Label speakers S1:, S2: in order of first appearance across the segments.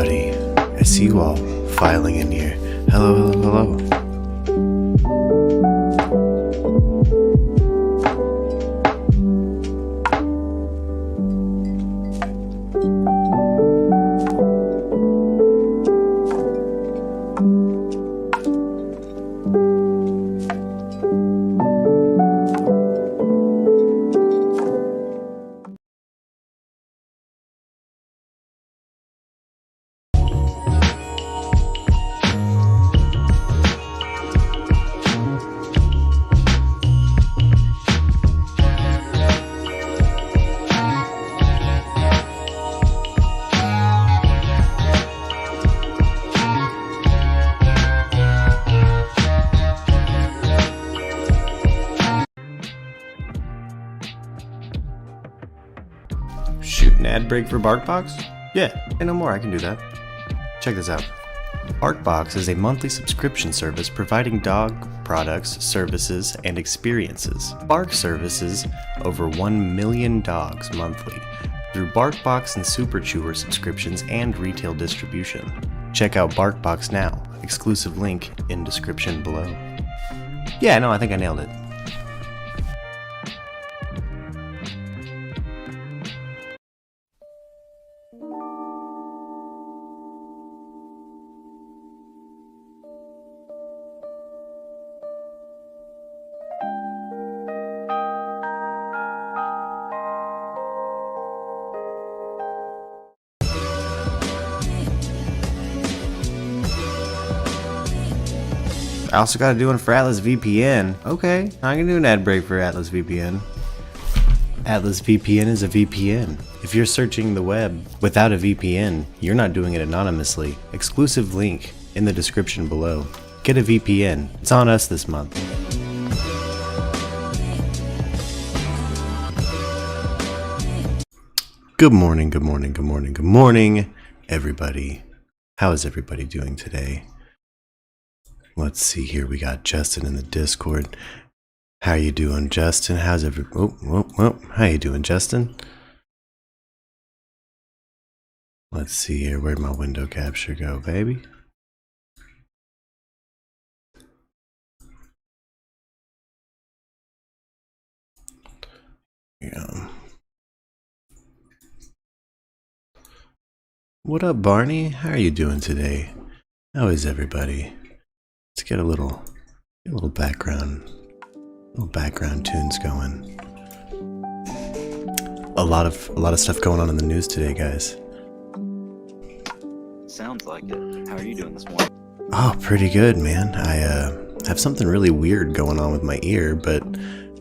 S1: everybody. I see you all filing in here. Hello, hello, hello. Shoot an ad break for BARKBOX? Yeah, and no more, I can do that. Check this out. BARKBOX is a monthly subscription service providing dog products, services, and experiences. Bark services over 1 million dogs monthly through BARKBOX and Super Chewer subscriptions and retail distribution. Check out BARKBOX now. Exclusive link in description below. Yeah, no, I think I nailed it. I also got to do one for Atlas VPN. Okay, I can do an ad break for Atlas VPN. Atlas VPN is a VPN. If you're searching the web without a VPN, you're not doing it anonymously. Exclusive link in the description below. Get a VPN. It's on us this month. Good morning, good morning, good morning, good morning, everybody. How is everybody doing today? Let's see here. We got Justin in the Discord. How you doing, Justin? How's how you doing, Justin? Let's see here. Where'd my window capture go, baby? Yeah. What up, Barney? How are you doing today? How is everybody? Let's get a little background tunes going. A lot of stuff going on in the news today, guys.
S2: Sounds like it. How are you doing this morning?
S1: Oh, pretty good, man. I have something really weird going on with my ear, but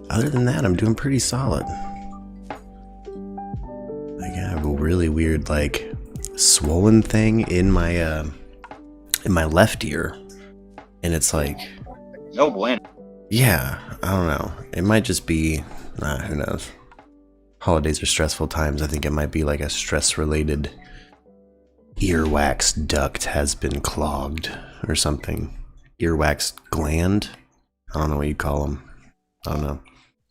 S1: other than that, I'm doing pretty solid. Like, I have a really weird, like, swollen thing in my left ear. And it's like,
S2: no bueno.
S1: Yeah, I don't know. It might just be, who knows. Holidays are stressful times. I think it might be like a stress-related earwax duct has been clogged or something. Earwax gland? I don't know what you call them. I don't know.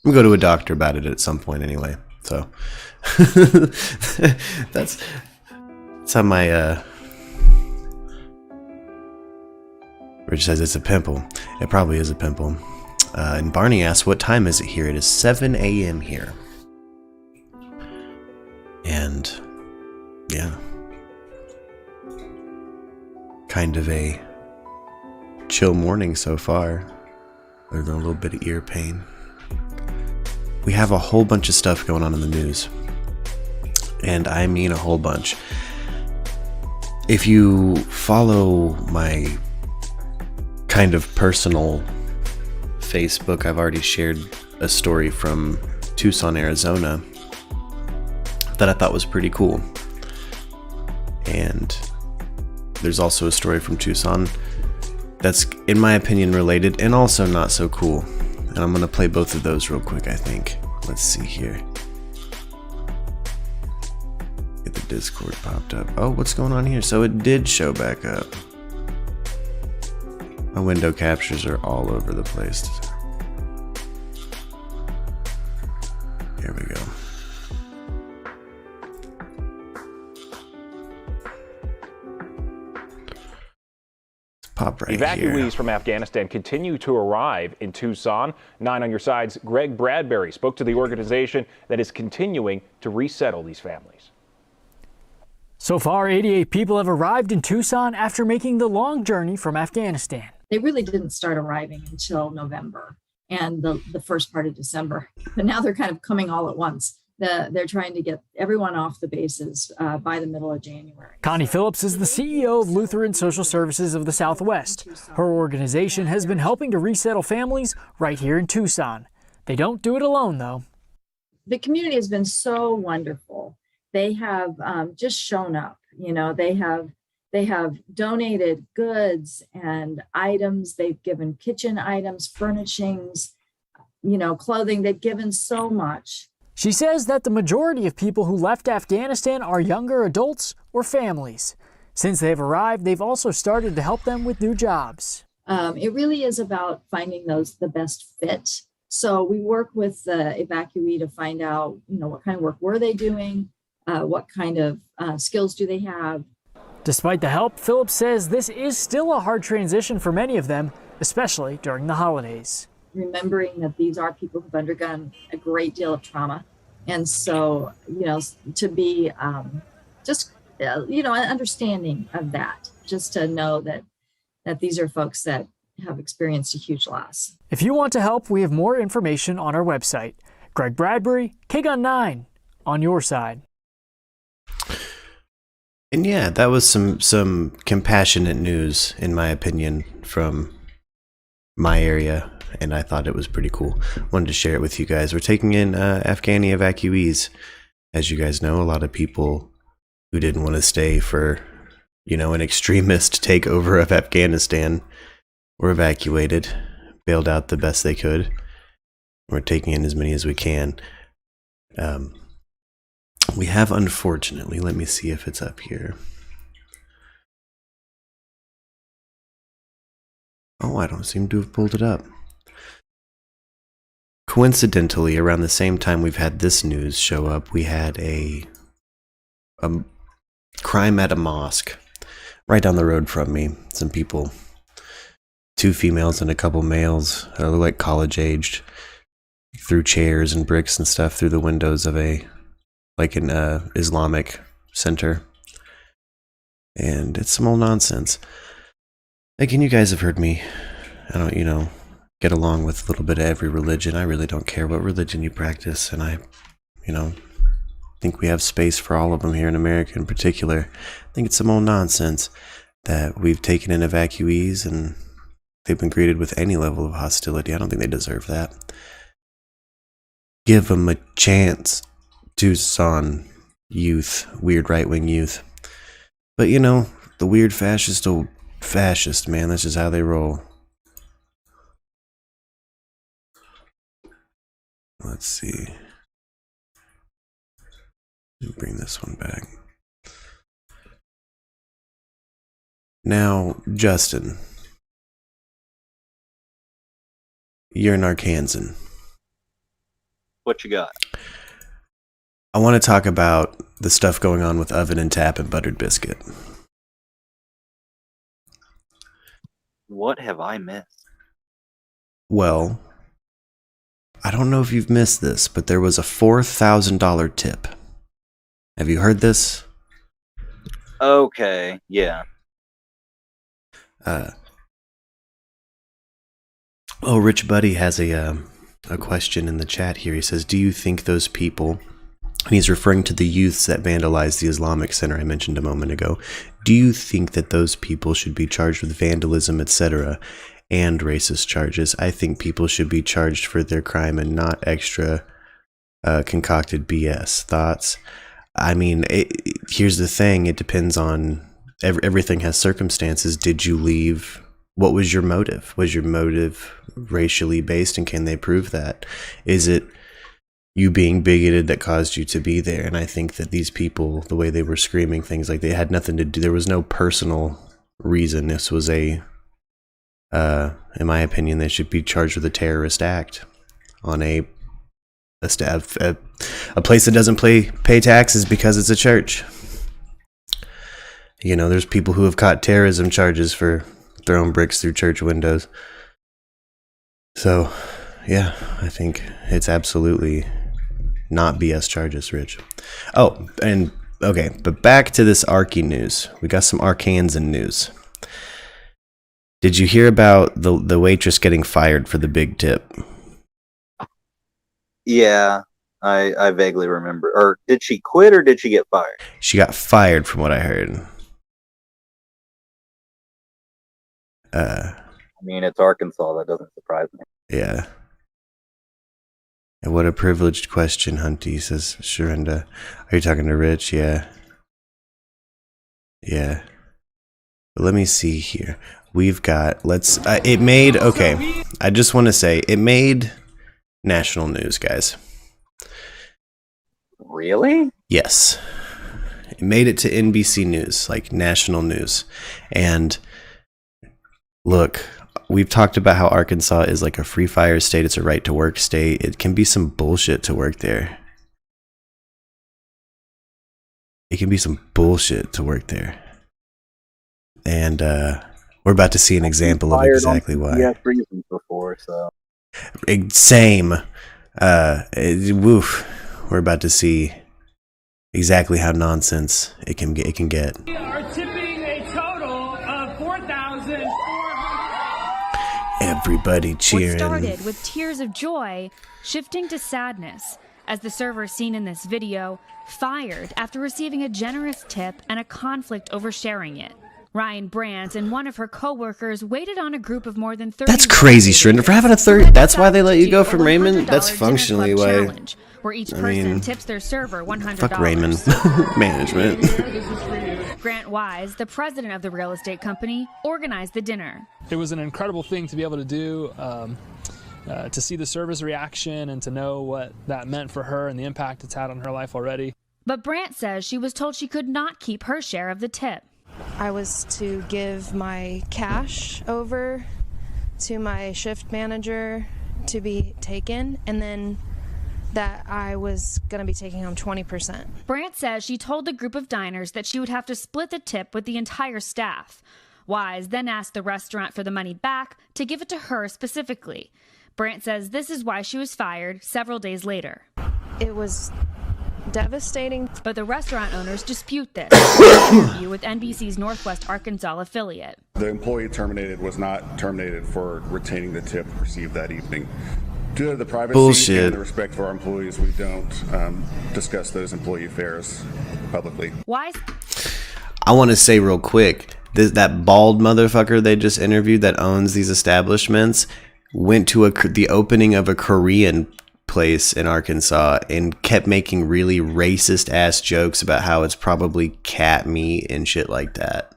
S1: We'll go to a doctor about it at some point anyway. So, that's how my, Rich says it's a pimple. It probably is a pimple. And Barney asks, what time is it here? It is 7 a.m. here. And, yeah. Kind of a chill morning so far. There's a little bit of ear pain. We have a whole bunch of stuff going on in the news. And I mean a whole bunch. If you follow my kind of personal Facebook, I've already shared a story from Tucson, Arizona that I thought was pretty cool. And there's also a story from Tucson that's, in my opinion, related and also not so cool. And I'm going to play both of those real quick, I think. Let's see here. Get the Discord popped up. Oh, what's going on here? So it did show back up. My window captures are all over the place. Here we go. Pop right
S3: Evacuees
S1: here.
S3: from Afghanistan continue to arrive in Tucson. 9 on Your Side's Greg Bradbury spoke to the organization that is continuing to resettle these families.
S4: So far, 88 people have arrived in Tucson after making the long journey from Afghanistan.
S5: They really didn't start arriving until November and the first part of December. But now they're kind of coming all at once. They're trying to get everyone off the bases by the middle of January.
S4: Connie Phillips is the CEO of Lutheran Social Services of the Southwest. Her organization has been helping to resettle families right here in Tucson. They don't do it alone, though.
S5: The community has been so wonderful. They have just shown up. You know, they have donated goods and items. They've given kitchen items, furnishings, you know, clothing. They've given so much.
S4: She says that the majority of people who left Afghanistan are younger adults or families. Since they've arrived, they've also started to help them with new jobs.
S5: It really is about finding the best fit. So we work with the evacuee to find out, you know, what kind of work were they doing? What kind of skills do they have?
S4: Despite the help, Phillips says this is still a hard transition for many of them, especially during the holidays.
S5: Remembering that these are people who've undergone a great deal of trauma. And so, you know, to be understanding of that, just to know that these are folks that have experienced a huge loss.
S4: If you want to help, we have more information on our website. Greg Bradbury, KGUN 9, on your side.
S1: And yeah, that was some compassionate news, in my opinion, from my area, and I thought it was pretty cool. Wanted to share it with you guys. We're taking in Afghani evacuees. As you guys know, a lot of people who didn't want to stay for, you know, an extremist takeover of Afghanistan were evacuated, bailed out the best they could. We're taking in as many as we can. We have, unfortunately, let me see if it's up here. Oh, I don't seem to have pulled it up. Coincidentally, around the same time we've had this news show up, we had a crime at a mosque right down the road from me. Some people, 2 females and a couple males, like college-aged, threw chairs and bricks and stuff through the windows of an Islamic center. And it's some old nonsense. Again, you guys have heard me, I don't, get along with a little bit of every religion. I really don't care what religion you practice, and I think we have space for all of them here in America in particular. I think it's some old nonsense that we've taken in evacuees and they've been greeted with any level of hostility. I don't think they deserve that. Give them a chance, Tucson youth, weird right-wing youth. But the weird fascist, man, that's just how they roll. Let's see. Let me bring this one back. Now, Justin, you're an Arkansan.
S2: What you got?
S1: I want to talk about the stuff going on with Oven and Tap and Buttered Biscuit.
S2: What have I missed?
S1: Well, I don't know if you've missed this, but there was a $4,000 tip. Have you heard this?
S2: Okay, yeah.
S1: Rich Buddy has a question in the chat here. He says, do you think those people, and he's referring to the youths that vandalized the Islamic Center I mentioned a moment ago, do you think that those people should be charged with vandalism, etc., and racist charges? I think people should be charged for their crime and not extra concocted BS. Thoughts? I mean, here's the thing. It depends on, everything has circumstances. Did you leave? What was your motive? Was your motive racially based, and can they prove that? Is it you being bigoted that caused you to be there? And I think that these people, the way they were screaming things, like they had nothing to do, there was no personal reason. This was in my opinion, they should be charged with a terrorist act on a place that doesn't pay taxes because it's a church. There's people who have caught terrorism charges for throwing bricks through church windows. So, yeah, I think it's absolutely not BS charges, Rich. Oh, and okay, but back to this Arky news. We got some Arkansas news. Did you hear about the waitress getting fired for the big tip?
S2: Yeah, I vaguely remember. Or did she quit or did she get fired?
S1: She got fired from what I heard.
S2: I mean, it's Arkansas. That doesn't surprise me.
S1: Yeah. And what a privileged question, Hunty, says Sharinda. Are you talking to Rich? Yeah. Yeah. But let me see here. We've got, it made, okay. I just want to say, it made national news, guys.
S2: Really?
S1: Yes. It made it to NBC News, like national news. And look, we've talked about how Arkansas is like a free fire state. It's a right to work state. It can be some bullshit to work there. It can be some bullshit to work there. And we're about to see an example of exactly why.
S2: Yeah, reasons before, so.
S1: Same. Woof. We're about to see exactly how nonsense it can get.
S6: We are tipping a total of $4,400.
S1: Everybody cheering.
S7: What started with tears of joy, shifting to sadness, as the server seen in this video fired after receiving a generous tip and a conflict over sharing it. Ryan Brandt and one of her co-workers waited on a group of more than 30.
S1: That's crazy, Shrinder. For having a third, that's why they let you go from Raymond? That's functionally why.
S7: Where each person tips their server $100.
S1: Fuck Raymond. Management.
S7: Grant Wise, the president of the real estate company, organized the dinner.
S8: It was an incredible thing to be able to do, to see the server's reaction and to know what that meant for her and the impact it's had on her life already.
S7: But Brandt says she was told she could not keep her share of the tip.
S9: I was to give my cash over to my shift manager to be taken, and then that I was going to be taking home 20%.
S7: Brandt says she told the group of diners that she would have to split the tip with the entire staff. Wise then asked the restaurant for the money back to give it to her specifically. Brandt says this is why she was fired several days later.
S9: It was devastating.
S7: But the restaurant owners dispute this in an interview with NBC's Northwest Arkansas affiliate.
S10: The employee terminated was not terminated for retaining the tip received that evening. Due to the privacy and the respect for our employees, we don't discuss those employee affairs publicly.
S7: Why?
S1: I want to say real quick, that bald motherfucker they just interviewed that owns these establishments went to the opening of a Korean place in Arkansas and kept making really racist ass jokes about how it's probably cat meat and shit like that.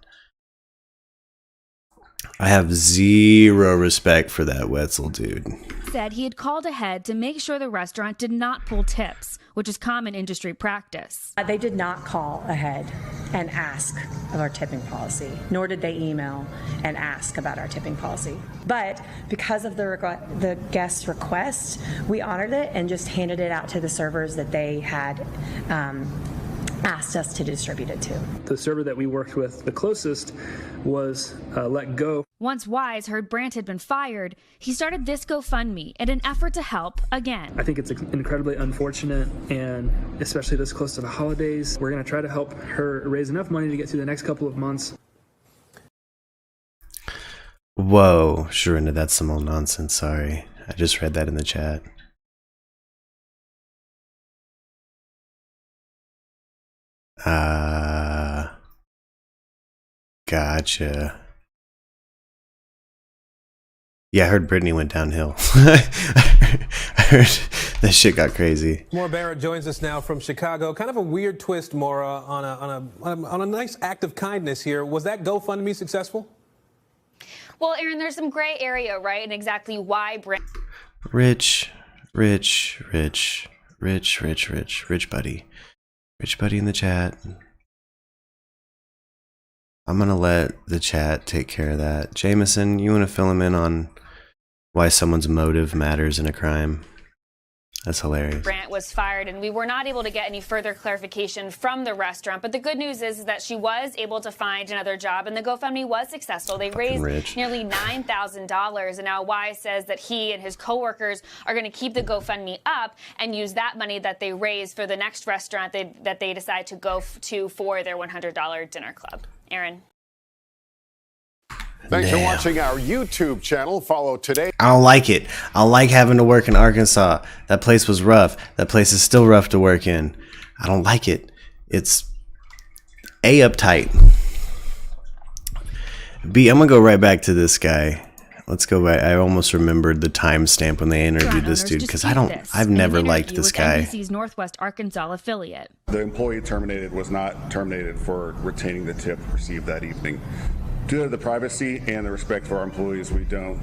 S1: I have zero respect for that Wetzel dude.
S7: Said he had called ahead to make sure the restaurant did not pull tips, which is common industry practice.
S11: They did not call ahead and ask of our tipping policy, nor did they email and ask about our tipping policy. But because of the guest's request, we honored it and just handed it out to the servers that they had asked us to distribute it to.
S8: The server that we worked with the closest was let go.
S7: Once Wise heard Brandt had been fired, he started this GoFundMe in an effort to help again.
S8: I think it's incredibly unfortunate, and especially this close to the holidays. We're going to try to help her raise enough money to get through the next couple of months.
S1: Whoa, Sharinda, that's some old nonsense. Sorry. I just read that in the chat. Gotcha. Yeah, I heard Brittany went downhill. I heard that shit got crazy.
S12: Maura Barrett joins us now from Chicago. Kind of a weird twist, Maura, on a nice act of kindness here. Was that GoFundMe successful?
S13: Well, Aaron, there's some gray area, right? And exactly why
S1: Rich buddy. Rich buddy in the chat. I'm gonna let the chat take care of that. Jameson, you want to fill him in on why someone's motive matters in a crime? That's hilarious.
S13: Brandt was fired, and we were not able to get any further clarification from the restaurant. But the good news is that she was able to find another job, and the GoFundMe was successful. They raised nearly $9,000, and now Wise says that he and his coworkers are going to keep the GoFundMe up and use that money that they raise for the next restaurant that they decide to go to for their $100 dinner club. Aaron.
S14: Thanks for watching our YouTube channel. Follow today.
S1: I don't like it. I don't like having to work in Arkansas. That place was rough. That place is still rough to work in. I don't like it. It's A, uptight. B, I'm going to go right back to this guy. Let's go back. I almost remembered the timestamp when they interviewed this dude because I've never liked this guy.
S7: NBC's Northwest Arkansas affiliate.
S10: The employee terminated was not terminated for retaining the tip received that evening. Due to the privacy and the respect for our employees, we don't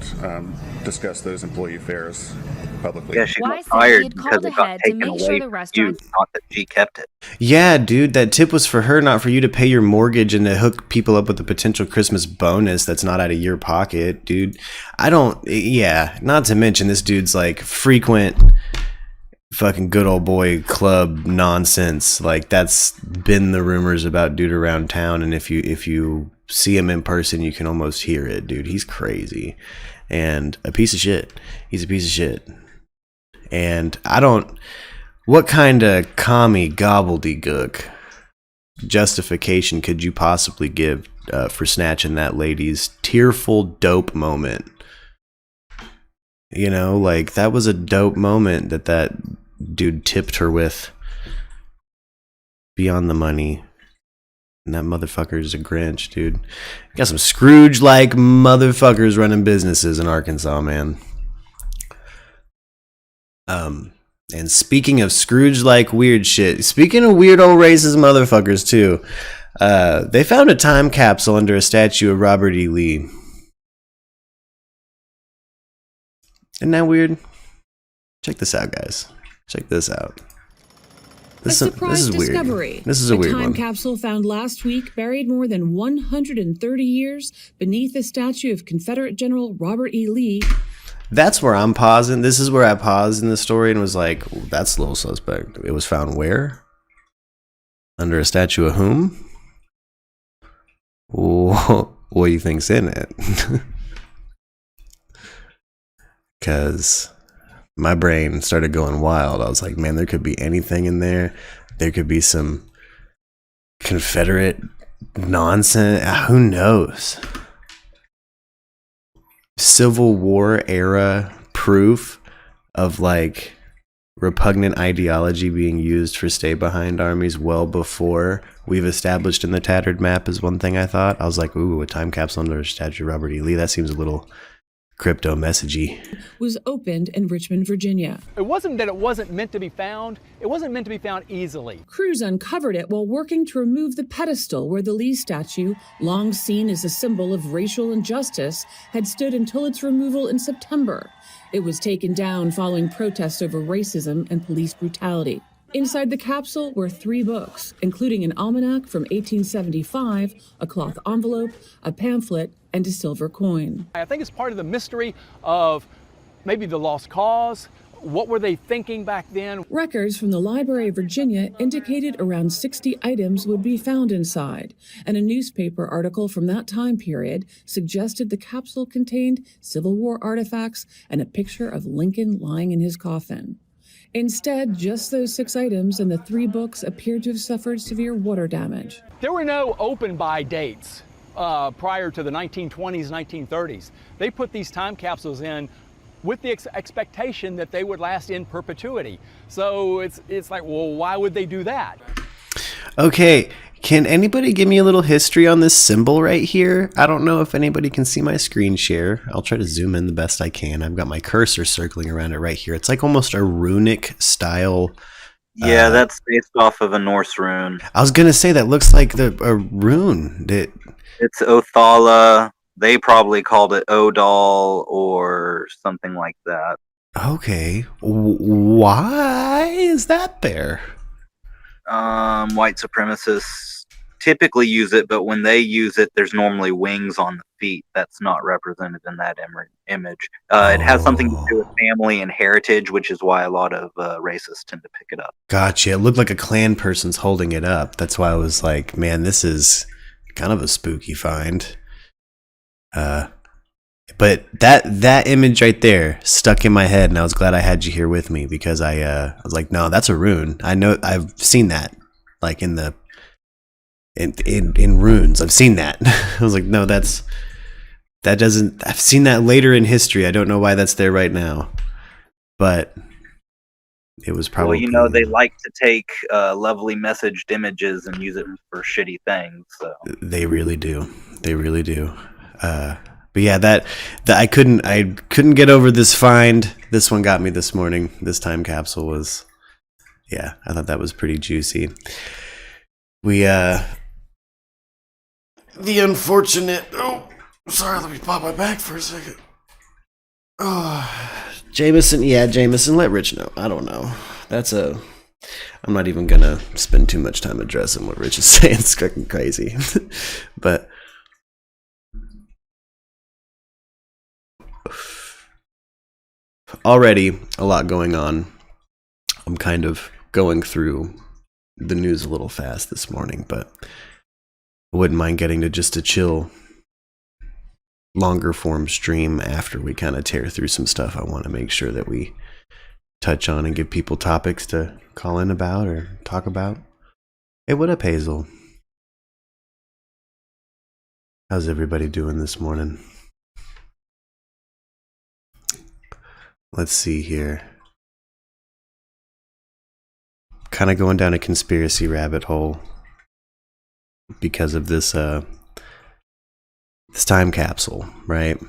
S10: discuss those employee affairs publicly.
S2: Yeah, she got fired because it got taken away from you, not that she kept it.
S1: Yeah, dude, that tip was for her, not for you to pay your mortgage and to hook people up with a potential Christmas bonus that's not out of your pocket, dude. Not to mention this dude's like frequent fucking good old boy club nonsense. Like that's been the rumors about dude around town, and if you see him in person, you can almost hear it, dude. He's crazy and a piece of shit. He's a piece of shit. And what kind of commie gobbledygook justification could you possibly give for snatching that lady's tearful dope moment? You know, like that was a dope moment that dude tipped her with beyond the money. And that motherfucker is a Grinch, dude. Got some Scrooge-like motherfuckers running businesses in Arkansas, man. And speaking of Scrooge-like weird shit, speaking of weird old racist motherfuckers too, they found a time capsule under a statue of Robert E. Lee. Isn't that weird? Check this out, guys. Check this out. This is
S15: discovery.
S1: Weird. This is a weird one.
S15: A time capsule found last week buried more than 130 years beneath a statue of Confederate General Robert E. Lee.
S1: That's where I'm pausing. This is where I paused in the story and was like, that's a little suspect. It was found where? Under a statue of whom? What do you think's in it? Because my brain started going wild. I was like, man, there could be anything in there. There could be some Confederate nonsense. Who knows? Civil War era proof of like repugnant ideology being used for stay behind armies well before we've established in the tattered map is one thing I thought. I was like, ooh, a time capsule under a statue of Robert E. Lee. That seems a little crypto messagey.
S15: Was opened in Richmond, Virginia.
S16: It wasn't that it wasn't meant to be found. It wasn't meant to be found easily.
S15: Crews uncovered it while working to remove the pedestal where the Lee statue, long seen as a symbol of racial injustice, had stood until its removal in September. It was taken down following protests over racism and police brutality. Inside the capsule were 3 books, including an almanac from 1875, a cloth envelope, a pamphlet, and a silver coin.
S16: I think it's part of the mystery of maybe the lost cause. What were they thinking back then?
S15: Records from the Library of Virginia indicated around 60 items would be found inside, and a newspaper article from that time period suggested the capsule contained Civil War artifacts and a picture of Lincoln lying in his coffin. Instead, just those 6 items and the 3 books appeared to have suffered severe water damage.
S16: There were no open buy dates prior to the 1920s, 1930s. They put these time capsules in with the expectation that they would last in perpetuity. So it's like, well, why would they do that?
S1: Okay, can anybody give me a little history on this symbol right here? I don't know if anybody can see my screen share. I'll try to zoom in the best I can. I've got my cursor circling around it right here. It's like almost a runic style.
S2: Yeah, that's based off of a Norse rune.
S1: I was going to say that looks like a rune.
S2: It's Othala. They probably called it Odal or something like that.
S1: Okay. Why is that there?
S2: White supremacists typically use it, but when they use it, there's normally wings on the feet. That's not represented in that image. It has something to do with family and heritage, which is why a lot of racists tend to pick it up.
S1: Gotcha. It looked like a Klan person's holding it up. That's why I was like, man, this is kind of a spooky find. But that image right there stuck in my head, and I was glad I had you here with me, because I was like, no, that's a rune. I know, I've seen that, like in runes. I've seen that. I was like, no, I've seen that later in history. I don't know why that's there right now, but it was probably.
S2: Well, they like to take lovely messaged images and use it for shitty things. So
S1: they really do. They really do. But yeah, that I couldn't get over this find. This one got me this morning. This time capsule was, yeah, I thought that was pretty juicy. The unfortunate. Oh, sorry. Let me pop my back for a second. Oh, Jameson. Yeah, Jameson. Let Rich know. I don't know. I'm not even gonna spend too much time addressing what Rich is saying. It's fucking crazy, but. Already a lot going on. I'm kind of going through the news a little fast this morning, but I wouldn't mind getting to just a chill, longer form stream after we kind of tear through some stuff I want to make sure that we touch on and give people topics to call in about or talk about. Hey, what up, Hazel? How's everybody doing this morning? Let's see here. Kind of going down a conspiracy rabbit hole because of this time capsule, right?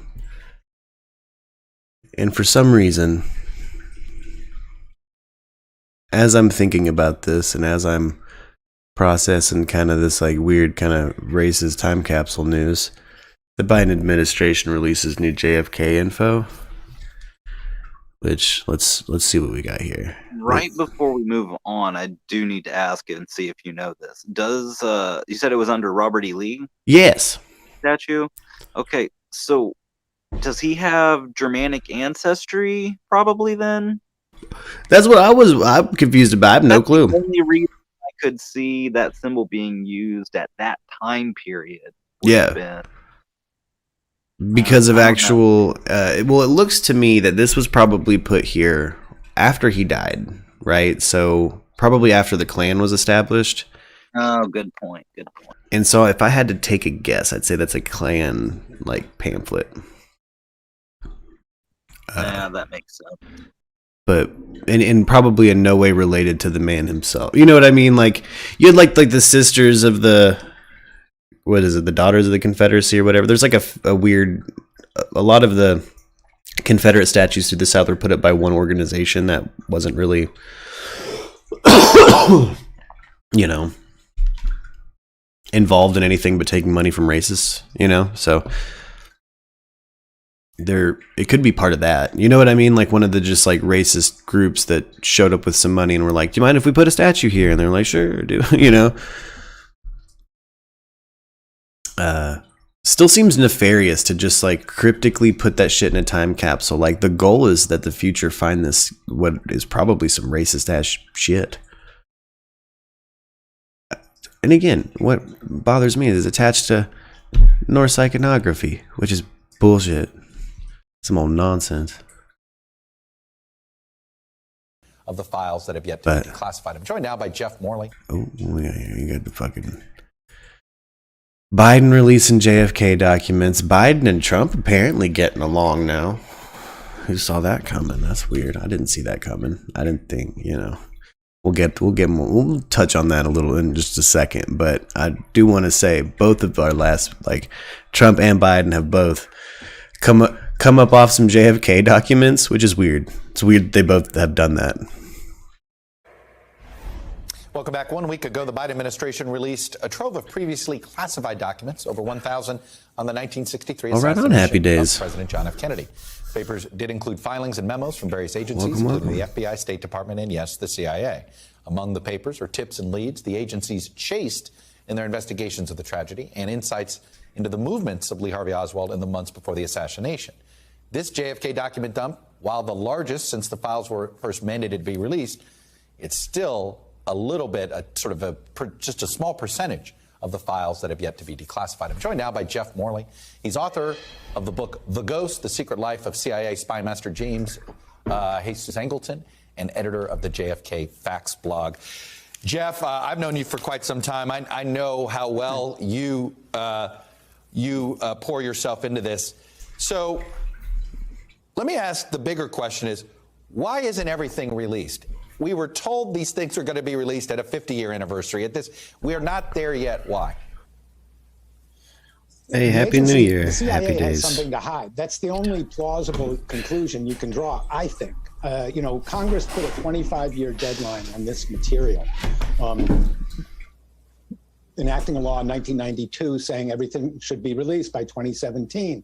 S1: And for some reason, as I'm thinking about this and as I'm processing kind of this like weird kind of racist time capsule news, the Biden administration releases new JFK info. Which let's see what we got here.
S2: Right before we move on, I do need to ask and see if you know this. Does you said it was under Robert E. Lee?
S1: Yes.
S2: Statue? Okay, so does he have Germanic ancestry? Probably then.
S1: That's what I'm confused about. I have no clue.
S2: The only reason I could see that symbol being used at that time period.
S1: Yeah. Because of actual, well, it looks to me that this was probably put here after he died, right? So probably after the Klan was established.
S2: Oh, good point. Good point.
S1: And so if I had to take a guess, I'd say that's a Klan like pamphlet.
S2: Yeah, that makes sense.
S1: But and probably in no way related to the man himself. You know what I mean? Like you had like the sisters of the. What is it? The Daughters of the Confederacy or whatever. There's like a weird, a lot of the Confederate statues through the South were put up by one organization that wasn't really, involved in anything but taking money from racists, so it could be part of that. You know what I mean? Like one of the just like racist groups that showed up with some money and were like, do you mind if we put a statue here? And they're like, sure, dude, still seems nefarious to just like cryptically put that shit in a time capsule. Like the goal is that the future find this, what is probably some racist ass shit. And again, what bothers me is attached to Norse iconography, which is bullshit. Some old nonsense.
S17: Of the files that have yet to be classified. I'm joined now by Jeff Morley.
S1: Oh, you got the fucking Biden releasing JFK documents. Biden and Trump apparently getting along now. Who saw that coming? That's weird. I didn't see that coming. I didn't think, we'll get more. We'll touch on that a little in just a second. But I do want to say both of our last, like Trump and Biden have both come up off some JFK documents, which is weird. It's weird they both have done that.
S17: Welcome back. 1 week ago, the Biden administration released a trove of previously classified documents, over 1,000 on the 1963 assassination
S1: Happy days.
S17: of President John F. Kennedy. Papers did include filings and memos from various agencies, including the FBI, State Department, and yes, the CIA. Among the papers are tips and leads the agencies chased in their investigations of the tragedy and insights into the movements of Lee Harvey Oswald in the months before the assassination. This JFK document dump, while the largest since the files were first mandated to be released, it's still a little bit, just a small percentage of the files that have yet to be declassified. I'm joined now by Jeff Morley. He's author of the book The Ghost, The Secret Life of CIA Spy Master James Jesus Angleton, and editor of the JFK Facts blog. Jeff, I've known you for quite some time. I know how well you pour yourself into this. So let me ask, the bigger question is, why isn't everything released? We were told these things are going to be released at a 50-year anniversary. At this, we are not there yet. Why?
S1: Hey, Happy New Year.
S18: The CIA
S1: Happy days.
S18: has something to hide. That's the only plausible conclusion you can draw, I think. Congress put a 25-year deadline on this material, enacting a law in 1992 saying everything should be released by 2017.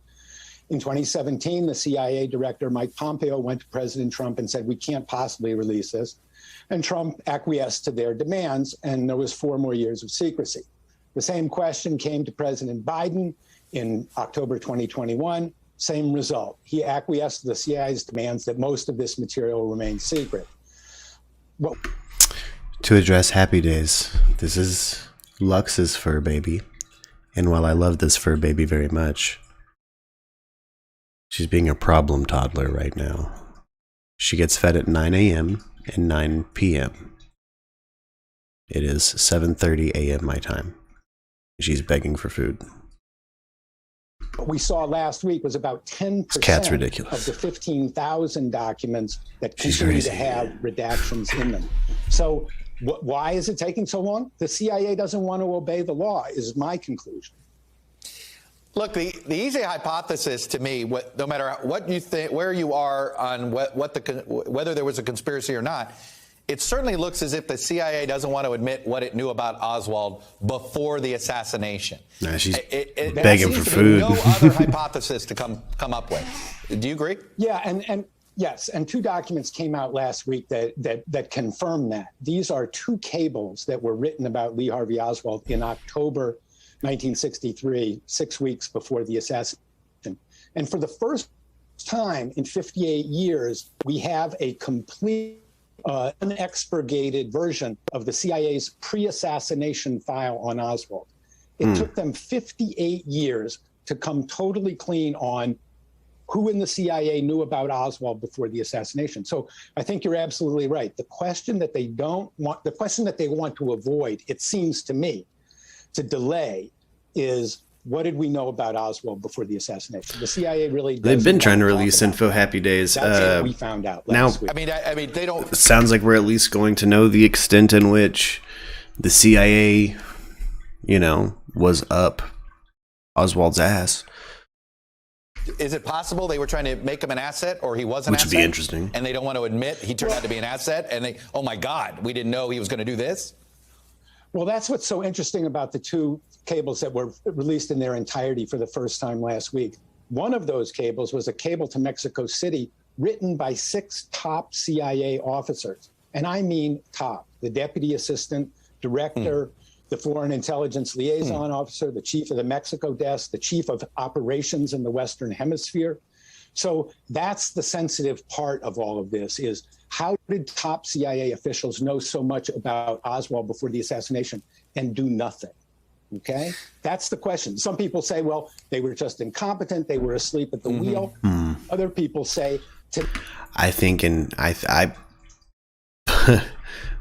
S18: In 2017, the CIA director, Mike Pompeo, went to President Trump and said, we can't possibly release this. And Trump acquiesced to their demands, and there was 4 more years of secrecy. The same question came to President Biden in October 2021, same result. He acquiesced to the CIA's demands that most of this material remain secret. Well,
S1: to address Happy Days, this is Lux's fur baby. And while I love this fur baby very much, she's being a problem toddler right now. She gets fed at 9 a.m. and 9 p.m. It is 7:30 a.m. my time. She's begging for food.
S18: What we saw last week was about 10%
S1: Cat's ridiculous.
S18: of the 15,000 documents that continue to have redactions in them. So why is it taking so long? The CIA doesn't want to obey the law, is my conclusion.
S17: Look, the easy hypothesis to me, no matter what you think, where you are on whether there was a conspiracy or not, it certainly looks as if the CIA doesn't want to admit what it knew about Oswald before the assassination.
S1: Nah, she's begging for food.
S17: No other hypothesis to come up with. Do you agree?
S18: Yeah, and yes, and 2 documents came out last week that confirm that. These are 2 cables that were written about Lee Harvey Oswald in October 1963, 6 weeks before the assassination. And for the first time in 58 years, we have a complete unexpurgated version of the CIA's pre-assassination file on Oswald. It took them 58 years to come totally clean on who in the CIA knew about Oswald before the assassination. So I think you're absolutely right. The question that they want to avoid, it seems to me, to delay is, what did we know about Oswald before the assassination? The CIA really doesn't.
S1: They've been trying to release info. Happy Days.
S18: That's what we found out last week.
S17: I mean, they don't.
S1: It sounds like we're at least going to know the extent in which the CIA, was up Oswald's ass.
S17: Is it possible they were trying to make him an asset, or he was an asset?
S1: Which would be interesting.
S17: And they don't want to admit he turned out to be an asset, and oh my God, we didn't know he was going to do this?
S18: Well, that's what's so interesting about the 2 cables that were released in their entirety for the first time last week. One of those cables was a cable to Mexico City written by 6 top CIA officers. And I mean top: the deputy assistant director, the foreign intelligence liaison officer, the chief of the Mexico desk, the chief of operations in the Western Hemisphere. So that's the sensitive part of all of this, is how did top CIA officials know so much about Oswald before the assassination and do nothing? Okay, that's the question. Some people say, well, they were just incompetent. They were asleep at the wheel. Other people say,
S1: I think, and I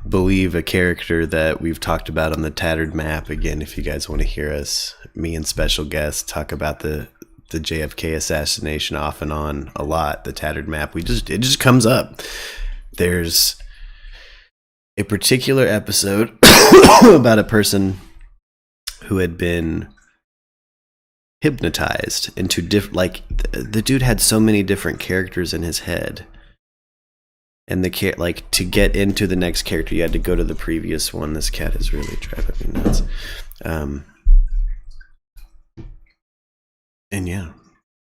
S1: believe a character that we've talked about on the Tattered Map. Again, if you guys want to hear us, me and special guests talk about the JFK assassination off and on a lot. The Tattered Map, it just comes up. There's a particular episode about a person who had been hypnotized into the dude had so many different characters in his head, and to get into the next character you had to go to the previous one. This cat is really driving me nuts. And yeah,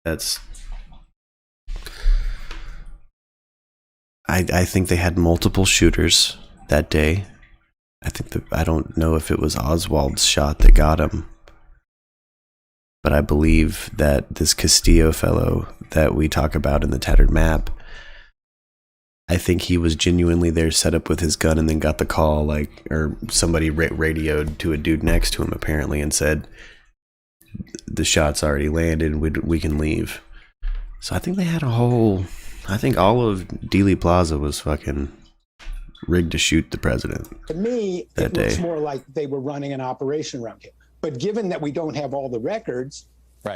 S1: that's, I think they had multiple shooters that day. I don't know if it was Oswald's shot that got him, but I believe that this Castillo fellow that we talk about in the tattered map, I think he was genuinely there, set up with his gun, and then got the call, like, or somebody radioed to a dude next to him apparently and said, the shot's already landed, we can leave. So I think they had I think all of Dealey Plaza was fucking rigged to shoot the president.
S18: To me,
S1: that
S18: it looks
S1: day.
S18: more like they were running an operation around him. But given that we don't have all the records,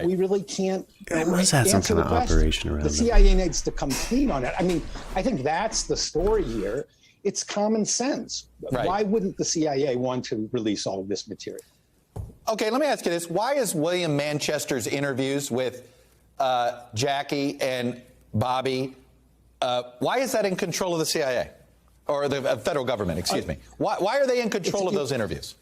S18: we really can't
S1: must have some
S18: answer
S1: kind
S18: the
S1: of
S18: question.
S1: operation around
S18: The
S1: them.
S18: CIA needs to come clean on it. I mean, I think that's the story here. It's common sense.
S17: Right.
S18: Why wouldn't the CIA want to release all of this material?
S17: Okay, let me ask you this. Why is William Manchester's interviews with Jackie and Bobby, why is that in control of the CIA? Or the federal government, excuse me. Why are they in control of those interviews?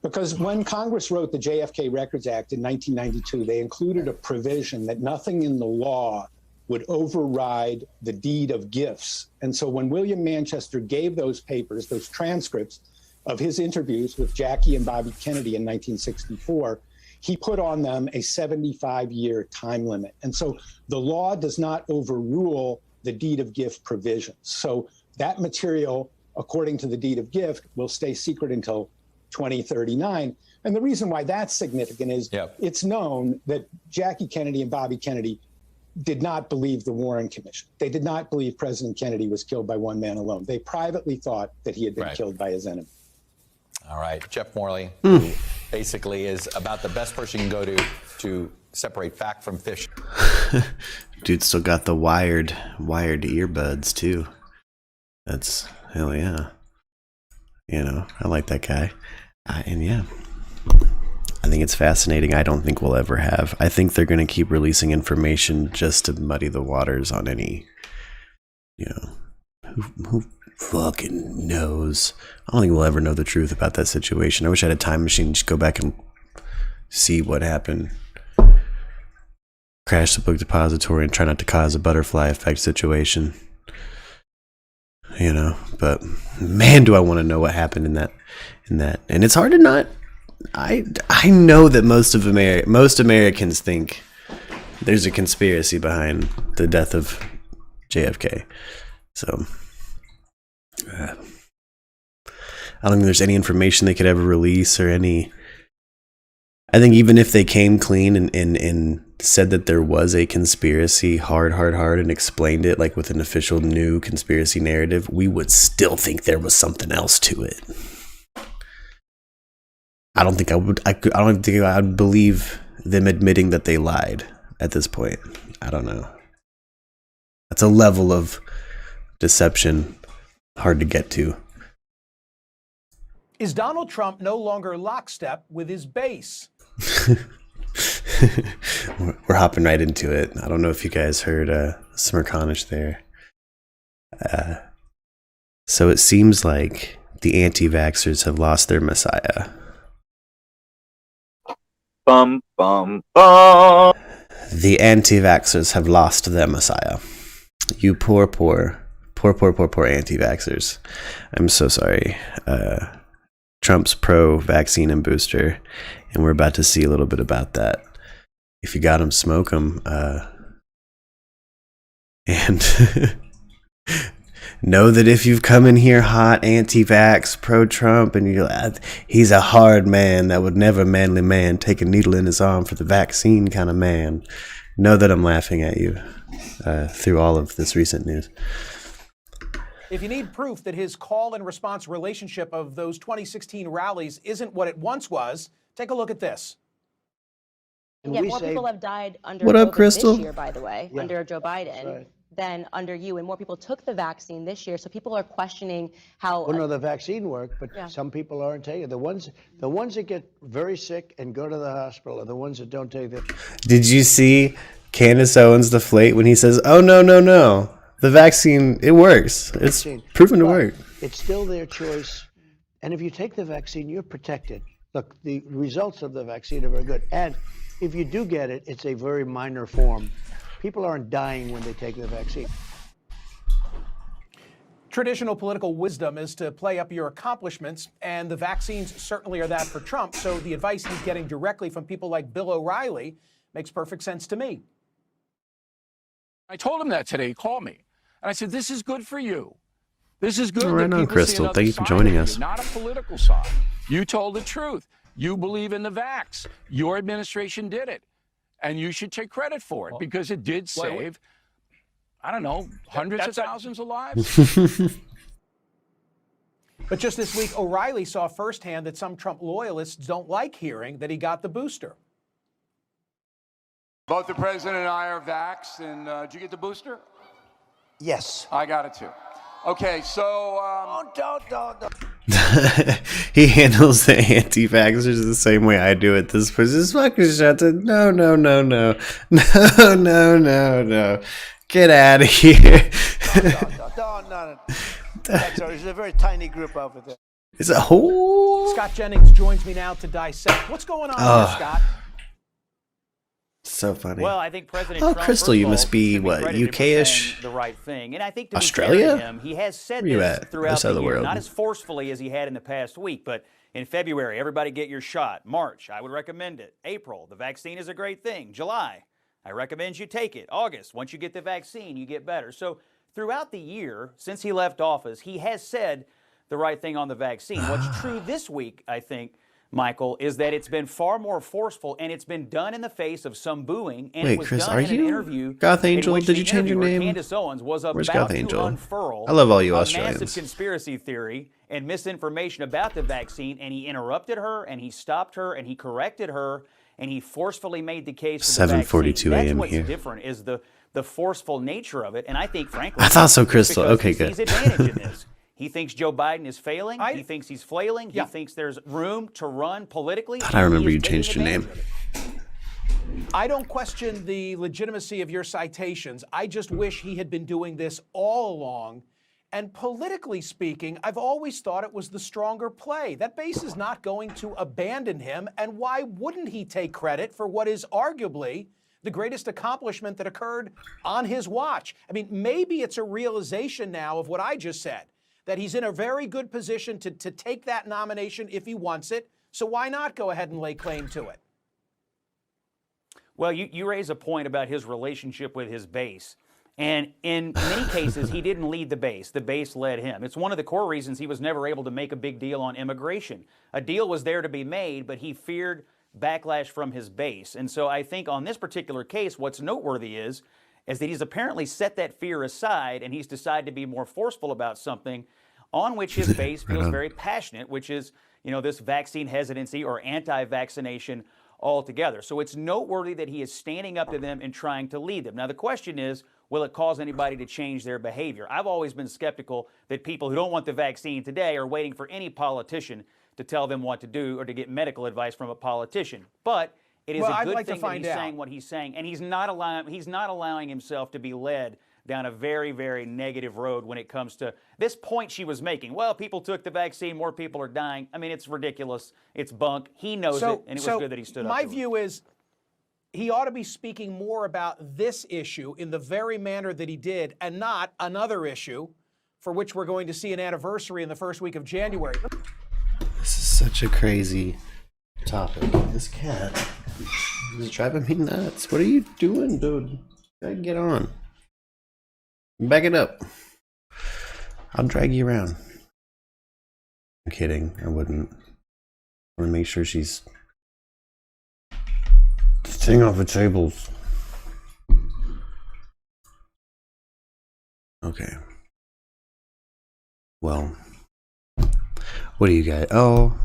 S18: Because when Congress wrote the JFK Records Act in 1992, they included a provision that nothing in the law would override the deed of gifts. And so when William Manchester gave those papers, those transcripts of his interviews with Jackie and Bobby Kennedy in 1964, he put on them a 75-year time limit. And so the law does not overrule the deed of gift provisions. So that material, according to the deed of gift, will stay secret until 2039. And the reason why that's significant is it's known that Jackie Kennedy and Bobby Kennedy did not believe the Warren Commission. They did not believe President Kennedy was killed by one man alone. They privately thought that he had been killed by his enemy.
S17: All right, Jeff Morley, who basically is about the best person you can go to separate fact from fiction.
S1: Dude still got the wired earbuds too. That's hell yeah. You know, I like that guy. And yeah, I think it's fascinating. I don't think we'll ever have. I think they're going to keep releasing information just to muddy the waters on any, you know, who fucking knows. I don't think we'll ever know the truth about that situation. I wish I had a time machine to just go back and see what happened. Crash the book depository and try not to cause a butterfly effect situation. You know, but man, do I want to know what happened in that. And it's hard to not. I know that most Americans think there's a conspiracy behind the death of JFK. So I don't think there's any information they could ever release or any. I think even if they came clean and said that there was a conspiracy hard and explained it like with an official new conspiracy narrative, we would still think there was something else to it. I don't think I would believe them admitting that they lied at this point. I don't know. That's a level of deception hard to get to.
S19: Is Donald Trump no longer lockstep with his base?
S1: We're hopping right into it. I don't know if you guys heard Smirkanish there. So it seems like the anti-vaxxers have lost their messiah.
S2: Bum, bum, bum.
S1: The anti-vaxxers have lost their messiah. You poor anti-vaxxers. I'm so sorry. Trump's pro-vaccine and booster, and we're about to see a little bit about that. If you got him, smoke him. And know that if you've come in here hot, anti-vax, pro-Trump, and you're like, he's a hard man, that would never manly man take a needle in his arm for the vaccine kind of man, know that I'm laughing at you through all of this recent news.
S19: If you need proof that his call and response relationship of those 2016 rallies isn't what it once was, take a look at this.
S20: Yeah, more people have died under
S1: What up,
S20: COVID
S1: Crystal?
S20: this year, by the way, under Joe Biden than under you, and more people took the vaccine this year. So people are questioning how.
S21: Well, no, the vaccine worked, but some people aren't taking it. The ones that get very sick and go to the hospital are the ones that don't take it.
S1: Did you see Candace Owens deflate when he says, "Oh no, the vaccine, it works. It's proven to work."
S21: It's still their choice, and if you take the vaccine, you're protected. Look, the results of the vaccine are very good, and if you do get it, it's a very minor form. People aren't dying when they take the vaccine.
S19: Traditional political wisdom is to play up your accomplishments, and the vaccines certainly are that for Trump. So the advice he's getting directly from people like Bill O'Reilly makes perfect sense to me.
S3: I told him that today. He called me. And I said, this is good for you. This is good.
S1: Right on, Crystal. Thank you for joining us.
S3: Not a political side. You told the truth. You believe in the vax. Your administration did it. And you should take credit for it because it did save, I don't know, hundreds of thousands of lives.
S19: But just this week, O'Reilly saw firsthand that some Trump loyalists don't like hearing that he got the booster.
S3: Both the president and I are vaxxed. And did you get the booster?
S21: Yes.
S3: I got it too. Okay, so
S21: don't.
S1: He handles the anti-vaxxers the same way I do it. This fucking shut it. No. Get out of here.
S21: No. There's a very tiny group over there.
S1: It's a whole.
S19: Scott Jennings joins me now to dissect what's going on here, Scott.
S1: So funny.
S22: Well, I think President Trump,
S1: Crystal, you must be what, UK-ish?
S22: The right thing, and I think to
S1: Australia?
S22: Be fair to him, he has said
S1: Where you
S22: this
S1: at?
S22: throughout
S1: This side of
S22: the
S1: the
S22: year,
S1: world.
S22: not as forcefully as he had in the past week, but in February, everybody get your shot. March, I would recommend it. April, the vaccine is a great thing. July, I recommend you take it. August, once you get the vaccine, you get better. So throughout the year, since he left office, he has said the right thing on the vaccine. What's true this week, I think, Michael, is that it's been far more forceful, and it's been done in the face of some booing. And
S1: Wait,
S22: it was
S1: Chris,
S22: done
S1: are
S22: in an
S1: you
S22: interview
S1: Goth
S22: in
S1: Angel?
S22: which
S1: Did
S22: the
S1: you change your
S22: interviewer,
S1: name?
S22: Candace Owens, was
S1: Where's
S22: about
S1: Goth Angel?
S22: to unfurl
S1: I love all you
S22: a
S1: Australians.
S22: massive conspiracy theory and misinformation about the vaccine, and he interrupted her, and he stopped her, and he corrected her, and he forcefully made the case for the vaccine.
S1: 7:42
S22: That's
S1: a.m.
S22: what's
S1: here.
S22: different is the forceful nature of it, and I think, frankly,
S1: I thought so,
S22: it's
S1: Crystal.
S22: because
S1: Okay,
S22: he
S1: good.
S22: sees advantage in this. He thinks Joe Biden is failing. He thinks he's flailing. He thinks there's room to run politically.
S1: Thought I remember
S22: He is
S1: you changed your
S22: taking
S1: name.
S22: advantage of it.
S19: I don't question the legitimacy of your citations. I just wish he had been doing this all along. And politically speaking, I've always thought it was the stronger play. That base is not going to abandon him. And why wouldn't he take credit for what is arguably the greatest accomplishment that occurred on his watch? I mean, maybe it's a realization now of what I just said, that he's in a very good position to take that nomination if he wants it. So why not go ahead and lay claim to it?
S22: Well, you raise a point about his relationship with his base. And in many cases, he didn't lead the base. The base led him. It's one of the core reasons he was never able to make a big deal on immigration. A deal was there to be made, but he feared backlash from his base. And so I think on this particular case, what's noteworthy is that he's apparently set that fear aside, and he's decided to be more forceful about something on which his base feels very passionate, which is, this vaccine hesitancy or anti-vaccination altogether. So it's noteworthy that he is standing up to them and trying to lead them. Now, the question is, will it cause anybody to change their behavior? I've always been skeptical that people who don't want the vaccine today are waiting for any politician to tell them what to do or to get medical advice from a politician. But it is a good thing that he's saying what he's saying, and he's not allowing himself to be led down a very, very negative road when it comes to this point she was making. Well, people took the vaccine, more people are dying. I mean, it's ridiculous. It's bunk. He knows it, and it was good that he stood up.
S19: My view is he ought to be speaking more about this issue in the very manner that he did, and not another issue for which we're going to see an anniversary in the first week of January.
S1: This is such a crazy topic. This cat is driving me nuts. What are you doing, dude? Gotta get on. Back it up. I'll drag you around. I'm kidding. I wouldn't. I want to make sure she's staying off the tables. Okay. Well, what do you got? Oh,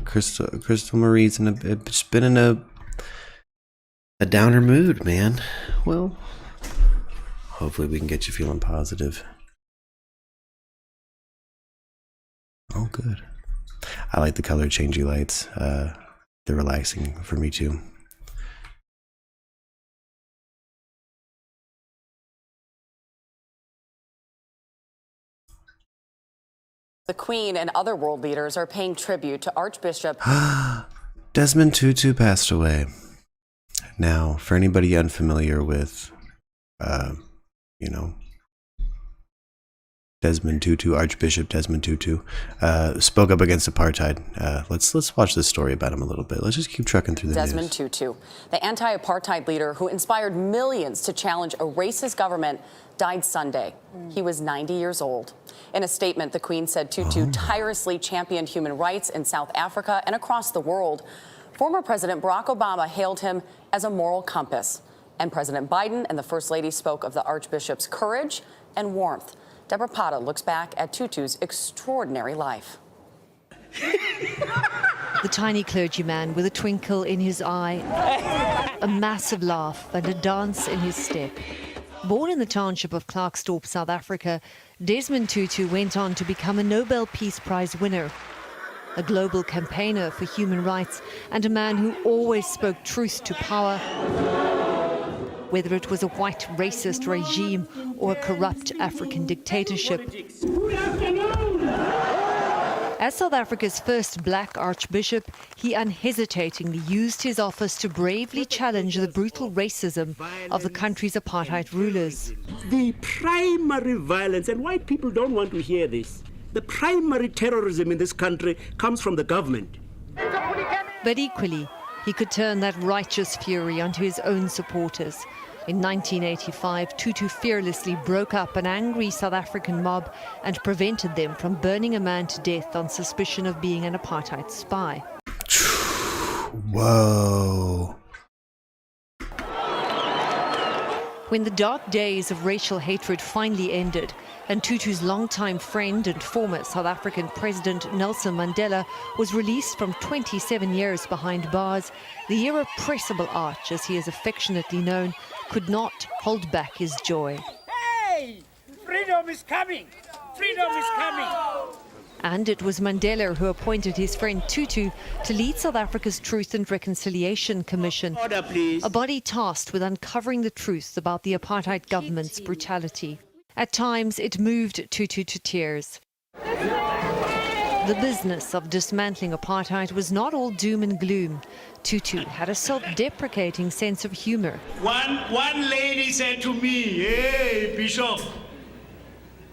S1: Crystal Marie's it's been in a downer mood, man. Well, hopefully we can get you feeling positive. Oh, good. I like the color changey lights. They're relaxing for me too.
S23: The Queen and other world leaders are paying tribute to Archbishop
S1: Desmond Tutu passed away. Now, for anybody unfamiliar with, Desmond Tutu, Archbishop Desmond Tutu, spoke up against apartheid. Let's watch this story about him a little bit. Let's just keep trucking through the
S23: Desmond
S1: news.
S23: Tutu, the anti-apartheid leader who inspired millions to challenge a racist government, died Sunday. He was 90 years old. In a statement, the Queen said Tutu tirelessly championed human rights in South Africa and across the world. Former President Barack Obama hailed him as a moral compass. And President Biden and the First Lady spoke of the Archbishop's courage and warmth. Deborah Pata looks back at Tutu's extraordinary life.
S4: The tiny clergyman with a twinkle in his eye, a massive laugh and a dance in his step. Born in the township of Klerksdorp, South Africa, Desmond Tutu went on to become a Nobel Peace Prize winner, a global campaigner for human rights, and a man who always spoke truth to power, whether it was a white racist regime or a corrupt African dictatorship. As South Africa's first black archbishop, he unhesitatingly used his office to bravely challenge the brutal racism of the country's apartheid rulers.
S5: The primary violence, and white people don't want to hear this, the primary terrorism in this country comes from the government.
S4: But equally, he could turn that righteous fury onto his own supporters. In 1985, Tutu fearlessly broke up an angry South African mob and prevented them from burning a man to death on suspicion of being an apartheid spy.
S1: Whoa.
S4: When the dark days of racial hatred finally ended, and Tutu's longtime friend and former South African President Nelson Mandela was released from 27 years behind bars, the irrepressible Arch, as he is affectionately known, could not hold back his joy.
S5: Hey! Freedom is coming! Freedom is coming!
S4: And it was Mandela who appointed his friend Tutu to lead South Africa's Truth and Reconciliation Commission,
S5: Order, please.
S4: a body tasked with uncovering the truth about the apartheid government's brutality. At times, it moved Tutu to tears. The business of dismantling apartheid was not all doom and gloom. Tutu had a self-deprecating sense of humor.
S5: One lady said to me, "Hey, Bishop,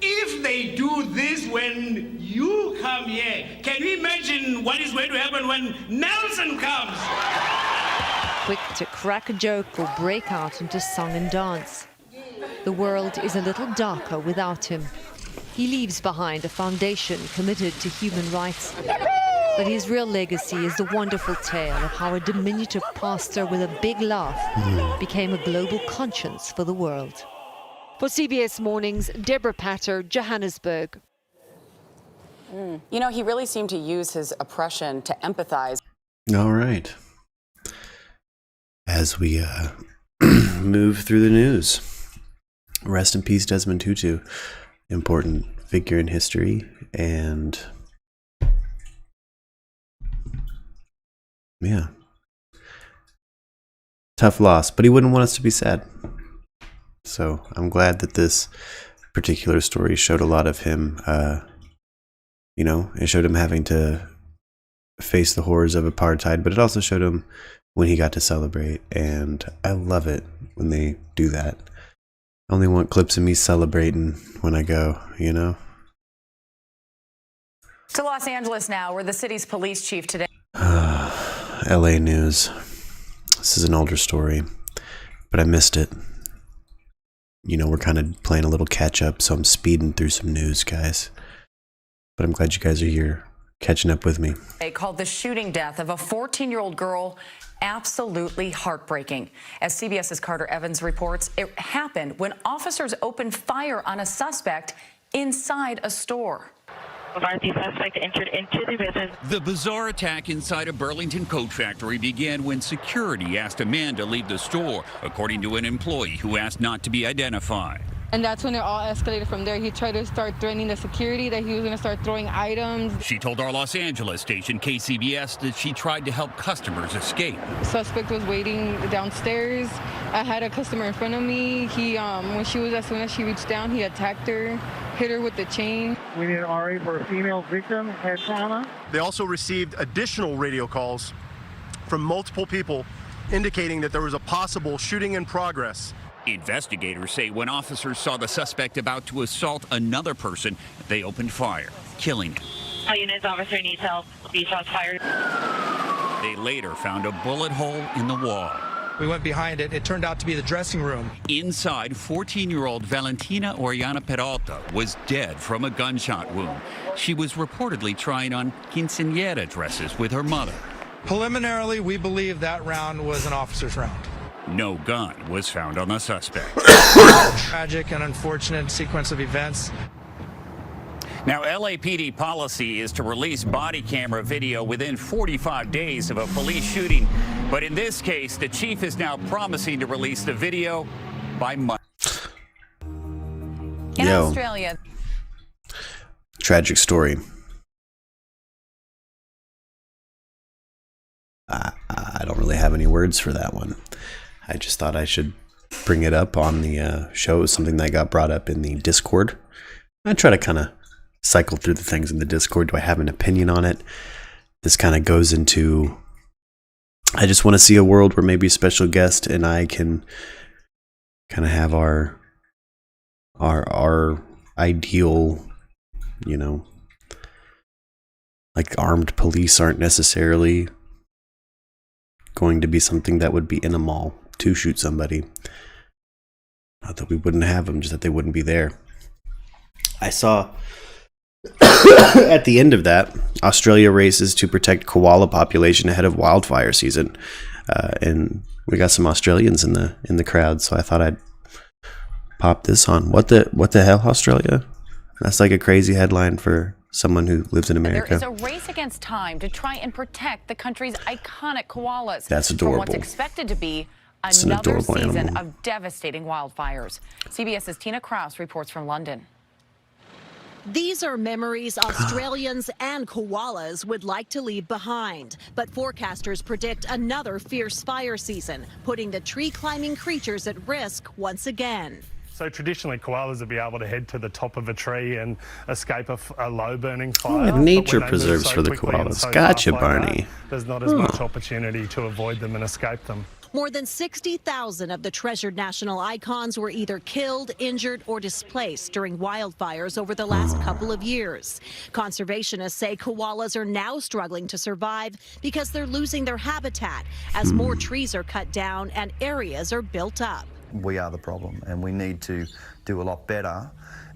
S5: if they do this when you come here, can you imagine what is going to happen when Nelson comes?"
S4: Quick to crack a joke or break out into song and dance. The world is a little darker without him. He leaves behind a foundation committed to human rights. But his real legacy is the wonderful tale of how a diminutive pastor with a big laugh became a global conscience for the world. For CBS Mornings, Deborah Patter, Johannesburg.
S23: You know, he really seemed to use his oppression to empathize.
S1: All right. As we move through the news, rest in peace, Desmond Tutu. Important figure in history, and yeah, tough loss, but he wouldn't want us to be sad. So I'm glad that this particular story showed a lot of him. It showed him having to face the horrors of apartheid, but it also showed him when he got to celebrate, and I love it when they do that. I only want clips of me celebrating when I go,
S23: To Los Angeles now, where the city's police chief today.
S1: LA news. This is an older story, but I missed it. We're kind of playing a little catch up, so I'm speeding through some news, guys. But I'm glad you guys are here, catching up with me.
S23: They called the shooting death of a 14-year-old girl absolutely heartbreaking. As CBS's Carter Evans reports, it happened when officers opened fire on a suspect inside a store.
S6: The suspect entered into the residence.
S24: The bizarre attack inside a Burlington coat factory began when security asked a man to leave the store, according to an employee who asked not to be identified.
S25: And that's when it all escalated from there. He tried to start threatening the security that he was going to start throwing items.
S24: She told our Los Angeles station, KCBS, that she tried to help customers escape.
S25: The suspect was waiting downstairs. I had a customer in front of me. As soon as she reached down, he attacked her, hit her with the chain.
S26: We need an RA for a female victim, head trauma. They also received additional radio calls from multiple people indicating that there was a possible shooting in progress.
S24: Investigators say when officers saw the suspect about to assault another person, they opened fire, killing him.
S6: All units, officer needs help. Be shots fired.
S24: They later found a bullet hole in the wall.
S8: We went behind it. It turned out to be the dressing room.
S24: Inside, 14-year-old Valentina Oriana Peralta was dead from a gunshot wound. She was reportedly trying on quinceañera dresses with her mother.
S8: Preliminarily, we believe that round was an officer's round.
S24: No gun was found on the suspect.
S8: Tragic and unfortunate sequence of events.
S24: Now, LAPD policy is to release body camera video within 45 days of a police shooting. But in this case, the chief is now promising to release the video by Monday.
S23: In Australia.
S1: Tragic story. I don't really have any words for that one. I just thought I should bring it up on the show. It was something that got brought up in the Discord. I try to kind of cycle through the things in the Discord. Do I have an opinion on it? This kind of goes into, I just want to see a world where maybe a special guest and I can kind of have our ideal, you know, like armed police aren't necessarily going to be something that would be in a mall to shoot somebody. Not that we wouldn't have them, just that they wouldn't be there. I saw at the end of that, Australia races to protect koala population ahead of wildfire season, and we got some Australians in the crowd. So I thought I'd pop this on. What the hell, Australia? That's like a crazy headline for someone who lives in America.
S23: There is a race against time to try and protect the country's iconic koalas.
S1: That's adorable.
S23: From what's expected to be
S1: It's an
S23: another
S1: adorable
S23: season
S1: animal.
S23: of devastating wildfires. CBS's Tina Kraus reports from London.
S9: These are memories Australians and koalas would like to leave behind. But forecasters predict another fierce fire season, putting the tree-climbing creatures at risk once again.
S11: So traditionally, koalas would be able to head to the top of a tree and escape a low-burning fire.
S1: Nature
S11: But when they move
S1: preserves
S11: so
S1: for the
S11: quickly and
S1: koalas.
S11: so
S1: Gotcha,
S11: fast like
S1: Barney.
S11: that, there's not as much opportunity to avoid them and escape them.
S9: More than 60,000 of the treasured national icons were either killed, injured, or displaced during wildfires over the last couple of years. Conservationists say koalas are now struggling to survive because they're losing their habitat as more trees are cut down and areas are built up.
S12: We are the problem, and we need to do a lot better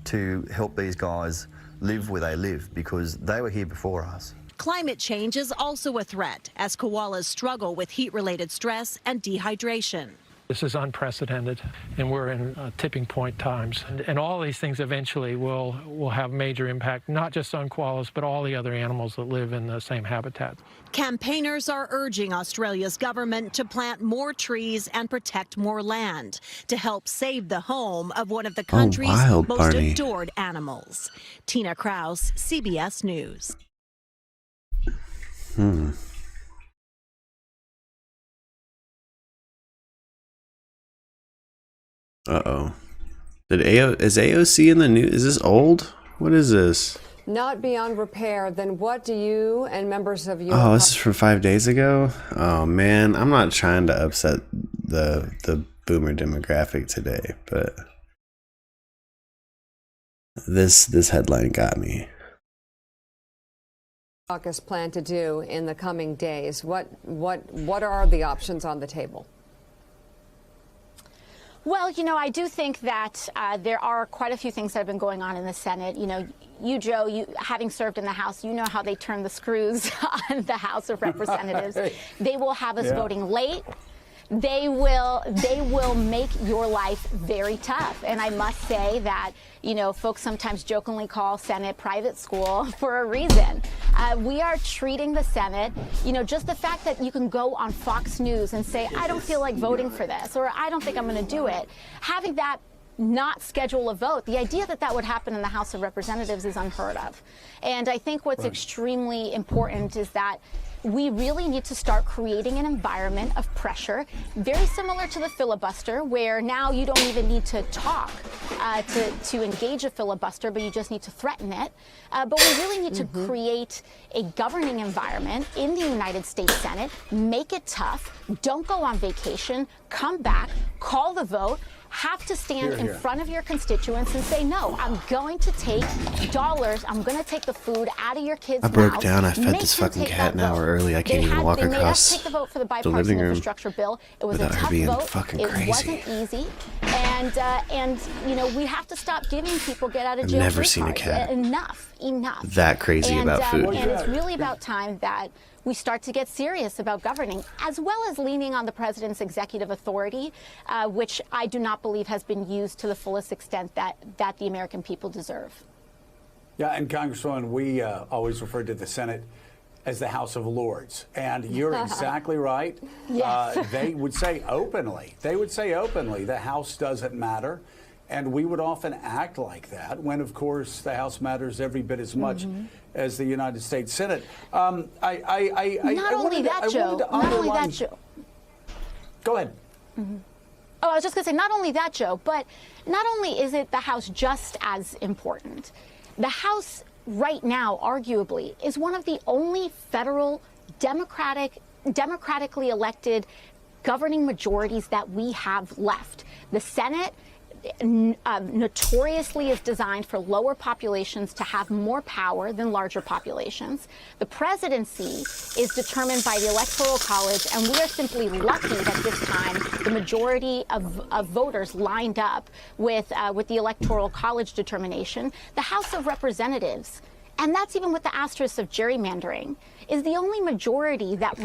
S12: to help these guys live where they live, because they were here before us.
S9: Climate change is also a threat as koalas struggle with heat-related stress and dehydration.
S13: This is unprecedented, and we're in tipping point times. And all these things eventually will have major impact, not just on koalas, but all the other animals that live in the same habitat.
S9: Campaigners are urging Australia's government to plant more trees and protect more land to help save the home of one of the country's
S1: wild,
S9: most
S1: Barney.
S9: adored animals. Tina Kraus, CBS News.
S1: Uh-oh. Is AOC in the news? Is this old? What is this?
S14: Not beyond repair, then what do you and members of your...
S1: Oh, this is from 5 days ago? Oh, man. I'm not trying to upset the boomer demographic today, but this headline got me.
S14: Caucus plan to do in the coming days? What are the options on the table?
S27: Well, you know, I do think that there are quite a few things that have been going on in the Senate. You know, you, Joe, you having served in the House, you know how they turn the screws on the House of Representatives. They will have us voting late. They will make your life very tough. And I must say that, you know, folks sometimes jokingly call Senate private school for a reason. We are treating the Senate, you know, just the fact that you can go on Fox News and say, I don't feel like voting for this, or I don't think I'm going to do it. Having that not schedule a vote, the idea that that would happen in the House of Representatives is unheard of. And I think what's extremely important is that we really need to start creating an environment of pressure, very similar to the filibuster, where now you don't even need to talk to engage a filibuster, but you just need to threaten it. But we really need to create a governing environment in the United States Senate, make it tough, don't go on vacation, come back, call the vote, have to stand in front of your constituents and say, no, I'm going to take dollars, I'm going to take the food out of your kids'
S1: I broke
S27: mouths,
S1: down. I fed
S27: make
S1: this
S27: them
S1: fucking
S27: take
S1: cat an
S27: that vote.
S1: hour early. I can't even walk
S27: They made us
S1: across
S27: take the vote for the
S1: the
S27: bipartisan
S1: living room
S27: infrastructure bill. It was a
S1: without her
S27: tough
S1: being
S27: vote.
S1: fucking
S27: It
S1: crazy.
S27: wasn't easy. And you know, we have to stop giving people get out of
S1: I've
S27: jail
S1: never
S27: free
S1: seen a
S27: cards.
S1: cat
S27: Enough.
S1: that crazy about food.
S27: And it's really about time that we start to get serious about governing, as well as leaning on the president's executive authority, which I do not believe has been used to the fullest extent that the American people deserve.
S3: Yeah, and Congresswoman, we always referred to the Senate as the House of Lords. And you're exactly right.
S27: Yes.
S3: They would say openly, the House doesn't matter. And we would often act like that when, of course, the House matters every bit as much as the United States Senate.
S27: Not only that, Joe.
S3: Go ahead.
S27: Oh, I was just going to say, not only that, Joe, but not only is it the House just as important, the House right now, arguably, is one of the only federal democratically elected governing majorities that we have left. The Senate notoriously is designed for lower populations to have more power than larger populations. The presidency is determined by the Electoral College, and we are simply lucky that this time the majority of voters lined up with the Electoral College determination. The House of Representatives, and that's even with the asterisk of gerrymandering, is the only majority that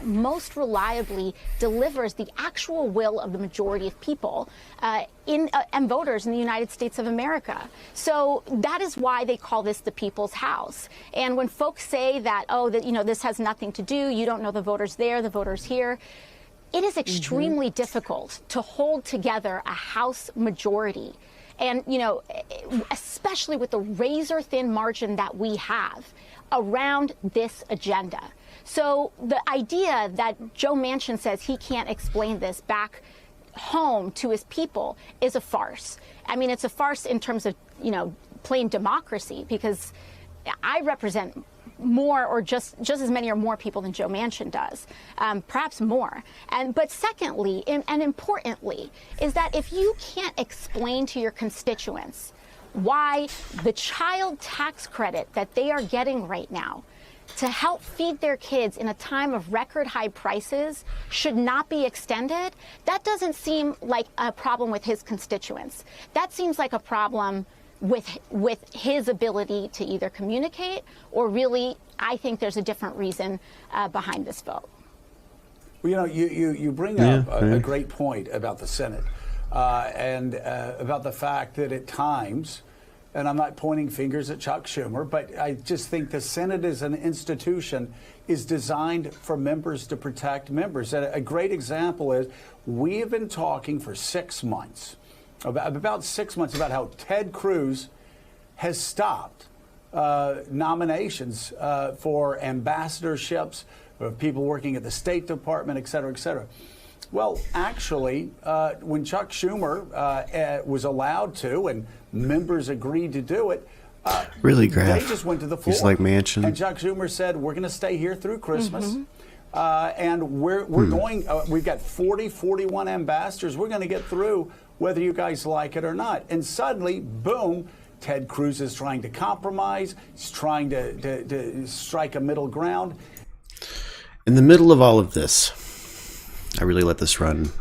S27: most reliably delivers the actual will of the majority of people and voters in the United States of America. So that is why they call this the People's House. And when folks say that, this has nothing to do, you don't know the voters there, the voters here, it is extremely difficult to hold together a House majority. And, especially with the razor-thin margin that we have around this agenda. So the idea that Joe Manchin says he can't explain this back home to his people is a farce. I mean, it's a farce in terms of, plain democracy, because I represent more or just as many or more people than Joe Manchin does, perhaps more. But secondly, and importantly, is that if you can't explain to your constituents why the child tax credit that they are getting right now to help feed their kids in a time of record high prices should not be extended, that doesn't seem like a problem with his constituents. That seems like a problem with his ability to either communicate or really, I think there's a different reason behind this vote.
S3: Well, you bring up a great point about the Senate and about the fact that at times, and I'm not pointing fingers at Chuck Schumer, but I just think the Senate as an institution is designed for members to protect members. And a great example is we have been talking for 6 months, about 6 months, about how Ted Cruz has stopped nominations for ambassadorships of people working at the State Department, et cetera, et cetera. Well, actually, when Chuck Schumer was allowed to and members agreed to do it,
S1: really, Graf.
S3: They just went to the floor.
S1: He's like Manchin.
S3: And Chuck Schumer said, we're going to stay here through Christmas. And we're going, we've got 41 ambassadors. We're going to get through whether you guys like it or not. And suddenly, boom, Ted Cruz is trying to compromise. He's trying to strike a middle ground.
S1: In the middle of all of this, I really let this run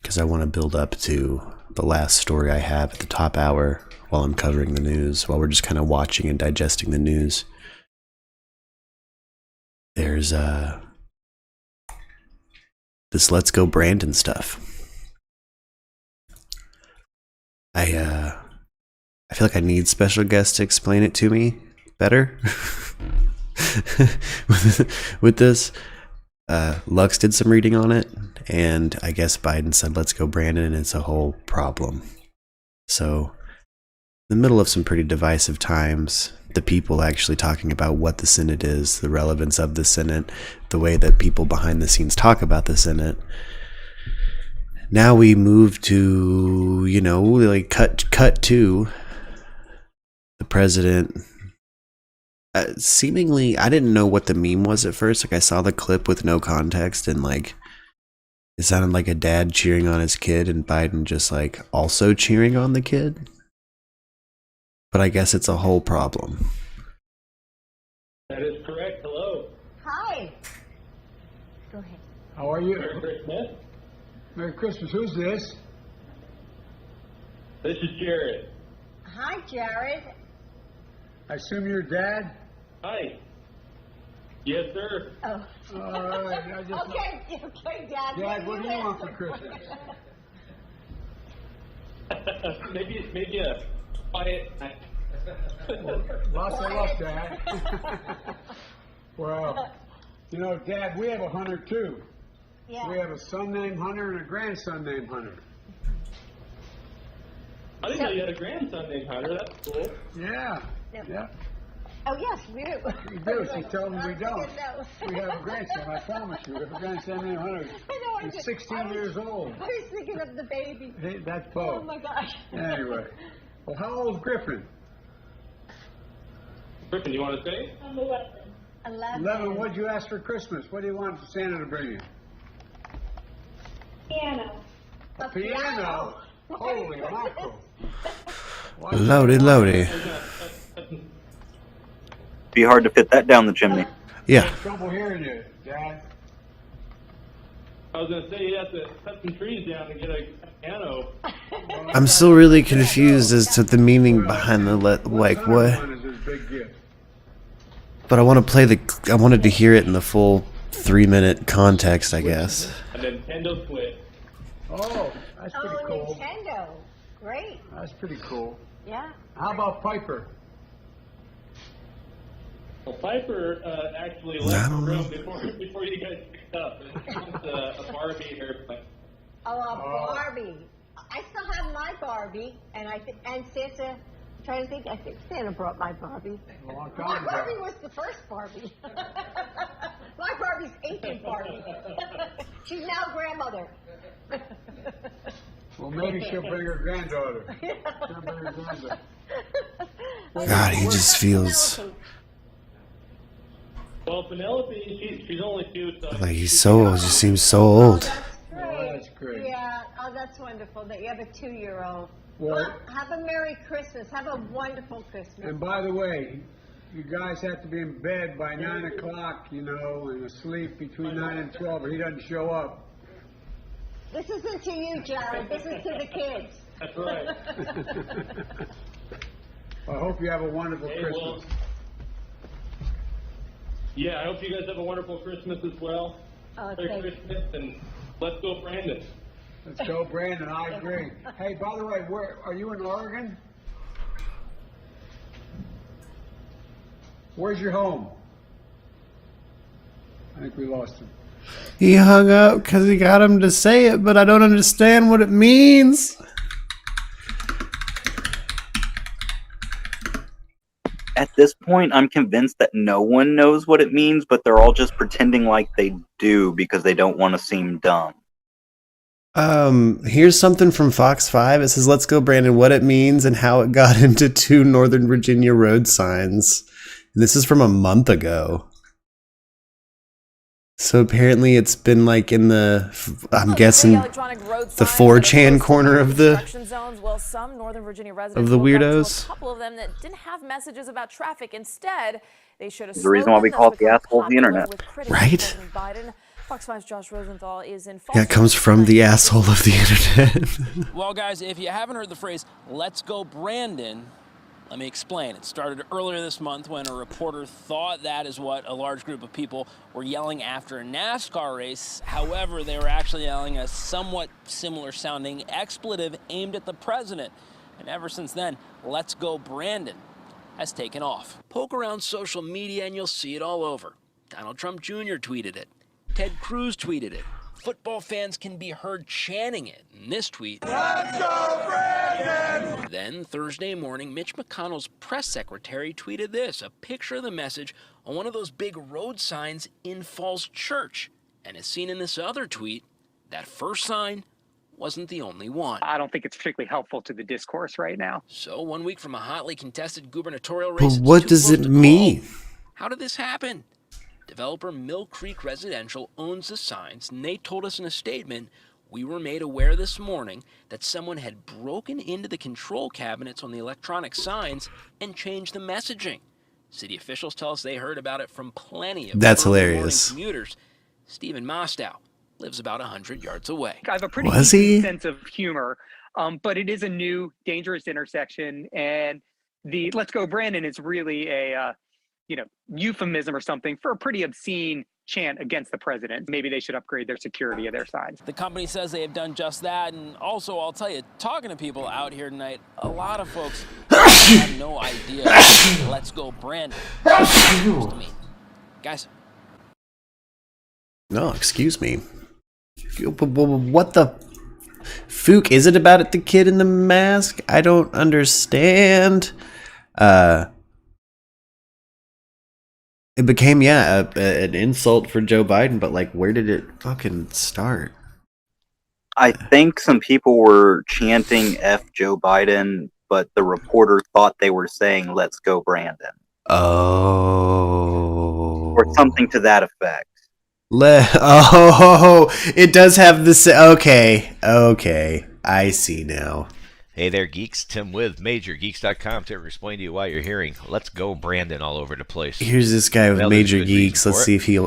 S1: because I want to build up to the last story I have at the top hour while I'm covering the news, while we're just kind of watching and digesting the news. There's this Let's Go Brandon stuff. I feel like I need special guests to explain it to me better. with this, Lux did some reading on it, and I guess Biden said let's go Brandon, and it's a whole problem. So in the middle of some pretty divisive times, the people actually talking about what the Senate is, the relevance of the Senate, the way that people behind the scenes talk about the Senate. Now we move to, like cut to the president. Seemingly, I didn't know what the meme was at first. Like, I saw the clip with no context, and like, It sounded like a dad cheering on his kid and Biden just like also cheering on the kid. But I guess it's a whole problem.
S2: That is correct. Hello.
S7: Hi. Go ahead.
S2: How are you?
S7: Merry
S2: Christmas.
S7: Merry Christmas. Who's this?
S2: This is Jared.
S7: Hi, Jared.
S2: I assume you're dad? Hi. Yes, sir.
S7: Oh.
S2: All right.
S7: Okay, Dad.
S2: Dad, what do you want for
S7: Christmas?
S2: maybe a quiet night.
S7: Lots of love, Dad. Well, you know, Dad, we have a Hunter too. Yeah. We have a son named Hunter and a grandson named Hunter.
S2: I didn't know you had a grandson named Hunter. That's cool.
S7: Yeah. Yeah. Oh, yes, we do. We do. She told me we don't. We have a grandson, I promise you. We have a grandson named Hunter. He's 16 years old. I was thinking of the baby. Hey, that's Bo. Oh, my gosh. Anyway. Well, how old is Griffin?
S2: Griffin, you want to say?
S7: I'm 11. 11. What'd you ask for Christmas? What do you want Santa to bring you? Piano. A piano? Holy mackerel.
S1: Lordy.
S10: Be hard to fit that down the chimney.
S1: Yeah.
S7: Trouble hearing you, Dad.
S2: I was going to say you have to cut some trees down and get a piano.
S1: I'm still really confused as to the meaning behind the like what. But I want to play I wanted to hear it in the full 3-minute context, I guess.
S2: A Nintendo Switch.
S7: Oh, that's pretty cool. Nintendo. Great. That's pretty cool. Yeah. How about Piper?
S2: Well, Piper actually left the room before you guys picked up. It's a Barbie airplane.
S7: Oh, a Barbie. I still have my Barbie, and Santa. I'm trying to think. I think Santa brought my Barbie. My Barbie was the first Barbie. My Barbie's ancient Barbie. She's now grandmother. Well, maybe she'll bring her granddaughter. She'll bring her granddaughter.
S1: God, he just feels
S2: Well, Penelope, she's only 2. So
S1: like he just seems so old.
S7: Oh, that's great. Yeah. Oh, that's wonderful that you have a 2-year-old. Well, have a Merry Christmas. Have a wonderful Christmas. And by the way, you guys have to be in bed by 9 o'clock, and asleep between 9 and 12, or he doesn't show up. This isn't to you, Jared. This is to the kids.
S2: That's right.
S7: I hope you have a wonderful Christmas.
S2: Well, yeah, I hope you guys have a wonderful Christmas as well. Merry Christmas, and let's go, Brandon.
S7: Let's go, Brandon. I agree. Hey, by the way, where are you in Oregon? Where's your home? I think we lost him.
S1: He hung up because he got him to say it, but I don't understand what it means.
S10: At this point, I'm convinced that no one knows what it means, but they're all just pretending like they do because they don't want to seem dumb.
S1: Here's something from Fox 5. It says, "Let's go, Brandon, what it means and how it got into 2 Northern Virginia road signs." And this is from a month ago. So apparently it's been like in the, I'm guessing, the 4chan corner of the
S15: Well, some Northern Virginia residents
S1: of the weirdos.
S15: A couple of them that didn't have messages about traffic. Instead, they showed a
S10: the reason why we call it the asshole of the internet.
S1: Right?
S15: Fox 5's Josh Rosenthal is in.
S1: Yeah, it comes from the asshole of the internet.
S16: Well, guys, if you haven't heard the phrase, "Let's go, Brandon," let me explain. It started earlier this month when a reporter thought that is what a large group of people were yelling after a NASCAR race. However, they were actually yelling a somewhat similar sounding expletive aimed at the president. And ever since then, "Let's go, Brandon" has taken off. Poke around social media and you'll see it all over. Donald Trump Jr. tweeted it. Ted Cruz tweeted it. Football fans can be heard chanting it in this tweet. "Let's go, Brandon!" Then, Thursday morning, Mitch McConnell's press secretary tweeted this, a picture of the message on one of those big road signs in Falls Church. And as seen in this other tweet, that first sign wasn't the only one.
S17: I don't think it's particularly helpful to the discourse right now.
S16: So 1 week from a hotly contested gubernatorial race.
S1: But what does it mean?
S16: How did this happen? Developer Mill Creek Residential owns the signs, and they told us in a statement, "We were made aware this morning that someone had broken into the control cabinets on the electronic signs and changed the messaging." City officials tell us they heard about it from plenty of
S1: That's
S16: early
S1: hilarious.
S16: morning commuters. Stephen Mostow lives about 100 yards away.
S17: I have a pretty
S1: Was he?
S17: decent sense of humor, but it is a new, dangerous intersection, and the "Let's Go Brandon" is really a euphemism or something for a pretty obscene chant against the president. Maybe they should upgrade their security of their signs.
S16: The company says they have done just that, and also, I'll tell you, talking to people out here tonight, a lot of folks have no idea what "Let's Go Brandon" is supposed to mean. Guys.
S1: No, excuse me. What the Fook is it about the kid in the mask? I don't understand. It became, an insult for Joe Biden, but like, where did it fucking start?
S10: I think some people were chanting F Joe Biden, but the reporter thought they were saying "Let's go Brandon."
S1: Oh.
S10: Or something to that effect.
S1: It does have this. Okay, I see now.
S4: Hey there, geeks. Tim with MajorGeeks.com to explain to you why you're hearing "Let's Go Brandon" all over the place.
S1: Here's this guy with
S4: Well,
S1: Major
S4: there's a good
S1: Geeks.
S4: reason
S1: Let's
S4: for
S1: see
S4: it.
S1: if it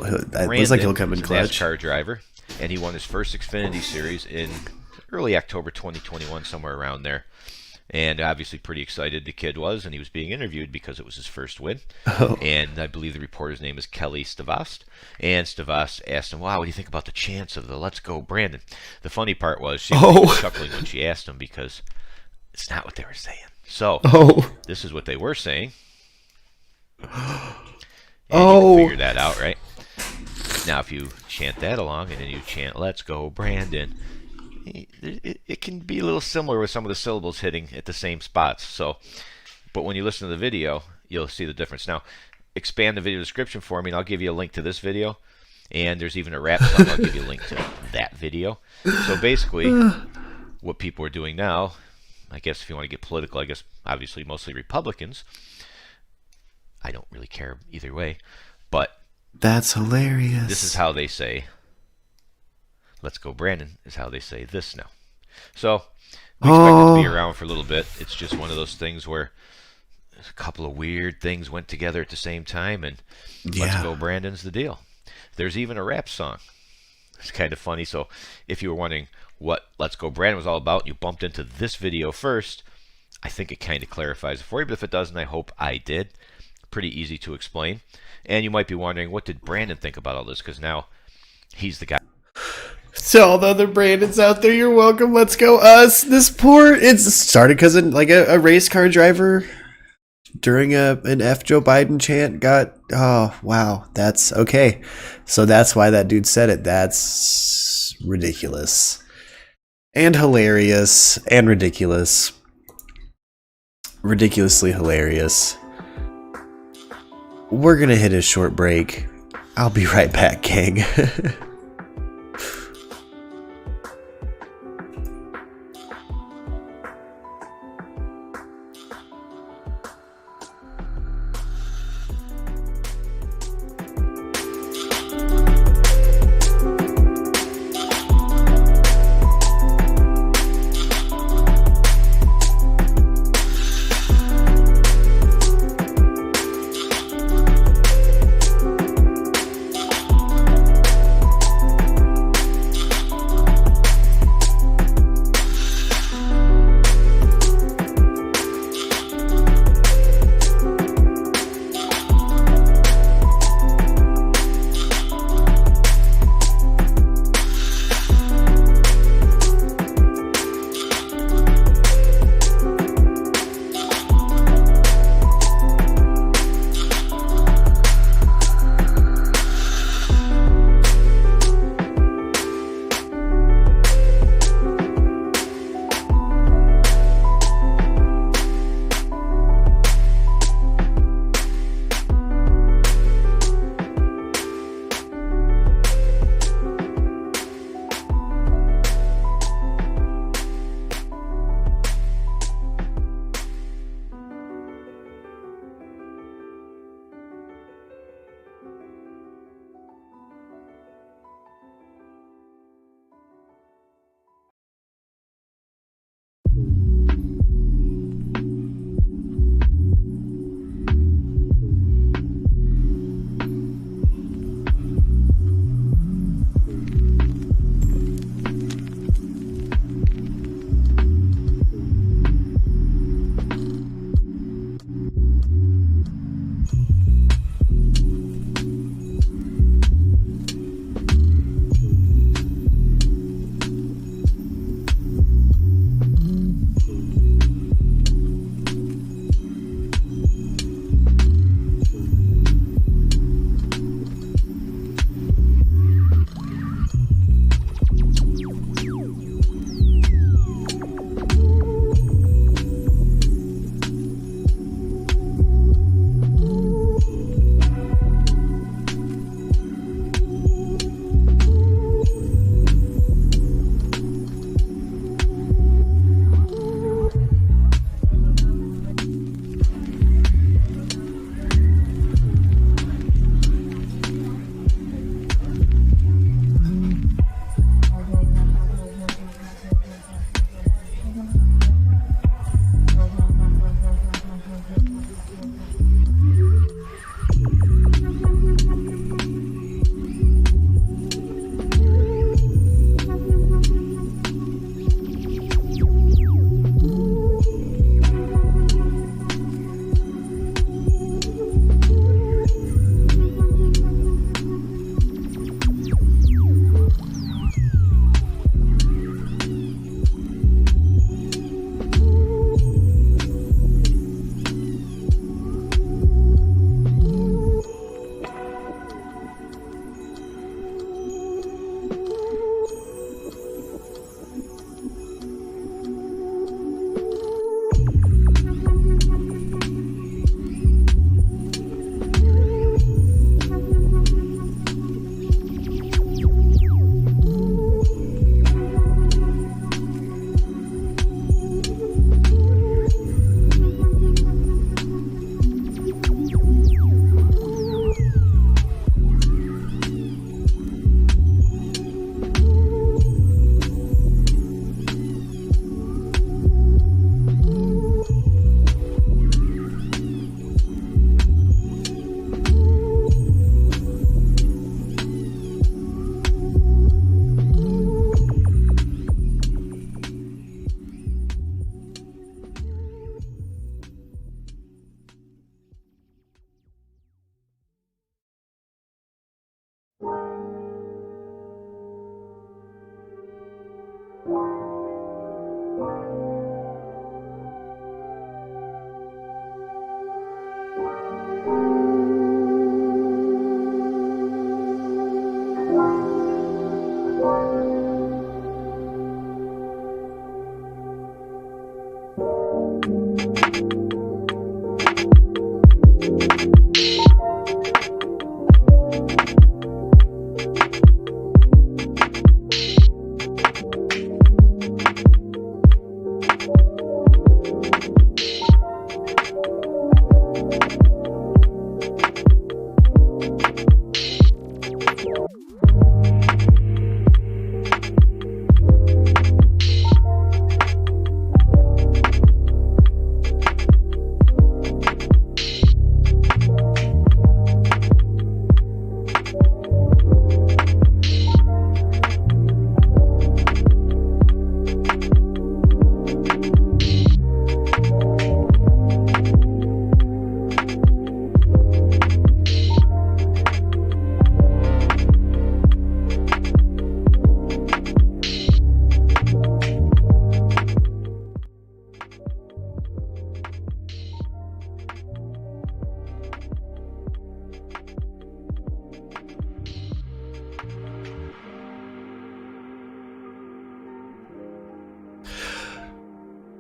S1: looks like he'll come in
S4: Brandon is
S1: clutch.
S4: a NASCAR driver, and he won his first Xfinity Series in early October 2021, somewhere around there. And obviously pretty excited the kid was, and he was being interviewed because it was his first win.
S1: Oh.
S4: And I believe the reporter's name is Kelly Stavast. And Stavast asked him, "Wow, what do you think about the chants of the 'Let's Go Brandon'?" The funny part was she was chuckling when she asked him because it's not what they were saying. So this is what they were saying. And you can figure that out, right? Now, if you chant that along and then you chant "Let's Go Brandon," it can be a little similar with some of the syllables hitting at the same spots. So, but when you listen to the video, you'll see the difference. Now, expand the video description for me, and I'll give you a link to this video. And there's even a rap song. I'll give you a link to that video. So basically, what people are doing now, I guess if you want to get political, I guess obviously mostly Republicans. I don't really care either way, but
S1: that's hilarious.
S4: This is how they say "Let's Go Brandon" is how they say this now. So we expect it to be around for a little bit. It's just one of those things where a couple of weird things went together at the same time, and "Let's Go Brandon's" the deal. There's even a rap song. It's kind of funny. So if you were wondering what "Let's Go Brandon" was all about, and you bumped into this video first, I think it kind of clarifies it for you. But if it doesn't, I hope I did. Pretty easy to explain. And you might be wondering, what did Brandon think about all this? Because now he's the guy.
S1: To all the other Brandons out there, you're welcome. Let's go us. This it started because a race car driver during an F Joe Biden chant got, oh wow, that's okay. So that's why that dude said it. That's ridiculous and hilarious and ridiculous. Ridiculously hilarious. We're gonna hit a short break. I'll be right back, gang.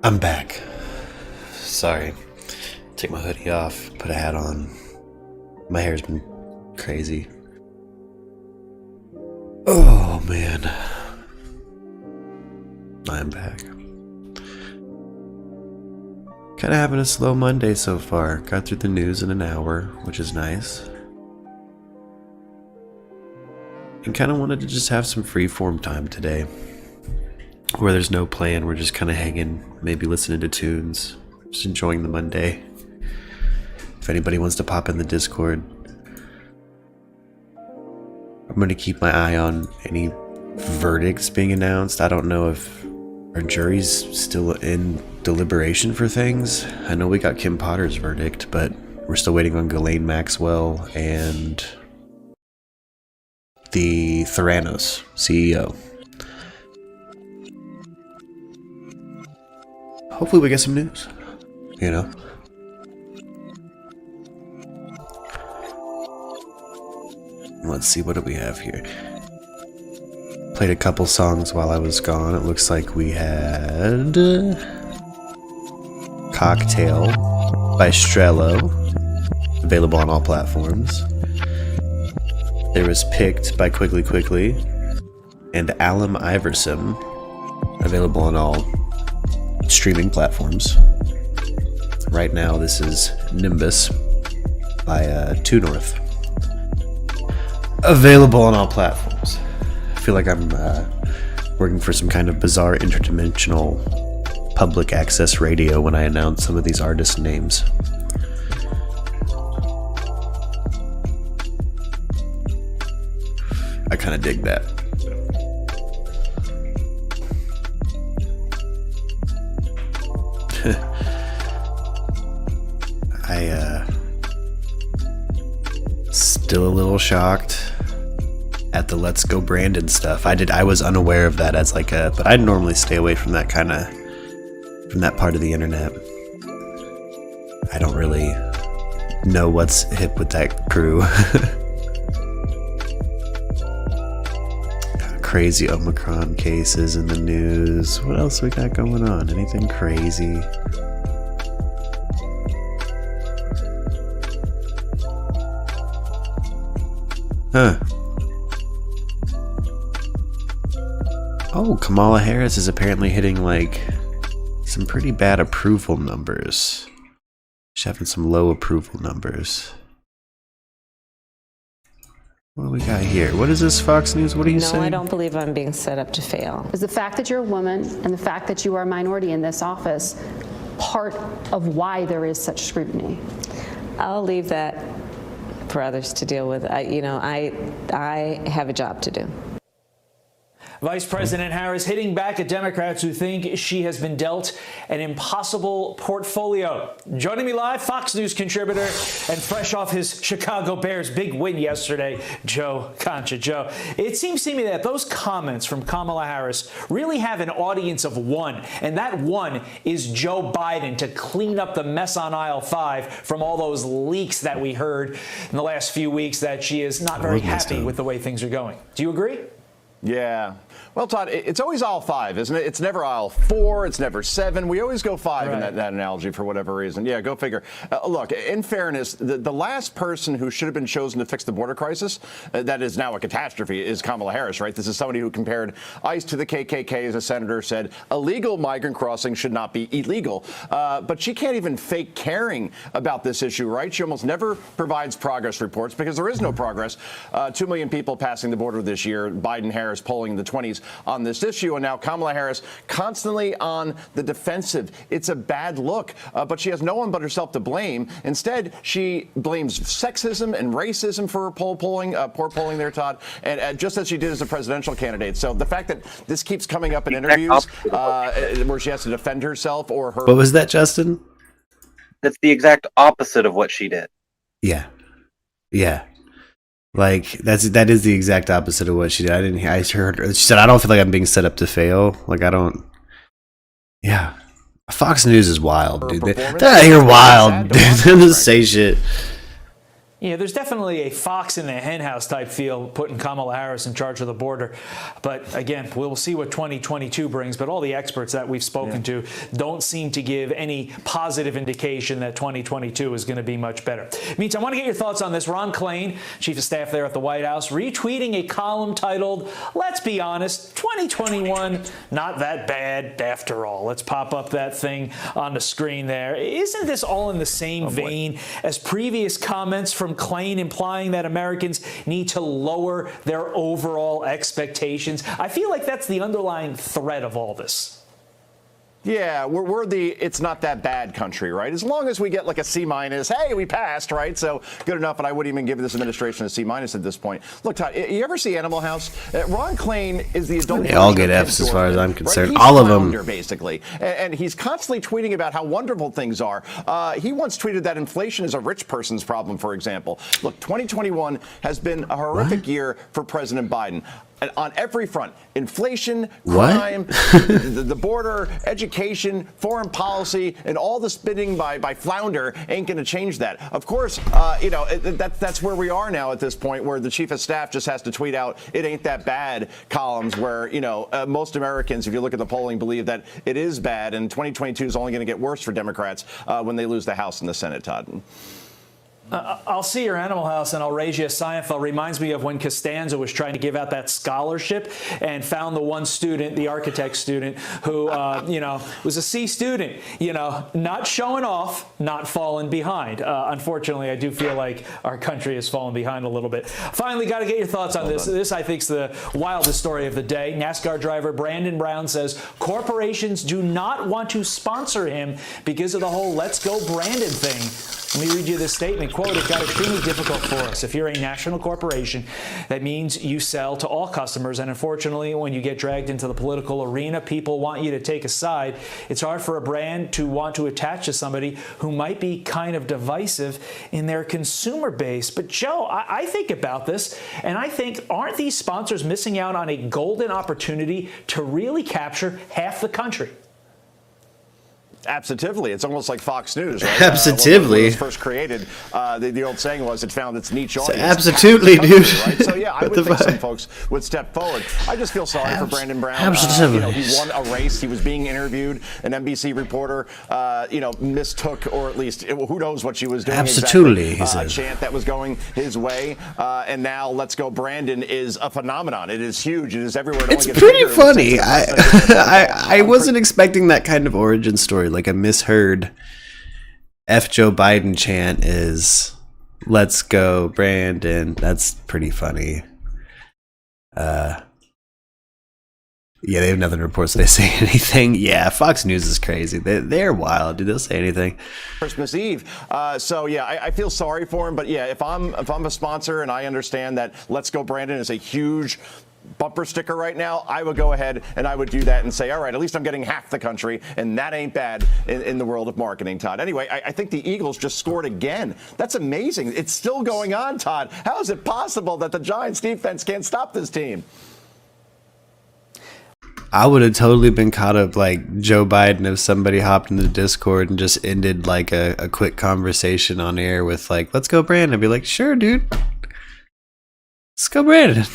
S1: I'm back. Sorry. Take my hoodie off, put a hat on. My hair's been crazy. Oh, man. I'm back. Kind of having a slow Monday so far. Got through the news in an hour, which is nice. And kind of wanted to just have some freeform time today. Where there's no plan, we're just kind of hanging, maybe listening to tunes, just enjoying the Monday. If anybody wants to pop in the Discord, I'm going to keep my eye on any verdicts being announced. I don't know if our jury's still in deliberation for things. I know we got Kim Potter's verdict, but we're still waiting on Ghislaine Maxwell and the Theranos CEO. Hopefully we get some news, you know? Let's see, what do we have here? Played a couple songs while I was gone. It looks like we had Cocktail by Strello, available on all platforms. There was Picked by Quickly, and Alum Iverson, available on all streaming platforms. Right now, this is Nimbus by 2 North, available on all platforms. I feel like I'm working for some kind of bizarre interdimensional public access radio when I announce some of these artist names. I kind of dig that. Still a little shocked at the Let's Go Brandon stuff. I was unaware of that as like but I'd normally stay away from that from that part of the internet. I don't really know what's hip with that crew. Crazy Omicron cases in the news. What else we got going on? Anything crazy? Huh. Oh, Kamala Harris is apparently hitting like some pretty bad approval numbers. She's having some low approval numbers. What do we got here? What is this, Fox News? What are you saying?
S5: No, I don't believe I'm being set up to fail.
S18: Is the fact that you're a woman and the fact that you are a minority in this office part of why there is such scrutiny?
S5: I'll leave that for others to deal with. I have a job to do.
S6: Vice President Harris hitting back at Democrats who think she has been dealt an impossible portfolio. Joining me live, Fox News contributor and fresh off his Chicago Bears big win yesterday, Joe Concha. Joe, it seems to me that those comments from Kamala Harris really have an audience of one, and that one is Joe Biden to clean up the mess on aisle 5 from all those leaks that we heard in the last few weeks that she is not very happy with the way things are going. Do you agree?
S19: Yeah. Well, Todd, it's always aisle 5, isn't it? It's never aisle 4. It's never 7. We always go 5 in that analogy for whatever reason. Yeah, go figure. Look, in fairness, the last person who should have been chosen to fix the border crisis, that is now a catastrophe, is Kamala Harris, right? This is somebody who compared ICE to the KKK, as a senator said. Illegal migrant crossing should not be illegal. But she can't even fake caring about this issue, right? She almost never provides progress reports because there is no progress. 2 million people passing the border this year. Biden-Harris polling in the 20s on this issue, and now Kamala Harris constantly on the defensive. It's a bad look, but she has no one but herself to blame. Instead, she blames sexism and racism for her poor polling there, Todd, and just as she did as a presidential candidate. So the fact that this keeps coming up in interviews where she has to defend herself or her...
S1: What was that, Justin?
S10: That's the exact opposite of what she did.
S1: Yeah. Yeah. Like that is the exact opposite of what she did. I heard her, she said, I don't feel like I'm being set up to fail. Like I don't. Yeah, Fox News is wild, dude. They're out here wild. They just say shit.
S6: Yeah, there's definitely a fox in the henhouse type feel putting Kamala Harris in charge of the border. But again, we'll see what 2022 brings. But all the experts that we've spoken to don't seem to give any positive indication that 2022 is going to be much better. Meantime, I want to get your thoughts on this. Ron Klain, chief of staff there at the White House, retweeting a column titled, "Let's be honest, 2021, not that bad after all." Let's pop up that thing on the screen there. Isn't this all in the same vein as previous comments from Klain implying that Americans need to lower their overall expectations? I feel like that's the underlying thread of all this.
S19: Yeah, we're the it's not that bad country, right? As long as we get like a C-, hey, we passed, right? So good enough, and I wouldn't even give this administration a C- at this point. Look, Todd, you ever see Animal House? Ron Klain is the adult.
S1: They all get Fs as far as I'm concerned.
S19: Right?
S1: All of them.
S19: Basically. And he's constantly tweeting about how wonderful things are. He once tweeted that inflation is a rich person's problem, for example. Look, 2021 has been a horrific year for President Biden. On every front, inflation, crime, the border, education, foreign policy, and all the spinning by Flounder ain't going to change that. Of course, that's where we are now at this point, where the chief of staff just has to tweet out "it ain't that bad" columns, where most Americans, if you look at the polling, believe that it is bad, and 2022 is only going to get worse for Democrats when they lose the House and the Senate, Todd.
S6: I'll see your Animal House and I'll raise you a Seinfeld. Reminds me of when Costanza was trying to give out that scholarship and found the one student, the architect student, who, was a C student, not showing off, not falling behind. Unfortunately, I do feel like our country has fallen behind a little bit. Finally, got to get your thoughts on this. This, I think, is the wildest story of the day. NASCAR driver Brandon Brown says corporations do not want to sponsor him because of the whole "Let's Go Brandon" thing. Let me read you this statement. Quote, "It got extremely difficult for us. If you're a national corporation, that means you sell to all customers. And unfortunately, when you get dragged into the political arena, people want you to take a side. It's hard for a brand to want to attach to somebody who might be kind of divisive in their consumer base." But Joe, I think about this, and I think, aren't these sponsors missing out on a golden opportunity to really capture half the country?
S19: Absolutely. It's almost like Fox News, right?
S1: Absolutely.
S19: When it was first created, the old saying was it found its niche audience.
S1: Absolutely, dude.
S19: Right? So, yeah, I would think some folks would step forward. I just feel sorry for Brandon Brown.
S1: Absolutely.
S19: He won a race. He was being interviewed. An NBC reporter, mistook, or at least, who knows what she was doing.
S1: Absolutely.
S19: Exactly. A chant that was going his way. And now "Let's Go Brandon" is a phenomenon. It is huge. It is everywhere.
S1: It's pretty funny. I wasn't expecting that kind of origin story. Like a misheard F Joe Biden chant is "Let's Go Brandon." That's pretty funny. Yeah, they have nothing to report, so they say anything. Yeah, Fox News is crazy. They're wild. They'll say anything.
S19: Christmas Eve. So yeah, I feel sorry for him. But yeah, if I'm a sponsor and I understand that "Let's Go Brandon" is a huge bumper sticker right now, I would go ahead and I would do that and say, all right, at least I'm getting half the country, and that ain't bad in the world of marketing, Todd. Anyway, I think the Eagles just scored again. That's amazing. It's still going on, Todd. How is it possible that the Giants defense can't stop this team?
S1: I would have totally been caught up like Joe Biden if somebody hopped into the Discord and just ended like a quick conversation on air with like, let's go Brandon. I'd be like, sure, dude. Let's go Brandon.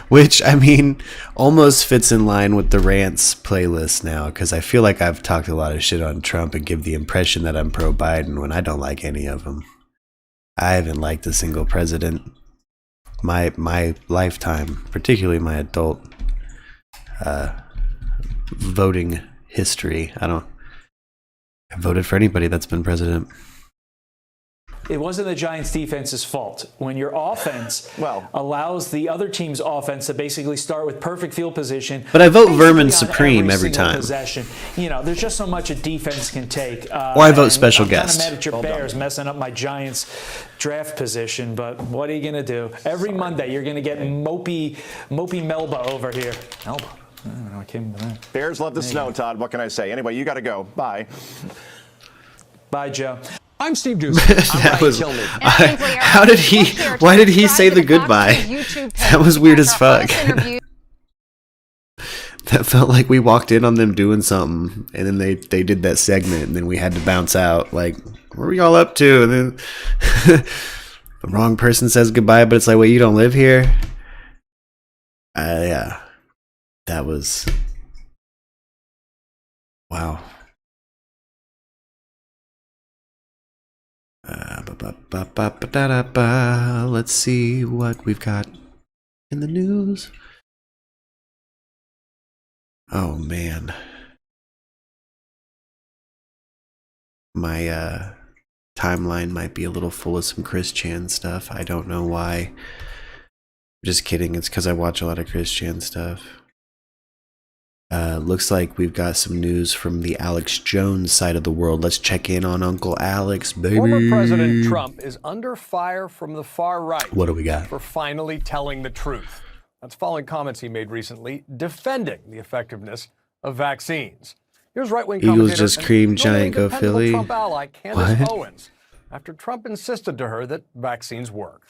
S1: Which, I mean, almost fits in line with the rants playlist now, because I feel like I've talked a lot of shit on Trump and give the impression that I'm pro-Biden when I don't like any of them. I haven't liked a single president my lifetime, particularly my adult voting history. I voted for anybody that's been president.
S6: It wasn't the Giants' defense's fault. When your offense allows the other team's offense to basically start with perfect field position.
S1: But I vote Vermin Supreme every time.
S6: Possession. You know, there's just so much a defense can take.
S1: Or I vote special guest.
S6: I'm kind of mad at your Bears messing up my Giants draft position, but what are you going to do? Every Monday you're going to get mopey Melba over here. Melba? I don't know, I came to that.
S19: Bears love the snow, Todd. What can I say? Anyway, you got to go. Bye.
S6: Bye, Joe.
S8: I'm Steve Doocy.
S1: That was. How did he? Why did he say the goodbye? That was weird as fuck. That felt like we walked in on them doing something, and then they did that segment, and then we had to bounce out. Like, what are we all up to? And then the wrong person says goodbye, but it's like, wait, you don't live here? Yeah, that was. Wow. Let's see what we've got in the news. Oh man, my timeline might be a little full of some Chris Chan stuff. I don't know why. Just kidding. It's because I watch a lot of Chris Chan stuff. Looks like we've got some news from the Alex Jones side of the world. Let's check in on Uncle Alex, baby.
S8: Former President Trump is under fire from the far right.
S1: What do we got?
S8: For finally telling the truth. That's following comments he made recently defending the effectiveness of vaccines. Here's right-wing commentator
S1: Eagles just cream giant go Philly.
S8: Trump ally Candace Owens after Trump insisted to her that vaccines work.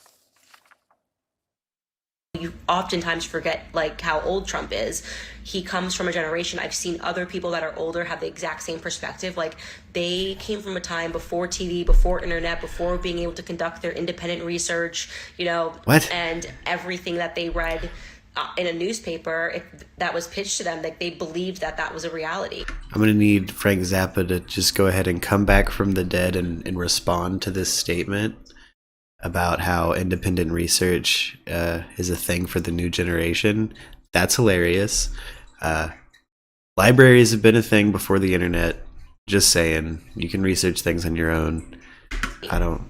S20: You oftentimes forget like how old Trump is. He comes from a generation. I've seen other people that are older have the exact same perspective. Like they came from a time before TV, before internet, before being able to conduct their independent research, you know, and everything that they read in a newspaper, if that was pitched to them, like they believed that that was a reality.
S1: I'm going to need Frank Zappa to just go ahead and come back from the dead and respond to this statement about how independent research is a thing for the new generation. That's hilarious. Libraries have been a thing before the internet. Just saying, you can research things on your own.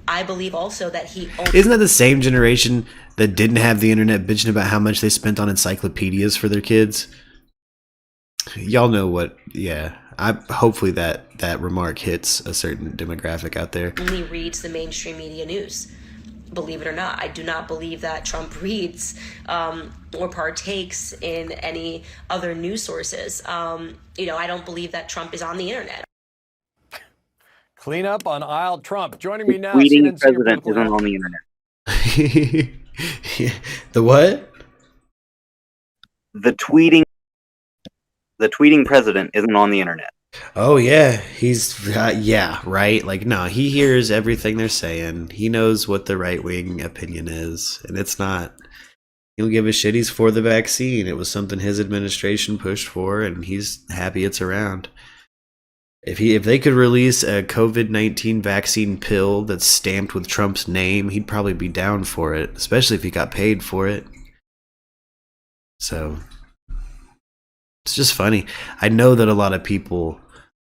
S20: I believe also that he...
S1: Isn't that the same generation that didn't have the internet bitching about how much they spent on encyclopedias for their kids? Y'all know what... Yeah. Hopefully that remark hits a certain demographic out there.
S20: Only reads the mainstream media news. Believe it or not, I do not believe that Trump reads or partakes in any other news sources. You know, I don't believe that Trump is on the internet.
S8: Clean up on aisle Trump. Joining me now,
S10: the tweeting president isn't on the internet.
S1: The what?
S10: The tweeting president isn't on the internet.
S1: Oh yeah, he's yeah, right. Like no, he hears everything they're saying. He knows what the right wing opinion is, and it's not. He'll give a shit. He's for the vaccine. It was something his administration pushed for, and he's happy it's around. If they could release a COVID-19 vaccine pill that's stamped with Trump's name, he'd probably be down for it, especially if he got paid for it. So it's just funny. I know that a lot of people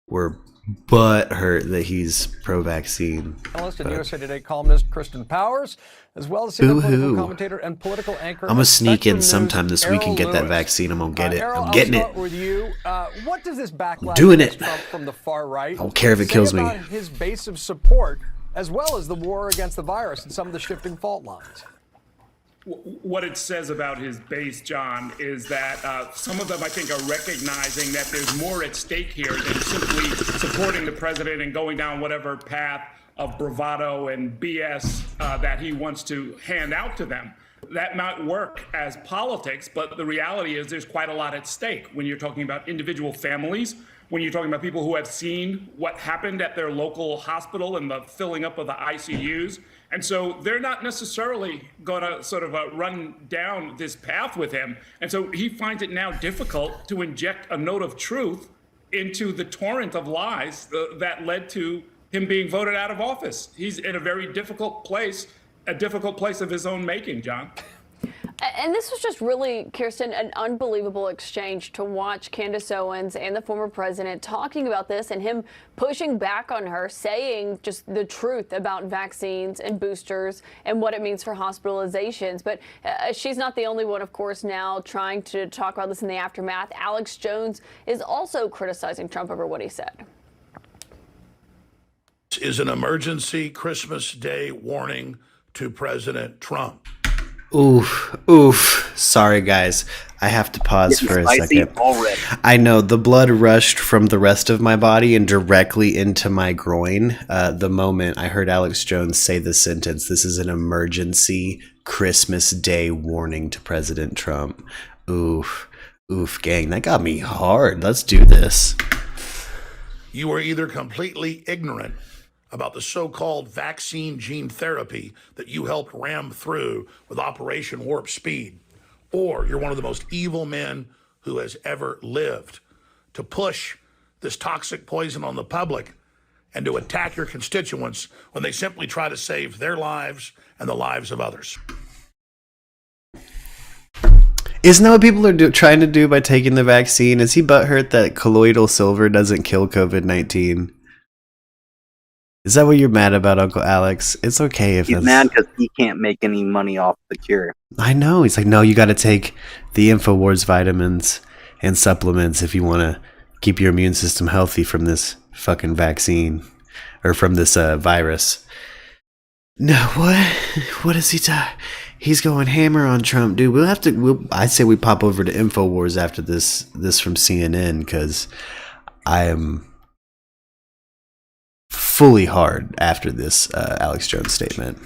S1: were butthurt that he's pro-vaccine.
S8: Analyst and USA Today columnist Kristen Powers, as well as political commentator and political anchor.
S1: I'm gonna sneak in sometime this week and get that vaccine. I'm gonna get it. I'm getting it.
S8: With you. What does this backlash
S1: doing it
S8: Trump from the far right?
S1: I don't care if it kills me.
S8: About his base of support, as well as the war against the virus and some of the shifting fault lines.
S11: what it says about his base, John, is that some of them, I think, are recognizing that there's more at stake here than simply supporting the president and going down whatever path of bravado and BS that he wants to hand out to them. That might work as politics, but the reality is there's quite a lot at stake when you're talking about individual families, when you're talking about people who have seen what happened at their local hospital and the filling up of the ICUs. And so they're not necessarily going to sort of run down this path with him. And so he finds it now difficult to inject a note of truth into the torrent of lies that led to him being voted out of office. He's in a very difficult place, a difficult place of his own making, John.
S21: And this was just really, Kirsten, an unbelievable exchange to watch Candace Owens and the former president talking about this and him pushing back on her, saying just the truth about vaccines and boosters and what it means for hospitalizations. But she's not the only one, of course, now trying to talk about this in the aftermath. Alex Jones is also criticizing Trump over what he said.
S22: Is an emergency Christmas Day warning to President Trump.
S1: Oof. Sorry, guys. I have to pause for a second.
S10: Already.
S1: I know the blood rushed from the rest of my body and directly into my groin the moment I heard Alex Jones say the sentence, "This is an emergency Christmas Day warning to President Trump." Oof, gang. That got me hard. Let's do this.
S22: You are either completely ignorant about the so-called vaccine gene therapy that you helped ram through with Operation Warp Speed, or you're one of the most evil men who has ever lived to push this toxic poison on the public and to attack your constituents when they simply try to save their lives and the lives of others.
S1: Isn't that what people are trying to do by taking the vaccine? Is he butthurt that colloidal silver doesn't kill COVID-19? Is that what you're mad about, Uncle Alex? It's okay if
S10: he's mad because he can't make any money off the cure.
S1: I know. He's like, no, you got to take the InfoWars vitamins and supplements if you want to keep your immune system healthy from this fucking vaccine or from this virus. No, what is he he's going hammer on Trump, dude. I say we pop over to InfoWars after this from CNN, because I am fully hard after this Alex Jones statement.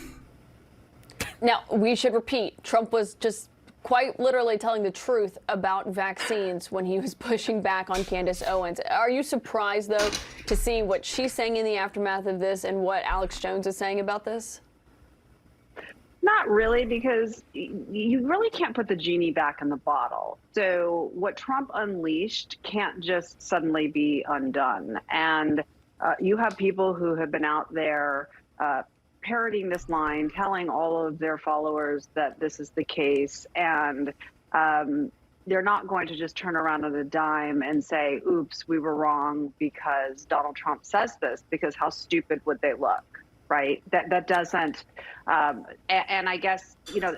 S21: Now, we should repeat, Trump was just quite literally telling the truth about vaccines when he was pushing back on Candace Owens. Are you surprised, though, to see what she's saying in the aftermath of this and what Alex Jones is saying about this?
S23: Not really, because you really can't put the genie back in the bottle. So what Trump unleashed can't just suddenly be undone. And you have people who have been out there parroting this line, telling all of their followers that this is the case, and they're not going to just turn around on a dime and say, oops, we were wrong because Donald Trump says this, because how stupid would they look, right? That doesn't, and I guess,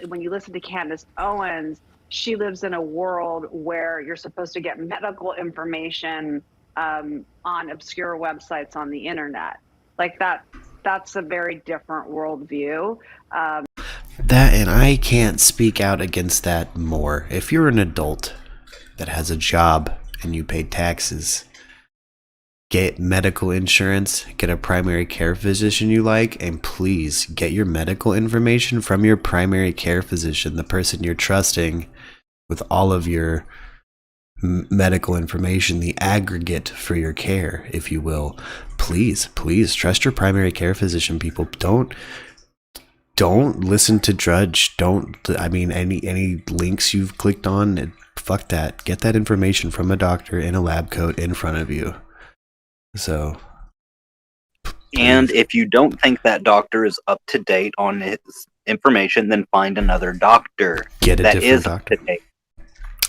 S23: when you listen to Candace Owens, she lives in a world where you're supposed to get medical information on obscure websites on the internet. Like that's a very different worldview.
S1: That, and I can't speak out against that more. If you're an adult that has a job and you pay taxes, get medical insurance, get a primary care physician you like, and please get your medical information from your primary care physician, the person you're trusting with all of your medical information, the aggregate for your care, if you will. Please trust your primary care physician, people. Don't listen to Drudge. Any links you've clicked on, fuck that. Get that information from a doctor in a lab coat in front of you. So,
S10: and if you don't think that doctor is up to date on his information, then find another doctor
S1: get a
S10: that
S1: different
S10: is
S1: doctor.
S10: up to date.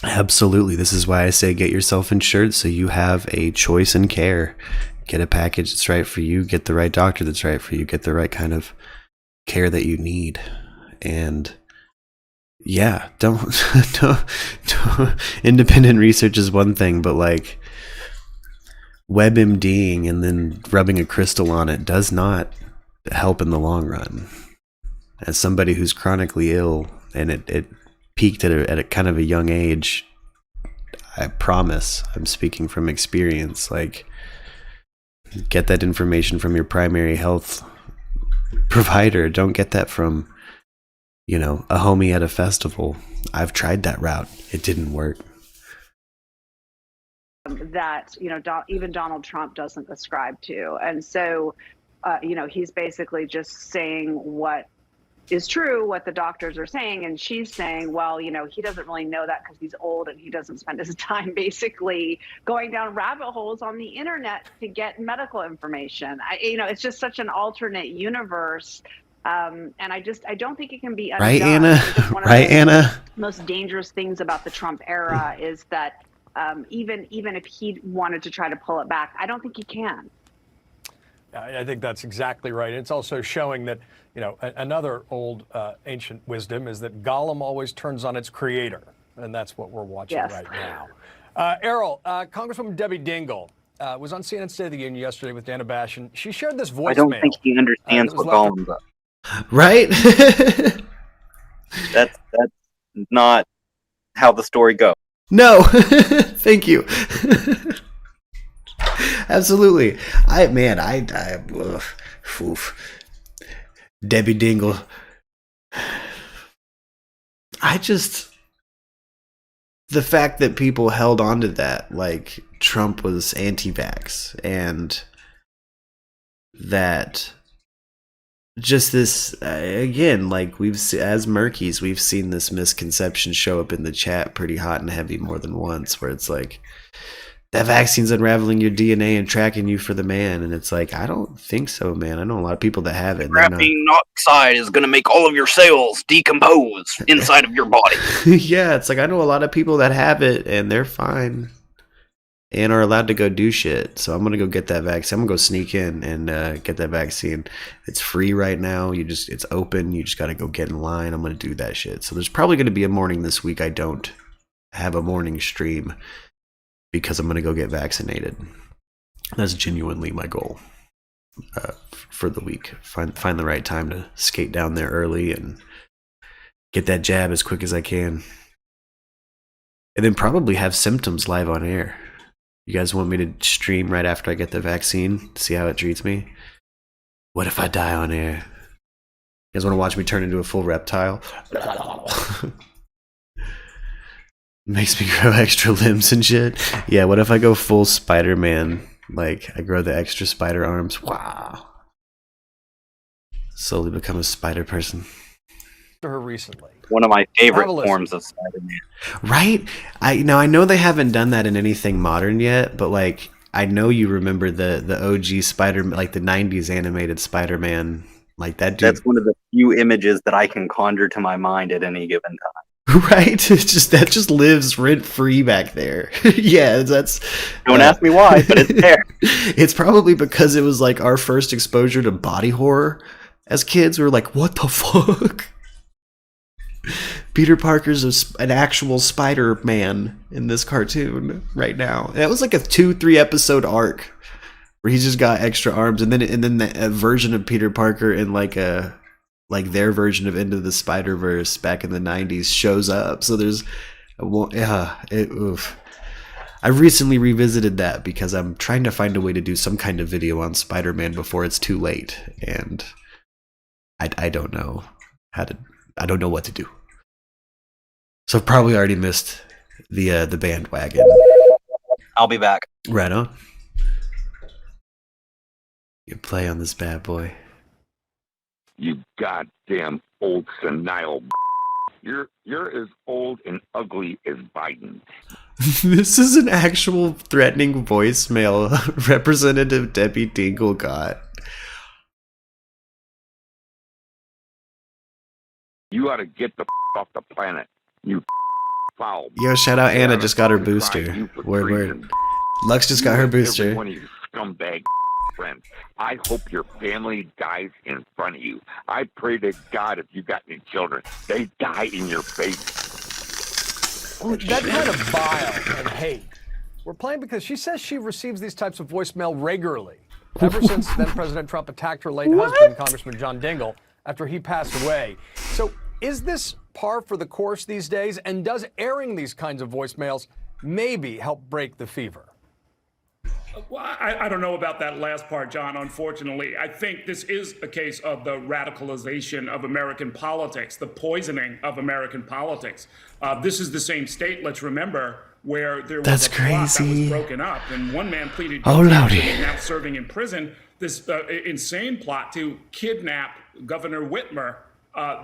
S1: Absolutely. This is why I say get yourself insured so you have a choice in care. Get a package that's right for you. Get the right doctor that's right for you. Get the right kind of care that you need. And yeah, don't independent research is one thing, but like WebMDing and then rubbing a crystal on it does not help in the long run. As somebody who's chronically ill, and it peaked at a kind of a young age. I promise, I'm speaking from experience. Like, get that information from your primary health provider. Don't get that from, a homie at a festival. I've tried that route. It didn't work.
S23: That, even Donald Trump doesn't ascribe to. And so, he's basically just saying what is true, what the doctors are saying. And she's saying, well, he doesn't really know that because he's old and he doesn't spend his time basically going down rabbit holes on the internet to get medical information. It's just such an alternate universe. And I don't think it can be undone.
S1: Right, Anna? Right, Anna?
S23: Most dangerous things about the Trump era is that even if he wanted to try to pull it back, I don't think he can.
S8: I think that's exactly right. It's also showing that, another old ancient wisdom is that Gollum always turns on its creator. And that's what we're watching right now. Errol, Congresswoman Debbie Dingell was on CNN State of the Union yesterday with Dana Bash, and she shared this voicemail.
S10: I don't think he understands what Gollum does.
S1: Right?
S10: That's not how the story goes.
S1: No. Thank you. Absolutely. Debbie Dingell. The fact that people held on to that, like Trump was anti-vax, and that just this, again, like as Murkies, we've seen this misconception show up in the chat pretty hot and heavy more than once, where it's like, that vaccine's unraveling your DNA and tracking you for the man. And it's like, I don't think so, man. I know a lot of people that have it.
S10: Graphene oxide is going to make all of your cells decompose inside of your body.
S1: Yeah, it's like, I know a lot of people that have it and they're fine and are allowed to go do shit. So I'm going to go get that vaccine. I'm going to go sneak in and get that vaccine. It's free right now. It's open. You just got to go get in line. I'm going to do that shit. So there's probably going to be a morning this week I don't have a morning stream, because I'm going to go get vaccinated. That's genuinely my goal for the week. Find the right time to skate down there early and get that jab as quick as I can. And then probably have symptoms live on air. You guys want me to stream right after I get the vaccine? See how it treats me? What if I die on air? You guys want to watch me turn into a full reptile? Makes me grow extra limbs and shit. Yeah, what if I go full Spider-Man? Like, I grow the extra spider arms. Wow. Slowly become a spider person.
S8: Her recently.
S10: One of my favorite forms of Spider-Man.
S1: Right? I know they haven't done that in anything modern yet, but like, I know you remember the OG Spider, like the 90s animated Spider-Man. Like that dude.
S10: That's one of the few images that I can conjure to my mind at any given time.
S1: Right? That just lives rent free back there. Yeah, that's.
S10: Don't ask me why, but it's there.
S1: It's probably because it was like our first exposure to body horror as kids. We were like, what the fuck? Peter Parker's an actual Spider-Man in this cartoon right now. That was like a 2-3 episode arc where he's just got extra arms, and then a version of Peter Parker in like their version of Into the Spider-Verse back in the 90s shows up. So there's, I recently revisited that because I'm trying to find a way to do some kind of video on Spider-Man before it's too late, and I don't know I don't know what to do. So I've probably already missed the bandwagon.
S10: I'll be back.
S1: Right on. You play on this bad boy.
S9: You goddamn old senile. You're as old and ugly as Biden.
S1: This is an actual threatening voicemail Representative Debbie Dingell got.
S9: You ought to get the off the planet. You foul.
S1: Yo, shout out Anna just got her booster. Word. Lux just got her booster.
S9: Every one of you scumbag friends. I hope your family dies in front of you. I pray to God if you got any children, they die in your face.
S8: That kind of bile and hate. We're playing because she says she receives these types of voicemail regularly. Ever since then President Trump attacked her late husband, Congressman John Dingell, after he passed away. So Is this par for the course these days? And does airing these kinds of voicemails maybe help break the fever?
S11: Well, I don't know about that last part, John, unfortunately. I think this is a case of the radicalization of American politics, the poisoning of American politics. This is the same state, let's remember, where there was a plot that was broken up, and one man pleaded guilty and is now serving in prison. This insane plot to kidnap Governor Whitmer.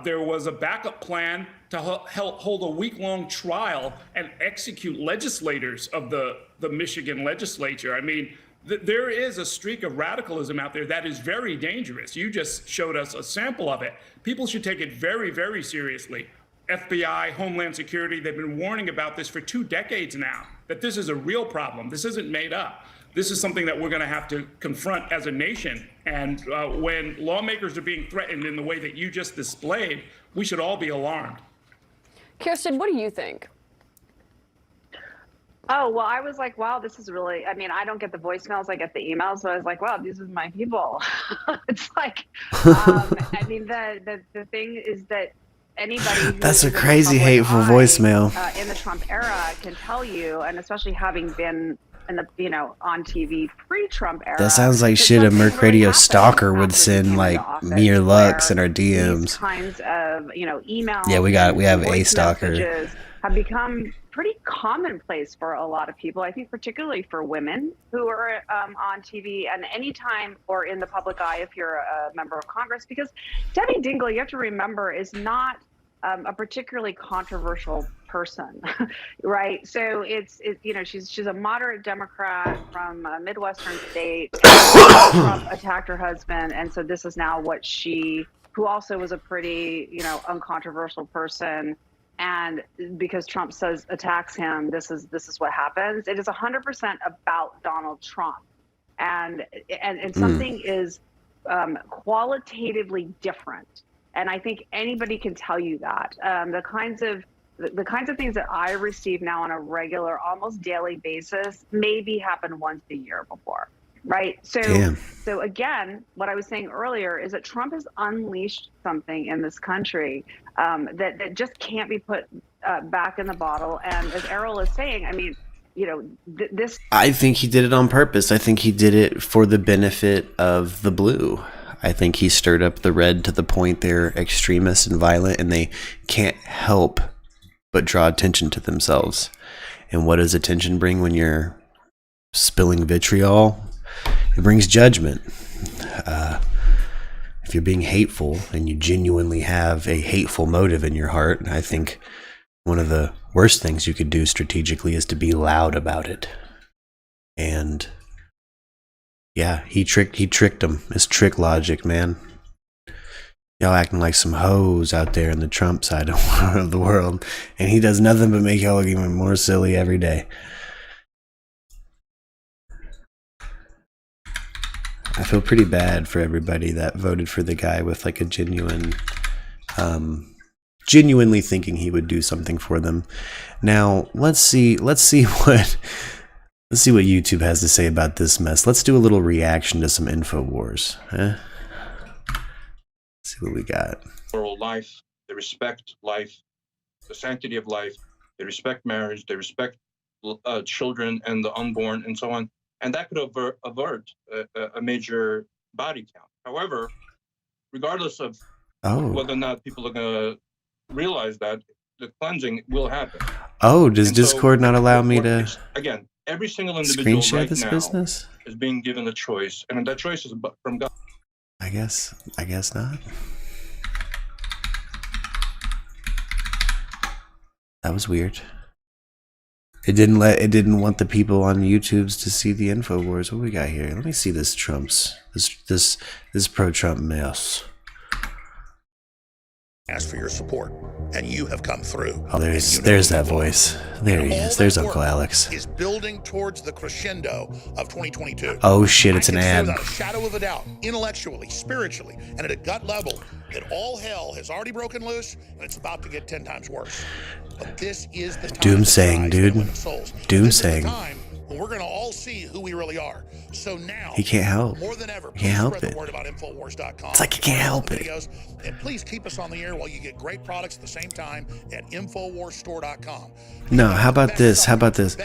S11: There was a backup plan to hold a week-long trial and execute legislators of the Michigan legislature. I mean, there is a streak of radicalism out there that is very dangerous. You just showed us a sample of it. People should take it very, very seriously. FBI, Homeland Security, they've been warning about this for 2 decades now, that this is a real problem. This isn't made up. This is something that we're going to have to confront as a nation. And when lawmakers are being threatened in the way that you just displayed, we should all be alarmed.
S21: Kirsten, what do you think?
S23: Oh, well, I was like, wow, this is really, I mean, I don't get the voicemails, I get the emails, but I was like, wow, these are my people. It's like, I mean, the thing is that anybody
S1: That's a crazy hateful voicemail.
S23: In the Trump era can tell you, and especially having been in the, you know, on TV pre-Trump era.
S1: That sounds like shit a MURKradio stalker would send like me or Lux in our DMs.
S23: These kinds of, you know, emails.
S1: Yeah, we have a stalker.
S23: Have become pretty commonplace for a lot of people. I think particularly for women who are on TV and anytime or in the public eye if you're a member of Congress, because Debbie Dingell, you have to remember, is not a particularly controversial person, right? So it's you know, she's a moderate Democrat from a Midwestern state. Trump attacked her husband, and so this is now what who also was a pretty, you know, uncontroversial person. And because Trump attacks him, this is what happens. It is 100% about Donald Trump, and something is qualitatively different. And I think anybody can tell you that the kinds of things that I receive now on a regular, almost daily basis, maybe happened once a year before. Right. So again, what I was saying earlier is that Trump has unleashed something in this country that just can't be put back in the bottle. And as Errol is saying, I mean, you know, this.
S1: I think he did it on purpose. I think he did it for the benefit of the blue. I think he stirred up the red to the point they're extremist and violent, and they can't help but draw attention to themselves. And what does attention bring when you're spilling vitriol? It brings judgment. If you're being hateful and you genuinely have a hateful motive in your heart, I think one of the worst things you could do strategically is to be loud about it. And yeah, he tricked them. It's trick logic, man. Y'all acting like some hoes out there in the Trump side of the world, and he does nothing but make y'all look even more silly every day. I feel pretty bad for everybody that voted for the guy with like a genuinely thinking he would do something for them. Now, let's see what YouTube has to say about this mess. Let's do a little reaction to some InfoWars. Let's see what we got.
S12: Moral life, they respect life, the sanctity of life, they respect marriage, they respect children and the unborn and so on. And that could avert a major body count. However, regardless of whether or not people are going to realize that, the cleansing will happen.
S1: Oh, does Discord not allow me to
S12: again, every single individual
S1: screen share
S12: right
S1: this
S12: now
S1: business?
S12: Is being given a choice, and that choice is from God.
S1: I guess not. That was weird. It didn't want the people on YouTube's to see the InfoWars. What we got here? Let me see this this pro-Trump mess.
S22: Ask for your support, and you have come through.
S1: Oh, there's that voice. There he is. There's Uncle Alex.
S22: Is building towards the crescendo of 2022.
S1: Oh shit, it's an ad.
S22: Without a shadow of a doubt, intellectually, spiritually, and at a gut level, that all hell has already broken loose, and it's about to get 10 times worse. But this is the time
S1: Doomsaying, dude. Doomsaying.
S22: well, we're going to all see who we really are. So now,
S1: he can't help.
S22: more than ever,
S1: He can't help
S22: spread
S1: it.
S22: the word about Infowars.com.
S1: It's like he can't help it.
S22: Videos, and please keep us on the air while you get great products at the same time at InfoWarsStore.com.
S1: No, how about this? How about this?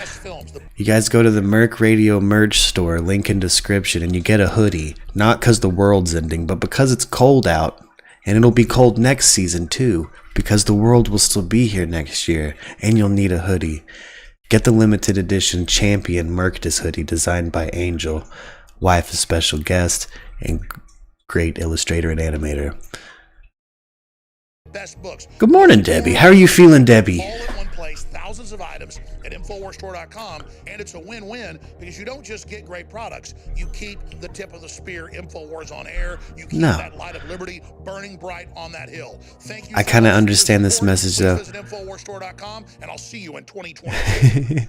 S1: You guys go to the MURKradio merch store, link in description, and you get a hoodie. Not because the world's ending, but because it's cold out. And it'll be cold next season too, because the world will still be here next year, and you'll need a hoodie. Get the limited edition Champion Merkdis hoodie designed by Angel, wife of special guest, and great illustrator and animator.
S22: Best books.
S1: Good morning, Debbie. How are you feeling, Debbie?
S22: All at one place, thousands of items at InfoWarsStore.com, and it's a win-win because you don't just get great products, you keep the tip of the spear, InfoWars, on air. You keep that light of liberty burning bright on that hill. Thank you.
S1: I kind of understand this message though.
S22: Visit InfoWarsStore.com, and I'll see you in 2020.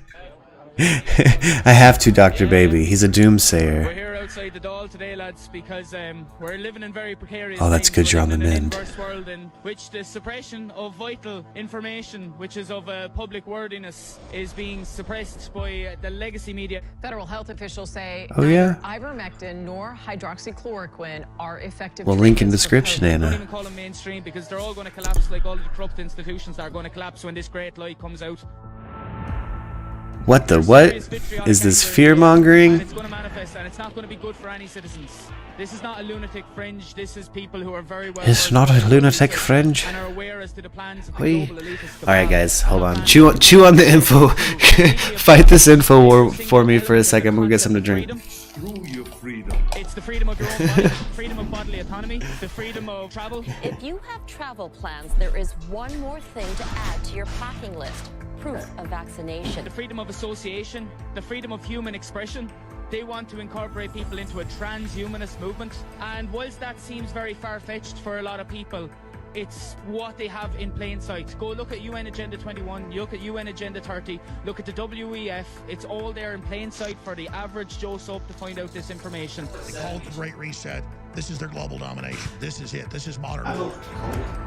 S1: I have to, Dr. Baby. He's a doomsayer.
S3: We're here outside the Dáil today, lads, because we're living in very precarious
S1: Oh, that's
S3: times.
S1: good. You're on the
S3: We're living in
S1: mend.
S3: an inverse world in which the suppression of vital information, which is of public wordiness, is being suppressed by the legacy media.
S13: Federal health officials say
S1: Oh, yeah?
S13: ivermectin nor hydroxychloroquine are effective.
S1: Well, link in description,
S3: Don't
S1: Anna.
S3: even call them mainstream because they're all going to collapse, like all the corrupt institutions are going to collapse when this great lie comes out.
S1: What the what? Is this fear-mongering?
S3: It's going to manifest, and it's not going to be good for any citizens. This is not a lunatic fringe. This is people who are very well.
S1: It's not a lunatic fringe.
S3: And are aware as to the plans of the
S1: Whee.
S3: global elitist cabal.
S1: Alright guys, hold on. Chew on the info. Fight this info war for me for a second. I'm gonna get something to drink.
S3: It's the freedom of your own body, freedom of bodily autonomy, the freedom of travel.
S14: If you have travel plans, there is one more thing to add to your packing list. Proof of vaccination.
S3: The freedom of association, the freedom of human expression. They want to incorporate people into a transhumanist movement. And whilst that seems very far-fetched for a lot of people, it's what they have in plain sight. Go look at UN Agenda 21, look at UN Agenda 30, look at the WEF. It's all there in plain sight for the average Joe Soap to find out this information.
S22: They call it the Great Reset. This is their global domination. This is it. This is modern.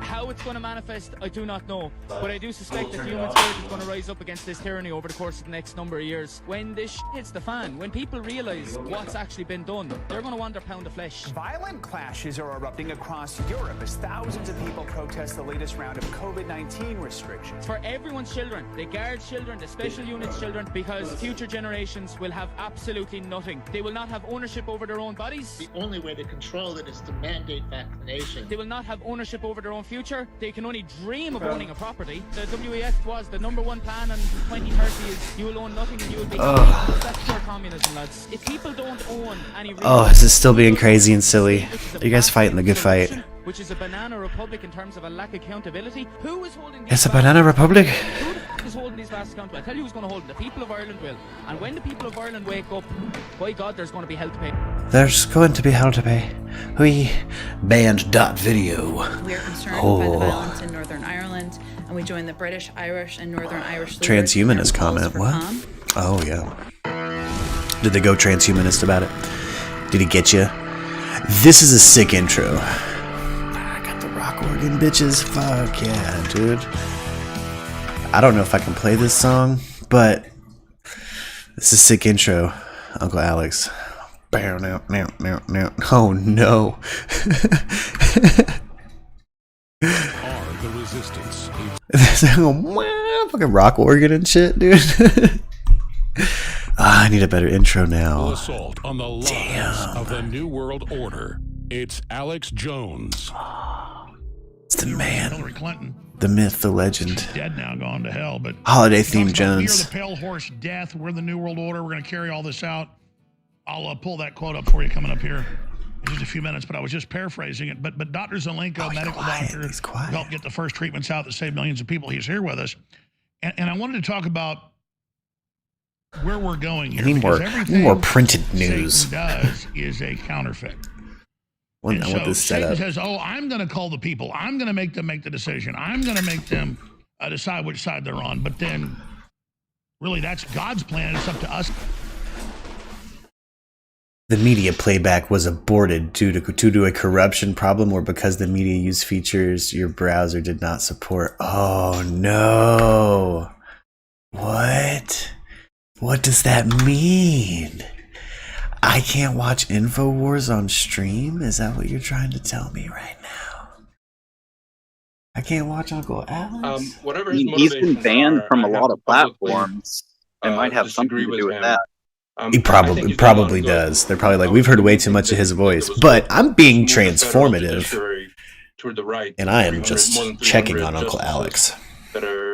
S3: How it's going to manifest, I do not know. But I do suspect that the human spirit is going to rise up against this tyranny over the course of the next number of years. When this shit hits the fan, when people realise what's actually been done, they're going to want their pound of flesh.
S24: Violent clashes are erupting across Europe as thousands of people protest the latest round of COVID-19 restrictions.
S3: For everyone's children, the guards' children, the special units' children, because future generations will have absolutely nothing. They will not have ownership over their own bodies.
S25: The only way to control it is to mandate vaccination.
S3: They will not have ownership over their own future. They can only dream of owning a property. The WEF was the #1 plan on 2030 is you will own nothing and you will be That's pure communism, lads. If people don't own any
S1: This is still being crazy and silly. Are you guys fighting the good fight?
S3: which is a banana republic in terms of a lack of accountability. Who is holding these
S1: It's a banana republic?
S3: Who the f is holding these bastards accountable? I tell you who's going to hold them. The people of Ireland will. And when the people of Ireland wake up, by God, there's going to be hell to pay.
S1: There's going to be hell to pay. We banned.video.
S26: We are concerned by the violence in Northern Ireland, and we join the British, Irish, and Northern Irish leaders
S1: Transhumanist
S26: in their calls
S1: comment.
S26: for
S1: What?
S26: calm.
S1: Oh, yeah. Did they go transhumanist about it? Did he get you? This is a sick intro. I got the rock organ, bitches. Fuck yeah, dude. I don't know if I can play this song, but this is a sick intro. Uncle Alex. Bow, now. Oh no.
S22: Are the resistance.
S1: Fucking rock organ and shit, dude. I need a better intro now.
S22: Assault on the lives of the New World Order. It's Alex Jones.
S1: It's the man.
S22: Hillary Clinton.
S1: The myth, the legend.
S22: Dead now, gone to hell. But
S1: Holiday theme
S22: We are
S1: Jones.
S22: the pale horse death. We're the New World Order. We're going to carry all this out. I'll pull that quote up for you coming up here in just a few minutes, but I was just paraphrasing it. But Dr. Zelenko, medical doctor, who helped get the first treatments out that saved millions of people, he's here with us. And I wanted to talk about where we're going here.
S1: I need more printed
S22: Satan
S1: news.
S22: does is a counterfeit.
S1: I want
S22: So
S1: this set
S22: Satan
S1: up.
S22: says, I'm going to call the people. I'm going to make them make the decision. I'm going to make them decide which side they're on. But then, really, that's God's plan. It's up to us.
S1: The media playback was aborted due to a corruption problem or because the media used features your browser did not support. Oh no. What? What does that mean? I can't watch InfoWars on stream? Is that what you're trying to tell me right now? I can't watch Uncle Alex?
S12: Whatever
S10: I
S12: his
S10: mean, he's been
S12: motivations
S10: banned
S12: are,
S10: from
S12: I
S10: a
S12: have
S10: lot
S12: to
S10: of
S12: publicly,
S10: platforms. It might have something
S12: disagree
S10: to
S12: with
S10: do with
S12: him.
S10: that.
S1: He
S12: I think
S1: probably
S12: he's done a lot of good.
S1: does. They're probably like, we've heard way too much of his voice. But I'm being
S12: Move the federal
S1: transformative,
S12: judiciary toward the right.
S1: and I am
S12: 300
S1: just
S12: more than
S1: checking
S12: 300
S1: on Uncle
S12: justices
S1: Alex.
S12: That are,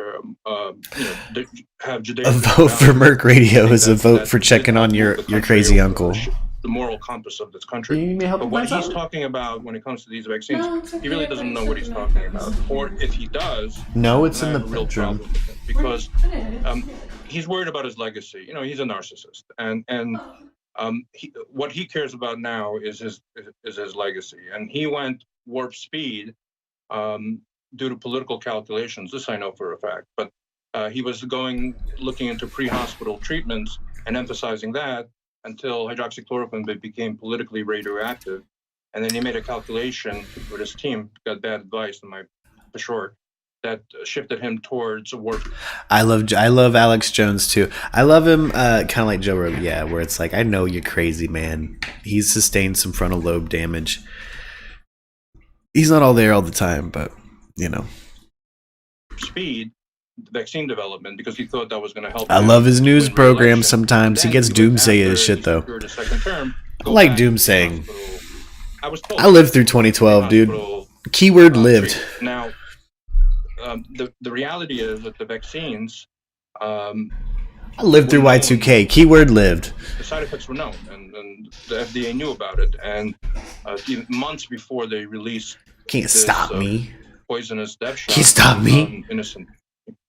S12: have
S1: A
S12: Judeo-Christian
S1: vote for
S12: values.
S1: MURKradio is a vote
S12: that
S1: for checking
S12: did
S1: on
S12: not
S1: your
S12: move the
S1: crazy
S12: country
S1: uncle.
S12: over the moral compass of this country.
S1: You need me to help
S12: But
S1: you
S12: what
S1: find
S12: he's
S1: something?
S12: talking about when it comes to these vaccines, he really doesn't know what he's talking about. Or if he does,
S1: No, it's
S12: then
S1: in
S12: I
S1: the
S12: have a real
S1: bedroom.
S12: problem with it because he's worried about his legacy. You know, he's a narcissist, and what he cares about now is his legacy. And he went warp speed due to political calculations. This I know for a fact. But he was looking into pre-hospital treatments and emphasizing that until hydroxychloroquine became politically radioactive. And then he made a calculation with his team, got bad advice, for sure, that shifted him towards a warp.
S1: I love Alex Jones too. I love him kind of like Joe Rogan, yeah, where it's like, I know you're crazy, man. He's sustained some frontal lobe damage. He's not all there all the time, but you know.
S12: Speed vaccine development because he thought that was going to help.
S1: I love his news program sometimes. He gets doomsay as shit though. I like doomsaying. I lived through 2012, dude. Keyword lived.
S12: Now, the reality is that the vaccines.
S1: I lived through Y2K. Keyword lived.
S12: The side effects were known, and the FDA knew about it, and even months before they released.
S1: Can't stop me.
S12: Poisonous death shot.
S1: Can't stop me.
S12: Innocent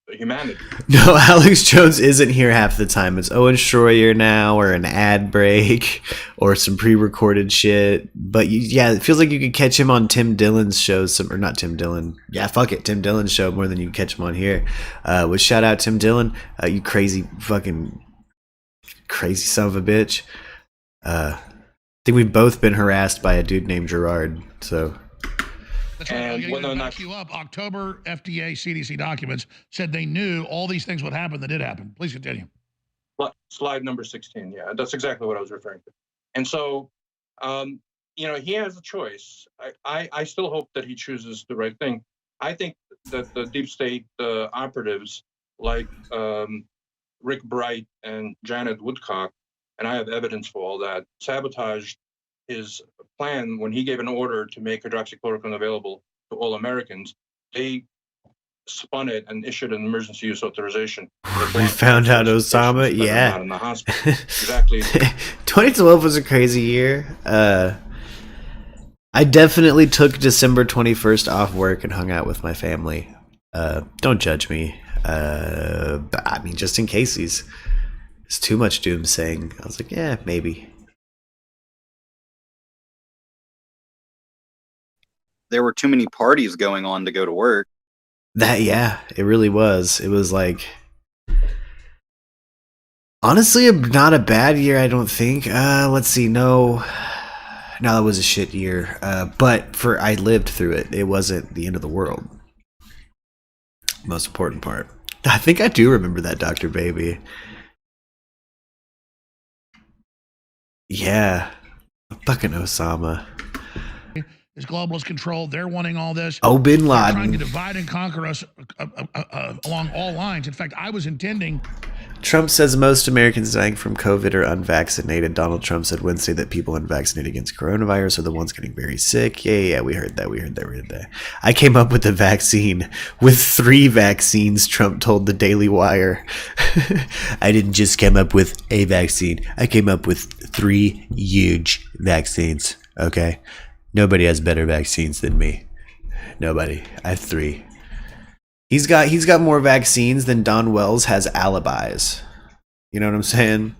S12: humanity.
S1: No, Alex Jones isn't here half the time. It's Owen Schroyer now, or an ad break, or some pre-recorded shit. But yeah, it feels like you could catch him on Tim Dillon's show, or not Tim Dillon. Yeah, fuck it, Tim Dillon's show more than you can catch him on here. Which shout out Tim Dillon, you crazy fucking crazy son of a bitch. I think we've both been harassed by a dude named Gerard. So.
S22: That's right.
S12: And whether or not
S22: back you up, October FDA CDC documents said they knew all these things would happen that did happen. Please continue.
S12: Slide number 16. Yeah, that's exactly what I was referring to. And so, he has a choice. I still hope that he chooses the right thing. I think that the deep state operatives like Rick Bright and Janet Woodcock, and I have evidence for all that, sabotaged his plan when he gave an order to make hydroxychloroquine available to all Americans. They spun it and issued an emergency use authorization.
S1: We found out Osama, yeah.
S12: Not in the hospital. Exactly.
S1: 2012 was a crazy year. I definitely took December 21st off work and hung out with my family. Don't judge me. But I mean, just in case it's too much doomsaying. I was like, yeah, maybe.
S10: There were too many parties going on to go to work.
S1: Yeah, it really was. It was like, honestly, not a bad year, I don't think. Let's see. No, that was a shit year. But I lived through it. It wasn't the end of the world. Most important part. I think I do remember that, Dr. Baby. Yeah. Fucking Osama.
S22: Is globalist control. They're wanting all this.
S1: Oh, Bin Laden.
S22: They're trying to divide and conquer us along all lines. In fact, I was intending.
S1: Trump says most Americans dying from COVID are unvaccinated. Donald Trump said Wednesday that people unvaccinated against coronavirus are the ones getting very sick. Yeah, we heard that. I came up with the vaccine with 3 vaccines, Trump told the Daily Wire. I didn't just come up with a vaccine. I came up with 3 huge vaccines, okay? Nobody has better vaccines than me. Nobody. I have 3. He's got more vaccines than Don Wells has alibis. You know what I'm saying?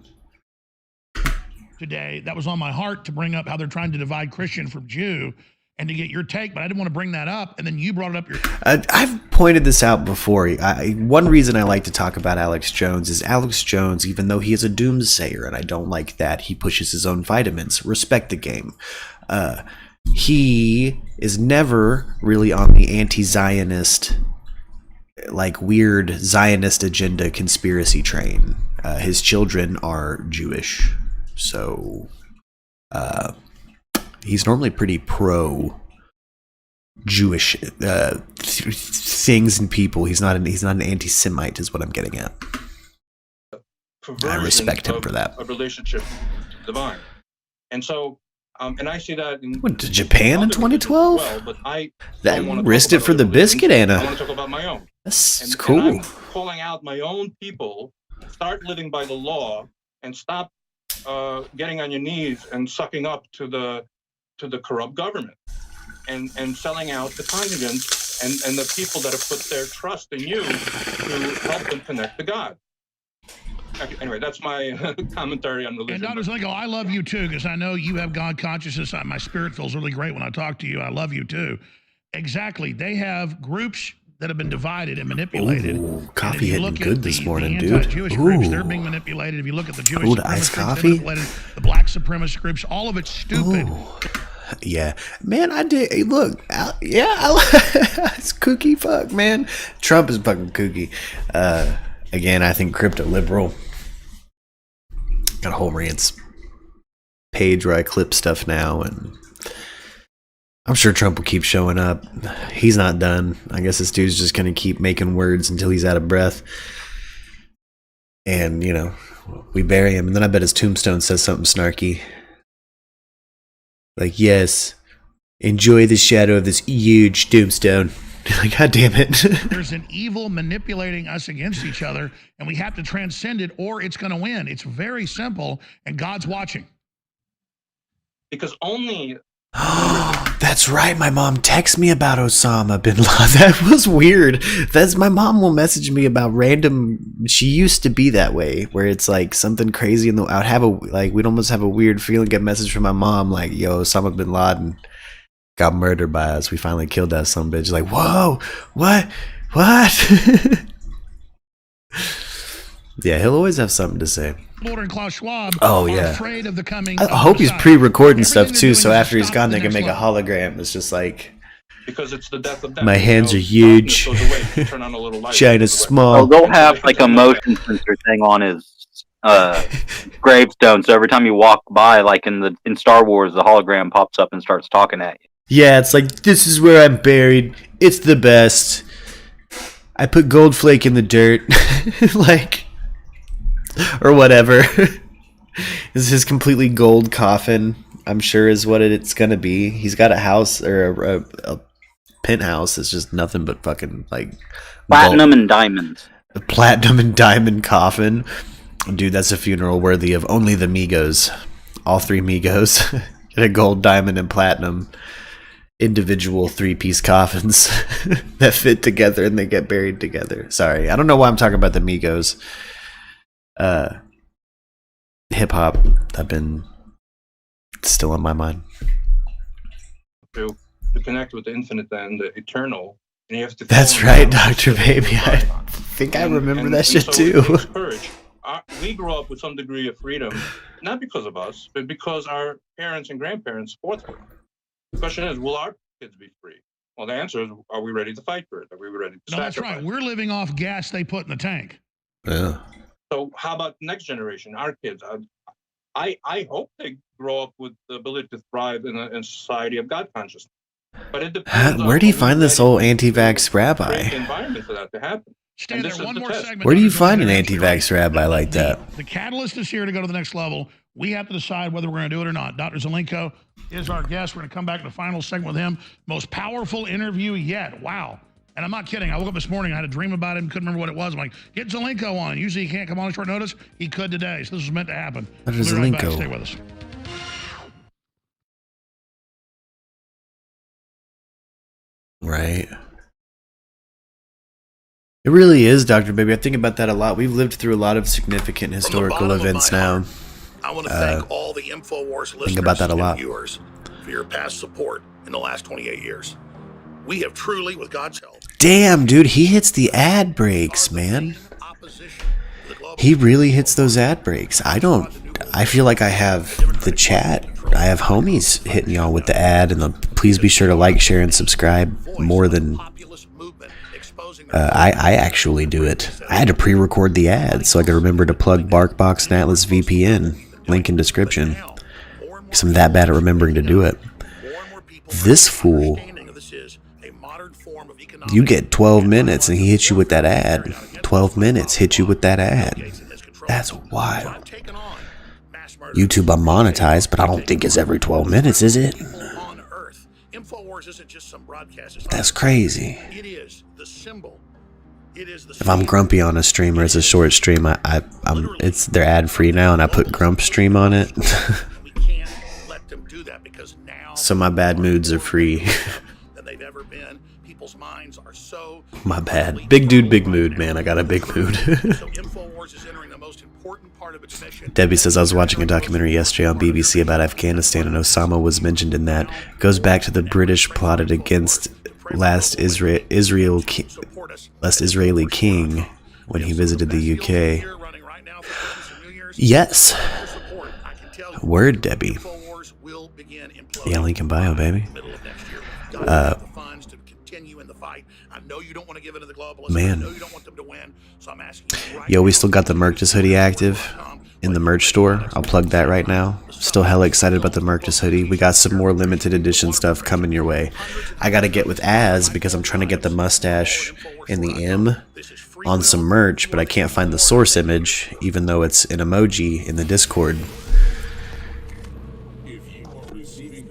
S22: Today, that was on my heart to bring up how they're trying to divide Christian from Jew and to get your take, but I didn't want to bring that up, and then you brought it up.
S1: I've pointed this out before. One reason I like to talk about Alex Jones is Alex Jones, even though he is a doomsayer, and I don't like that, he pushes his own vitamins. Respect the game. He is never really on the anti-Zionist like weird Zionist agenda conspiracy train. His children are Jewish, so he's normally pretty pro Jewish things and people. He's not an anti-Semite, is what I'm getting at. I respect him for that.
S12: A relationship divine, and so and I see that in
S1: went to Japan in 2012.
S12: Well, but I
S1: that risked it for the biscuit, Anna.
S12: I want to talk about my own.
S1: That's cool.
S12: And I'm calling out my own people. Start living by the law and stop getting on your knees and sucking up to the corrupt government and selling out the congregants and the people that have put their trust in you to help them connect to God. Anyway, that's my commentary on religion.
S22: And Dr. Zelenko, I love you too, because I know you have God consciousness. My spirit feels really great when I talk to you. I love you too. Exactly. They have groups that have been divided and manipulated.
S1: Ooh, coffee hitting good this morning, dude.
S22: Anti-Jewish groups, they're being manipulated. If you look at the Jewish
S1: cold iced coffee,
S22: the black supremacist groups, all of it's stupid.
S1: Ooh. Yeah, man, I did. Hey, look, it's kooky, fuck, man. Trump is fucking kooky. Again, I think crypto liberal. Got a whole rants page where I clip stuff now, and I'm sure Trump will keep showing up. He's not done. I guess this dude's just going to keep making words until he's out of breath. And, you know, we bury him. And then I bet his tombstone says something snarky. Like, yes, enjoy the shadow of this huge tombstone. Like, God damn it.
S22: There's an evil manipulating us against each other, and we have to transcend it or it's going to win. It's very simple, and God's watching.
S12: Because only...
S1: That's right. My mom texted me about Osama bin Laden. That was weird. My mom will message me about random. She used to be that way, where it's like something crazy, and I would have we'd almost have a weird feeling. Get a message from my mom like, "Yo, Osama bin Laden got murdered by us. We finally killed that son of a bitch." Like, whoa, what? Yeah, he'll always have something to say.
S22: And Klaus Schwab
S1: are
S22: afraid of the coming.
S1: I hope he's pre-recording stuff too, so after he's gone, they can make a hologram. It's just like,
S12: because it's the death of them.
S1: My hands are huge. China's small.
S10: Oh, they'll have like a motion sensor thing on his gravestone, so every time you walk by, like in Star Wars, the hologram pops up and starts talking at you.
S1: Yeah, it's like, this is where I'm buried. It's the best. I put gold flake in the dirt. Like, or whatever. This is his completely gold coffin, I'm sure is what it's gonna be. He's got a house, or a penthouse. It's just nothing but fucking like
S10: platinum and diamonds.
S1: A platinum and diamond coffin. Dude, that's a funeral worthy of only the Migos. All three Migos. Get a gold, diamond, and platinum individual 3-piece coffins that fit together and they get buried together. Sorry, I don't know why I'm talking about the Migos. Hip hop, I've been still on my mind.
S12: To connect with the infinite and the eternal, and you have to.
S1: That's right, Dr. Baby. I think I remember that shit too.
S12: Courage. We grew up with some degree of freedom, not because of us, but because our parents and grandparents fought for it. The question is, will our kids be free? Well, the answer is, are we ready to fight for it? Are we ready to sacrifice?
S22: That's right. We're living off gas they put in the tank.
S1: Yeah.
S12: So how about the next generation, our kids? I hope they grow up with the ability to thrive in a society of God consciousness. But it depends.
S1: Where do you find this old anti-vax rabbi?
S12: Environment for that to happen.
S22: Stay there. One more segment.
S1: Where do you find an anti-vax rabbi like that?
S22: The catalyst is here to go to the next level. We have to decide whether we're going to do it or not. Dr. Zelenko is our guest. We're going to come back to the final segment with him. Most powerful interview yet. Wow. And I'm not kidding. I woke up this morning. I had a dream about him. Couldn't remember what it was. I'm like, get Zelenko on. Usually he can't come on at short notice. He could today. So this was meant to happen.
S1: Dr. Zelenko.
S22: Stay with us.
S1: Right. It really is, Dr. Baby. I think about that a lot. We've lived through a lot of significant historical events now.
S22: I want to thank all the InfoWars listeners
S1: think about that a lot.
S22: and viewers for your past support in the last 28 years. We have truly, with God's help.
S1: Damn, dude, he hits the ad breaks, man. He really hits those ad breaks. I feel like I have the chat. I have homies hitting y'all with the ad, and please be sure to like, share, and subscribe more than I actually do it. I had to pre-record the ads so I could remember to plug BARKBOX and Atlas VPN. Link in description. Because I'm that bad at remembering to do it. This fool, you get 12 minutes and he hits you with that ad. 12 minutes, hit you with that ad. That's wild. YouTube unmonetized, but I don't think it's every 12 minutes, is it? That's crazy. If I'm grumpy on a stream or it's a short stream, they're ad free now, and I put grump stream on it. So my bad moods are free. My bad. Big dude, big mood, man. I got a big mood. Debbie says, I was watching a documentary yesterday on BBC about Afghanistan, and Osama was mentioned in that. It goes back to the British plotted against last Israeli king when he visited the UK. Yes. Word, Debbie. Yeah, link in bio, baby. Man. Yo, we still got the Merktus hoodie active in the merch store. I'll plug that right now. Still hella excited about the Merktus hoodie. We got some more limited edition stuff coming your way. I gotta get with Az because I'm trying to get the mustache and the M on some merch, but I can't find the source image, even though it's an emoji in the Discord.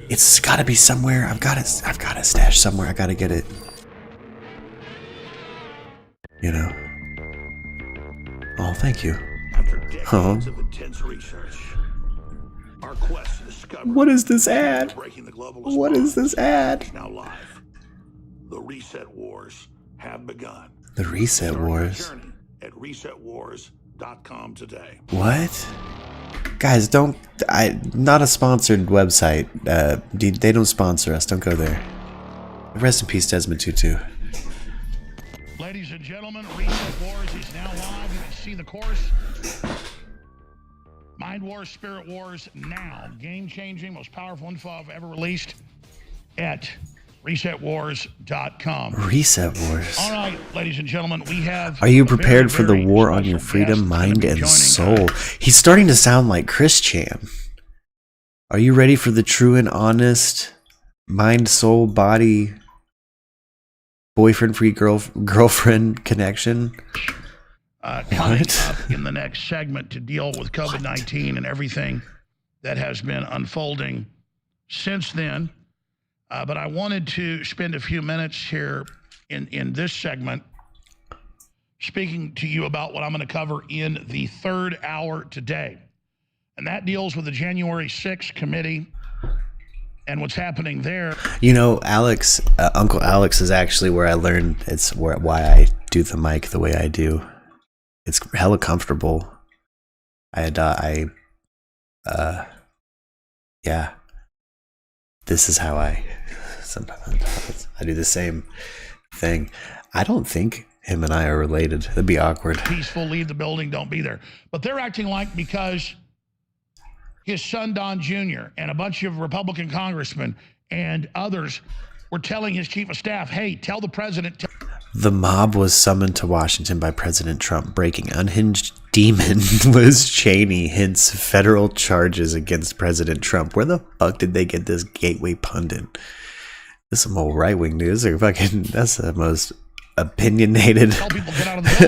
S1: It's gotta be somewhere. I've got it stashed somewhere. I gotta get it. You know. Oh, thank you. Oh. What is this ad? What is this ad?
S22: Now live. The Reset Wars have begun.
S1: The Reset Wars.
S22: At resetwars.com today.
S1: What? Guys, not a sponsored website. They don't sponsor us. Don't go there. Rest in peace, Desmond Tutu.
S22: Ladies and gentlemen, Reset Wars is now live. You can see the course. Mind Wars, Spirit Wars, now. Game-changing, most powerful info I've ever released at resetwars.com.
S1: Reset Wars.
S22: All right, ladies and gentlemen, we have...
S1: Are you prepared for the war on your freedom, mind, and soul? He's starting to sound like Chris Chan. Are you ready for the true and honest mind, soul, body, boyfriend-free girlfriend connection?
S22: Coming up in the next segment to deal with COVID-19 and everything that has been unfolding since then. But I wanted to spend a few minutes here in this segment speaking to you about what I'm going to cover in the third hour today. And that deals with the January 6th committee and what's happening there.
S1: You know, Alex, Uncle Alex is actually where I learned why I do the mic the way I do. It's hella comfortable. Yeah. This is how I do the same thing. I don't think him and I are related. That'd be awkward.
S22: Peaceful, leave the building, don't be there. But they're acting like because his son Don Jr. and a bunch of Republican congressmen and others were telling his chief of staff, hey, tell the president...
S1: The mob was summoned to Washington by President Trump. Breaking unhinged demon Liz Cheney hints federal charges against President Trump. Where the fuck did they get this gateway pundit? This is some old right-wing news. That's the most opinionated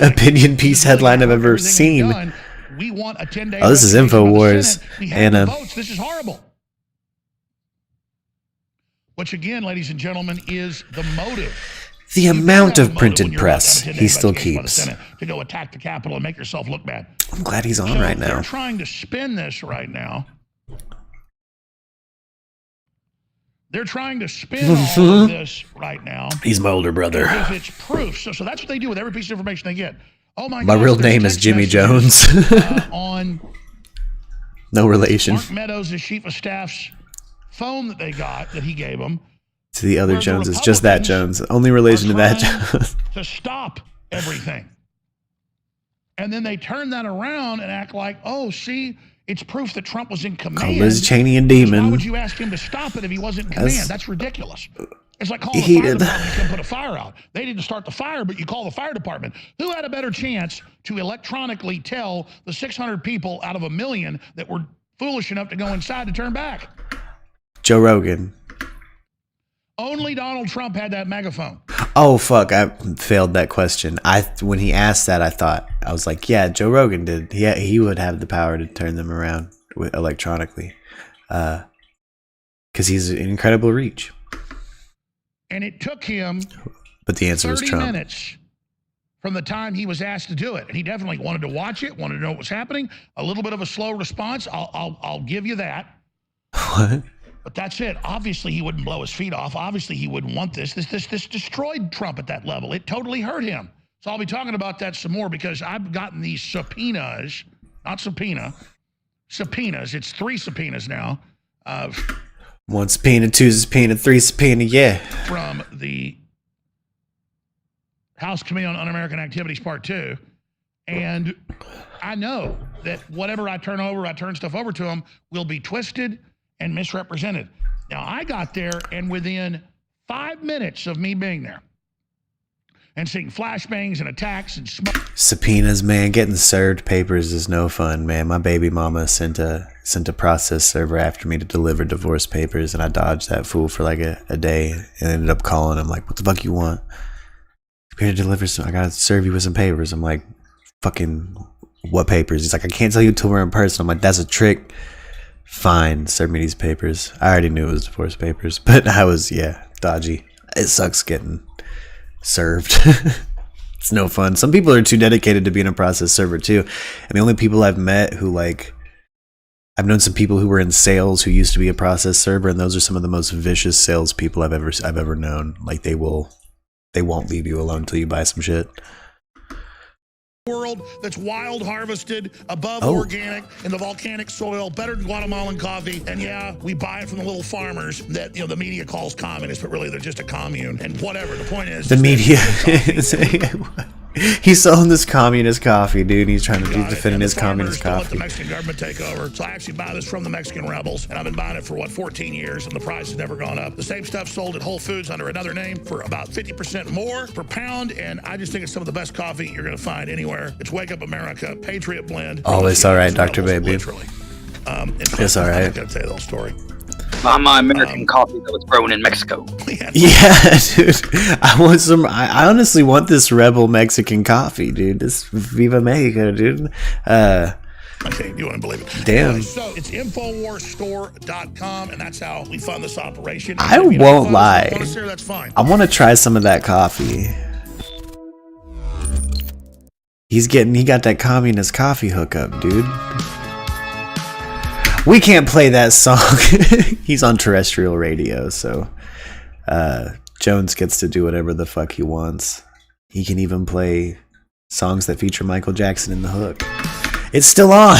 S1: opinion piece headline I've ever seen.
S22: We want a 10-day
S1: this is InfoWars. Anna.
S22: This is horrible. Which again, ladies and gentlemen, is the motive.
S1: The amount of printed press he still keeps.
S22: To go attack the Capitol and make yourself look bad.
S1: I'm glad he's on right now.
S22: They're trying to spin this right now. They're trying to spin all of this right now.
S1: He's my older brother.
S22: If it's proof. So that's what they do with every piece of information they get. Oh my God.
S1: My real name is Jimmy Jones.
S22: On
S1: no relation.
S22: Mark Meadows, the chief of staff's phone that they got, that he gave them.
S1: To the other Joneses, just that Jones. Only relation to that Jones.
S22: To stop everything. And then they turn that around and act like, oh, see, it's proof that Trump was in command.
S1: Liz Cheney and demon.
S22: Why would you ask him to stop it if he wasn't in command? That's ridiculous. It's like calling the fire department to come put a fire out. They didn't start the fire, but you call the fire department. Who had a better chance to electronically tell the 600 people out of 1 million that were foolish enough to go inside to turn back?
S1: Joe Rogan.
S22: Only Donald Trump had that megaphone.
S1: Oh, fuck. I failed that question. When he asked that, I was like, yeah, Joe Rogan did. Yeah, he would have the power to turn them around electronically. Because he's an incredible reach.
S22: And it took him
S1: but the answer was
S22: 30
S1: Trump.
S22: minutes from the time he was asked to do it. And he definitely wanted to watch it, wanted to know what was happening. A little bit of a slow response. I'll give you that.
S1: What?
S22: But that's it. Obviously, he wouldn't blow his feet off. Obviously, he wouldn't want this. This destroyed Trump at that level. It totally hurt him. So I'll be talking about that some more because I've gotten these subpoenas, not subpoena, subpoenas. It's 3 subpoenas now.
S1: 1 subpoena, 2 subpoena, 3 subpoena, yeah.
S22: From the House Committee on Un-American Activities Part 2. And I know that whatever I turn stuff over to them, will be twisted and misrepresented. Now, I got there, and within 5 minutes of me being there and seeing flashbangs and attacks and smoke.
S1: Subpoenas, man. Getting served papers is no fun, man. My baby mama sent a process server after me to deliver divorce papers, and I dodged that fool for like a day and ended up calling him like, what the fuck you want? I'm here to deliver some, I gotta serve you with some papers. I'm like, fucking what papers? He's like, I can't tell you until we're in person. I'm like, that's a trick. Fine, serve me these papers. I already knew it was divorce papers, but I was, dodgy. It sucks getting served. It's no fun. Some people are too dedicated to being a process server too. And the only people I've met who I've known some people who were in sales who used to be a process server, and those are some of the most vicious sales people I've ever known. Like they won't leave you alone until you buy some shit.
S22: World that's wild harvested, above organic, in the volcanic soil, better than Guatemalan coffee. And yeah, we buy it from the little farmers that the media calls communists, but really they're just a commune. And whatever, the point is,
S1: the media he's selling this communist coffee, dude. He's trying to defend his communist coffee.
S22: Let the Mexican government take over. So I actually buy this from the Mexican rebels, and I've been buying it for 14 years, and the price has never gone up. The same stuff sold at Whole Foods under another name for about 50% more per pound, and I just think it's some of the best coffee you're going to find anywhere. It's Wake Up America Patriot Blend.
S1: Oh, it's all right, Dr. Baby.
S22: Literally.
S1: It's all right.
S22: I'm going to tell you the whole story.
S10: My American coffee that was grown in Mexico.
S1: Yeah, dude. I want some. I honestly want this Rebel Mexican coffee, dude. This Viva Mexico, dude.
S22: Okay, you wouldn't believe it.
S1: Damn.
S22: Anyway, so it's InfoWarsStore.com, and that's how we fund this operation.
S1: I won't lie.
S22: That's fine.
S1: I want to try some of that coffee. He got that communist coffee hookup, dude. We can't play that song. He's on terrestrial radio, so Jones gets to do whatever the fuck he wants. He can even play songs that feature Michael Jackson in the hook. It's still on.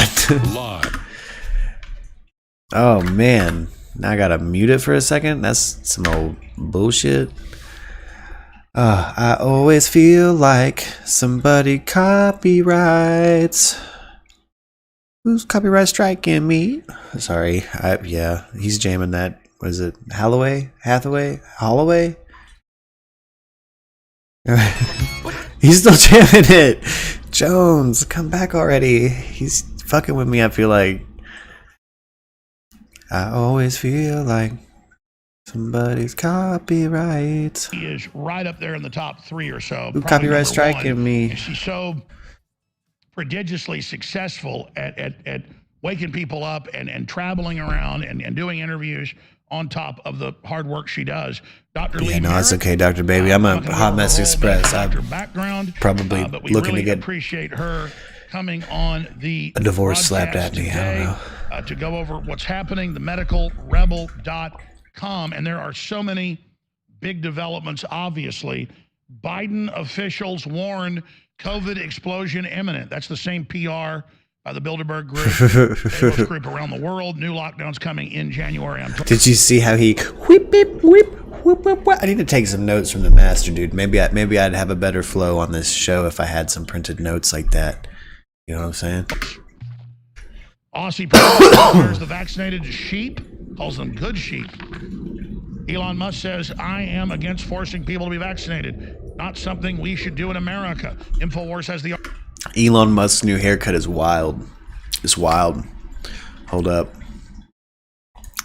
S1: Oh man, now I gotta mute it for a second. That's some old bullshit. I always feel like somebody copyrights. Who's copyright striking me? Sorry. Yeah, he's jamming that. What is it? Holloway? He's still jamming it. Jones, come back already. He's fucking with me, I feel like. I always feel like somebody's copyright.
S22: He is right up there in the top 3 or so.
S1: Who copyright striking me?
S22: And she's so prodigiously successful at waking people up and traveling around and doing interviews on top of the hard work she does. Dr. Lee
S1: Yeah, no,
S22: Merritt,
S1: that's okay, Dr. Baby. I'm a Hot Mess Express. I'm probably
S22: but we
S1: looking
S22: really
S1: to get
S22: appreciate her coming on the
S1: a divorce slapped at me.
S22: Today,
S1: I don't know.
S22: To go over what's happening, themedicalrebel.com, and there are so many big developments, obviously. Biden officials warn COVID explosion imminent. That's the same PR by the Bilderberg Group, Davos Group around the world. New lockdowns coming in January.
S1: Did you see how he whip, whip, whip, whip, whip, whip? I need to take some notes from the master, dude. Maybe I'd have a better flow on this show if I had some printed notes like that. You know what I'm saying?
S22: Aussie president compares the vaccinated to sheep, calls them good sheep. Elon Musk says, I am against forcing people to be vaccinated. Not something we should do in America. InfoWars has the...
S1: Elon Musk's new haircut is wild. It's wild. Hold up.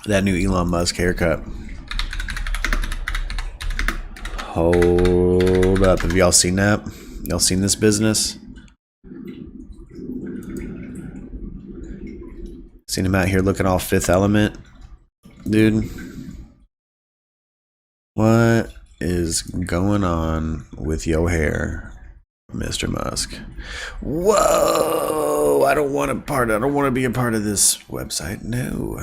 S1: That new Elon Musk haircut. Hold up. Have y'all seen that? Y'all seen this business? Seen him out here looking all Fifth Element? Dude. What is going on with your hair, Mr. Musk? Whoa! I don't want to be a part of this website. No.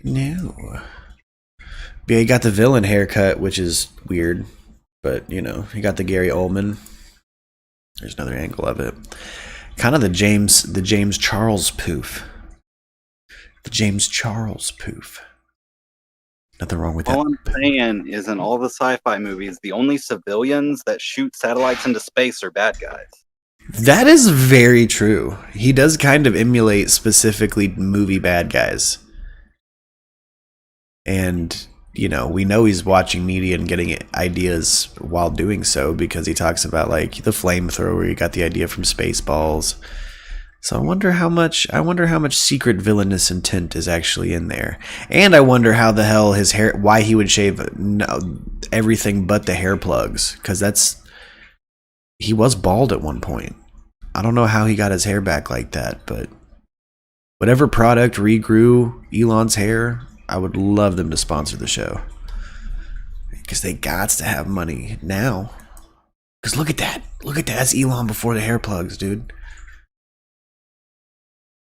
S1: Yeah, he got the villain haircut, which is weird. But, you know, he got the Gary Oldman. There's another angle of it. Kind of the James Charles poof. The James Charles poof. Nothing wrong with that.
S10: All I'm saying is in all the sci-fi movies, the only civilians that shoot satellites into space are bad guys.
S1: That is very true. He does kind of emulate specifically movie bad guys. And, you know he's watching media and getting ideas while doing so, because he talks about like the flamethrower. He got the idea from Spaceballs. So I wonder how much secret villainous intent is actually in there. And I wonder how the hell his hair, why he would shave everything but the hair plugs, because he was bald at one point. I don't know how he got his hair back like that, but whatever product regrew Elon's hair, I would love them to sponsor the show, because they gots to have money now. Because look at that, that's Elon before the hair plugs, dude.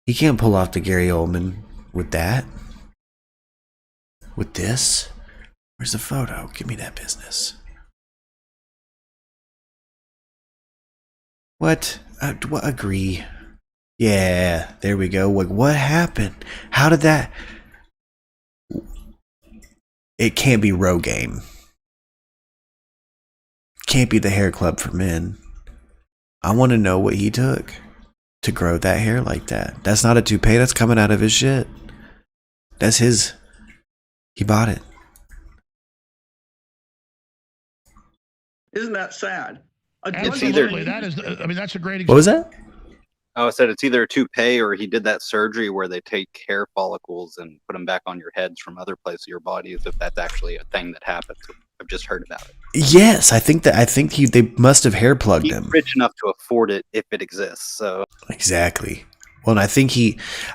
S1: He can't pull off the Gary Oldman with that. With this? Where's the photo? Give me that business. What? Agree. Yeah, there we go. What happened? How did that... It can't be Rogaine. Can't be the hair club for men. I want to know what he took to grow that hair like that. That's not a toupee, that's coming out of his shit. That's his. He bought it.
S2: Isn't that sad?
S22: Absolutely. That's a great example.
S1: What was that?
S10: Oh, I said it's either a toupee or he did that surgery where they take hair follicles and put them back on your heads from other places of your body, as if that's actually a thing that happens. I've just heard about it.
S1: Yes, I think they must have hair plugged
S10: He's
S1: him.
S10: rich enough to afford it if it exists. So
S1: Exactly. Well, and I think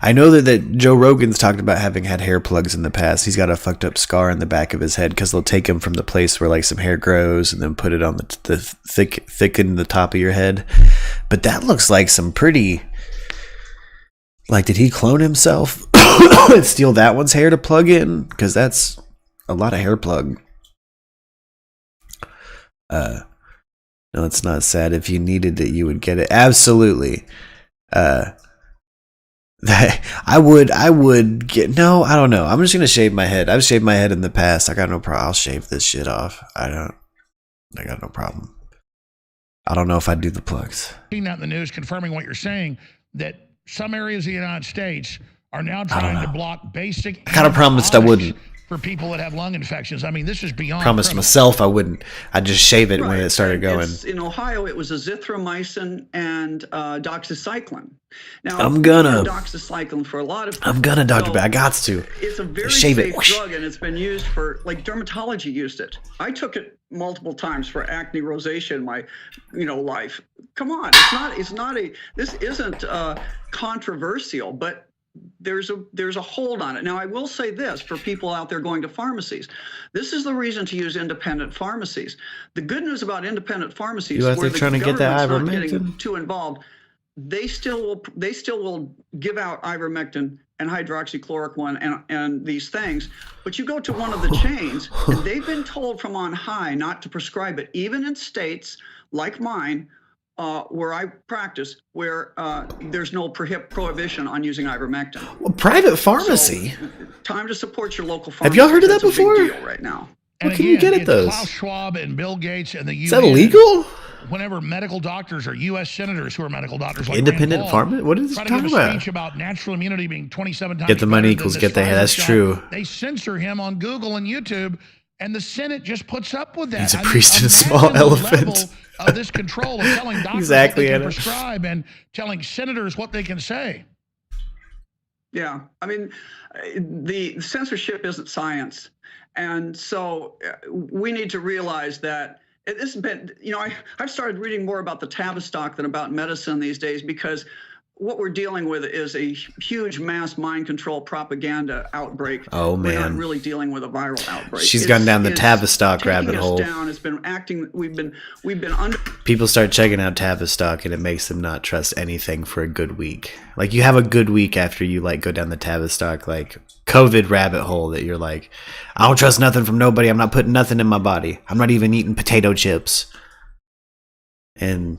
S1: I know that Joe Rogan's talked about having had hair plugs in the past. He's got a fucked up scar in the back of his head because they'll take him from the place where like some hair grows and then put it on the thicken the top of your head. But that looks like some pretty, like, did he clone himself and steal that one's hair to plug in? Because that's a lot of hair plug. No, it's not sad. If you needed it, you would get it. Absolutely. I would get, no, I don't know. I'm just gonna shave my head. I've shaved my head in the past. I got no problem. I'll shave this shit off. I got no problem. I don't know if I'd do the plugs.
S22: Seeing that in the news, confirming what you're saying, that some areas of the United States are now trying to block basic.
S1: I kind of promised I wouldn't.
S22: For people that have lung infections. I mean, this is beyond.
S1: Promised
S22: criminal.
S1: myself I wouldn't. I'd just shave it when it started going.
S2: In Ohio, it was azithromycin and doxycycline. Now,
S1: I'm gonna
S2: doxycycline for a lot of.
S1: I'm gonna, Dr. But I got to.
S2: It's a very
S1: shave
S2: safe
S1: it.
S2: drug, and it's been used for, like, dermatology used it. I took it multiple times for acne, rosacea in my, life. Come on, this isn't controversial, but there's a hold on it. Now, I will say this for people out there going to pharmacies. This is the reason to use independent pharmacies. The good news about independent pharmacies, where the government's not getting too involved, they still will give out ivermectin and hydroxychloroquine and these things. But you go to one of the chains, and they've been told from on high not to prescribe it, even in states like mine, where I practice, where there's no prohibition on using ivermectin.
S1: Well, private pharmacy.
S2: So, time to support your local pharmacy.
S1: Have y'all heard of that before?
S2: Big deal right now.
S1: Where can you get it, those?
S22: Klaus Schwab and Bill Gates and the UN.
S1: Is that illegal?
S22: whenever medical doctors or U.S. senators who are medical doctors, like
S1: Independent
S22: Rand Paul,
S1: farming? What is he
S22: try to give
S1: talking
S22: a
S1: about?
S22: speech about natural immunity being 27 times
S1: Get the money
S22: better
S1: equals
S22: than
S1: get the
S22: this
S1: hair.
S22: Pfizer
S1: That's
S22: shot.
S1: true.
S22: They censor him on Google and YouTube, and the Senate just puts up with that.
S1: He's a
S22: I mean,
S1: priest in a
S22: imagine
S1: small
S22: the
S1: elephant.
S22: level of this control of telling doctors
S1: Exactly,
S22: what they
S1: Anna.
S22: can prescribe and telling senators what they can say.
S2: Yeah, I mean, the censorship isn't science. And so we need to realize that this has been, I've started reading more about the Tavistock than about medicine these days, because what we're dealing with is a huge mass mind control propaganda outbreak.
S1: Oh,
S2: We're not
S1: man.
S2: really dealing with a viral outbreak.
S1: She's gone down the
S2: It's
S1: Tavistock
S2: taking
S1: rabbit
S2: us
S1: hole.
S2: down. It's been acting. We've been under.
S1: People start checking out Tavistock, and it makes them not trust anything for a good week. Like, you have a good week after you go down the Tavistock COVID rabbit hole that you're like, I don't trust nothing from nobody. I'm not putting nothing in my body. I'm not even eating potato chips. And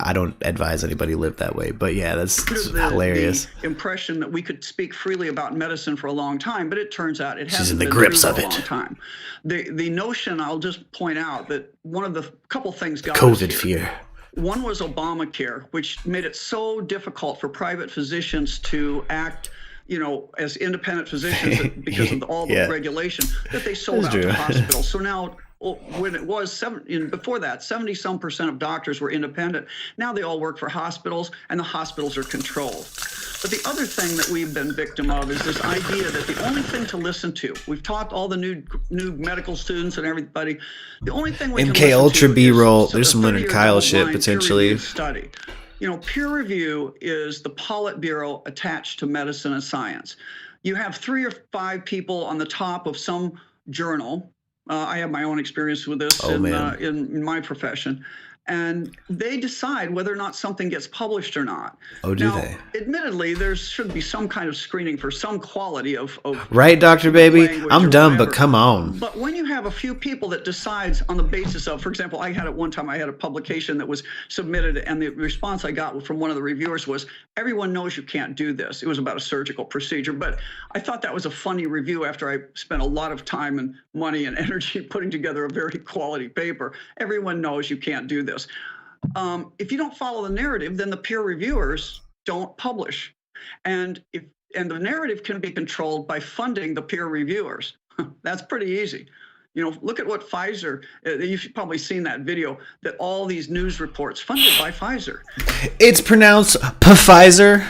S1: I don't advise anybody live that way, but yeah, that's hilarious.
S2: The impression that we could speak freely about medicine for a long time, but it turns out it
S1: She's
S2: hasn't
S1: in the
S2: been
S1: grips
S2: true
S1: of
S2: for a
S1: it.
S2: long time. The notion, I'll just point out that one of the couple things got us
S1: COVID
S2: here.
S1: fear.
S2: One was Obamacare, which made it so difficult for private physicians to act, as independent physicians because of all the
S1: Yeah.
S2: regulation, that they sold
S1: That's
S2: out
S1: true.
S2: to hospitals. So now, when it was before that, 70-some% of doctors were independent. Now they all work for hospitals, and the hospitals are controlled. But the other thing that we've been victim of is this idea that the only thing to listen to, we've taught all the new medical students and everybody, the only thing we can
S1: MK
S2: listen
S1: Ultra
S2: to
S1: B-roll.
S2: is
S1: There's some Leonard
S2: 30-year
S1: Kyle shit
S2: double-blind
S1: potentially.
S2: peer-reviewed study. Peer review is the Politburo attached to medicine and science. You have 3 or 5 people on the top of some journal. I have my own experience with this in my profession. And they decide whether or not something gets published or not.
S1: Oh, do
S2: now,
S1: they?
S2: Admittedly, there should be some kind of screening for some quality of
S1: Right, Dr. Baby?
S2: language
S1: I'm
S2: or
S1: dumb, but
S2: whatever.
S1: come on.
S2: But when you have a few people that decides on the basis of, for example, I had at one time, I had a publication that was submitted, and the response I got from one of the reviewers was, everyone knows you can't do this. It was about a surgical procedure. But I thought that was a funny review after I spent a lot of time and money and energy putting together a very quality paper. Everyone knows you can't do this. If you don't follow the narrative, then the peer reviewers don't publish. And the narrative can be controlled by funding the peer reviewers. That's pretty easy. Look at what Pfizer, you've probably seen that video, that all these news reports funded by Pfizer.
S1: It's pronounced Pfizer.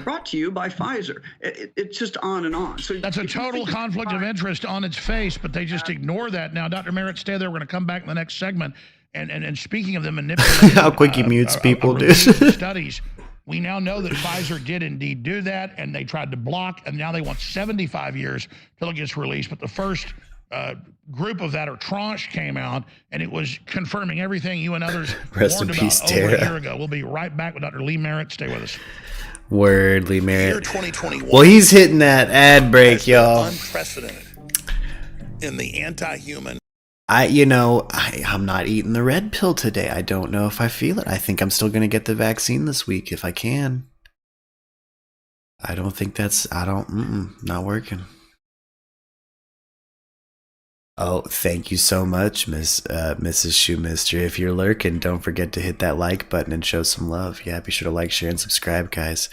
S2: Brought to you by Pfizer. It's just on and on. So
S22: That's a total conflict of interest on its face, but they just ignore that. Now, Dr. Merritt, stay there. We're going to come back in the next segment. And speaking of them manipulating
S1: How quick he mutes people, dude.
S22: studies, we now know that Pfizer did indeed do that, and they tried to block, and now they want 75 years till it gets released. But the first group of that, or tranche, came out, and it was confirming everything you and others
S1: Rest in
S22: warned
S1: peace,
S22: about over
S1: Tara.
S22: a year ago. We'll be right back with Dr. Lee Merritt. Stay with us.
S1: Word, Lee
S22: Year
S1: Merritt.
S22: 2021
S1: Well, he's hitting that ad break, y'all.
S22: unprecedented in the anti-human.
S1: I'm not eating the red pill today. I don't know if I feel it. I think I'm still going to get the vaccine this week if I can. I don't think not working. Oh, thank you so much, Mrs. Shoemister. If you're lurking, don't forget to hit that like button and show some love. Yeah, be sure to like, share, and subscribe, guys.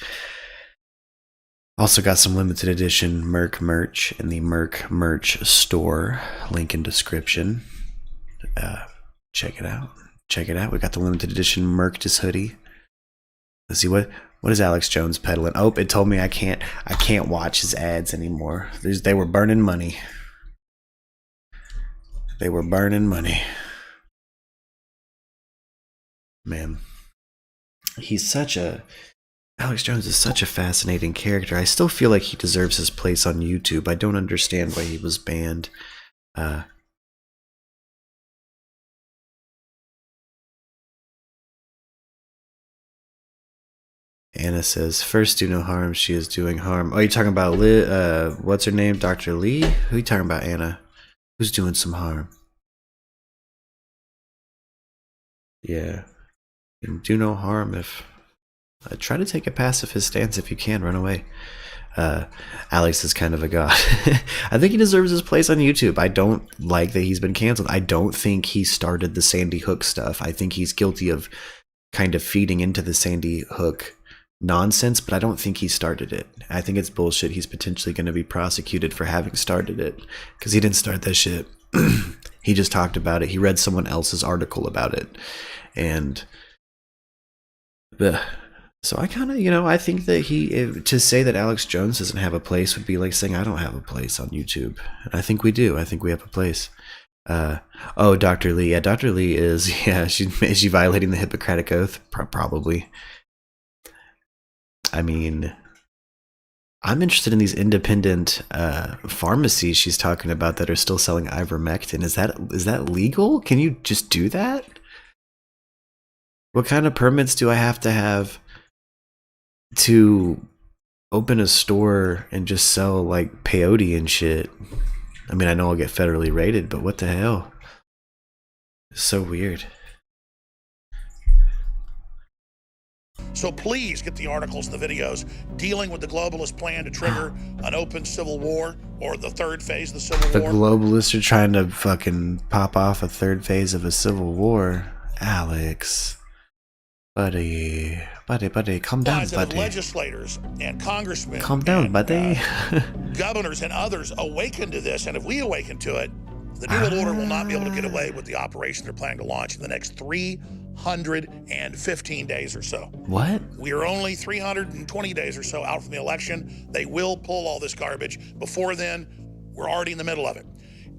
S1: Also got some limited edition Merk merch in the Merk merch store. Link in description. Check it out. We got the limited edition Merktis hoodie. Let's see what is Alex Jones peddling. Oh, it told me I can't watch his ads anymore. They were burning money. Man, Alex Jones is such a fascinating character. I still feel like he deserves his place on YouTube. I don't understand why he was banned. Anna says, first do no harm, she is doing harm. Oh, you're talking about what's her name? Dr. Lee? Who are you talking about, Anna? Who's doing some harm? Yeah. Do no harm if... try to take a pacifist stance if you can. Run away. Alex is kind of a god. I think he deserves his place on YouTube. I don't like that he's been canceled. I don't think he started the Sandy Hook stuff. I think he's guilty of kind of feeding into the Sandy Hook nonsense, but I don't think he started it. I think it's bullshit. He's potentially going to be prosecuted for having started it because he didn't start that shit. He just talked about it. He read someone else's article about it. And so I kind of, I think that to say that Alex Jones doesn't have a place would be like saying I don't have a place on YouTube. I think we do. I think we have a place. Dr. Lee. Yeah, Dr. Lee is she violating the Hippocratic Oath? Probably. I mean, I'm interested in these independent pharmacies she's talking about that are still selling ivermectin. Is that legal? Can you just do that? What kind of permits do I have to open a store and just sell like peyote and shit? I mean, I know I'll get federally rated, but what the hell? It's so weird.
S22: So please get the articles and the videos dealing with the globalist plan to trigger an open civil war or the third phase of the civil
S1: The
S22: war.
S1: globalists are trying to fucking pop off a third phase of a civil war. Alex. Buddy, calm down, buddy.
S22: Legislators and congressmen,
S1: Calm down, buddy.
S22: governors and others awaken to this, and if we awaken to it, the New World Order will not be able to get away with the operation they're planning to launch in the next 315 days or so.
S1: What?
S22: We are only 320 days or so out from the election. They will pull all this garbage. Before then, we're already in the middle of it.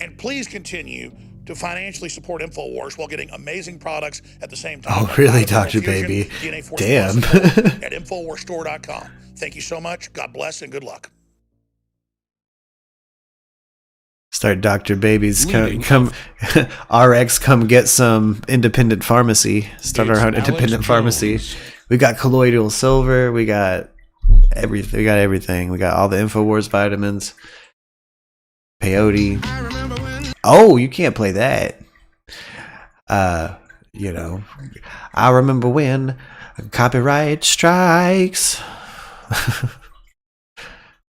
S22: And please continue to financially support InfoWars while getting amazing products at the same time.
S1: Oh, really, Dr. Baby? Damn.
S22: At InfoWarsStore.com. Thank you so much. God bless and good luck.
S1: Start Dr. Babies. Come RX, come get some independent pharmacy. Start our own independent pharmacy. We got colloidal silver. We got everything. We got all the InfoWars vitamins. Peyote. Oh, you can't play that. I remember when copyright strikes.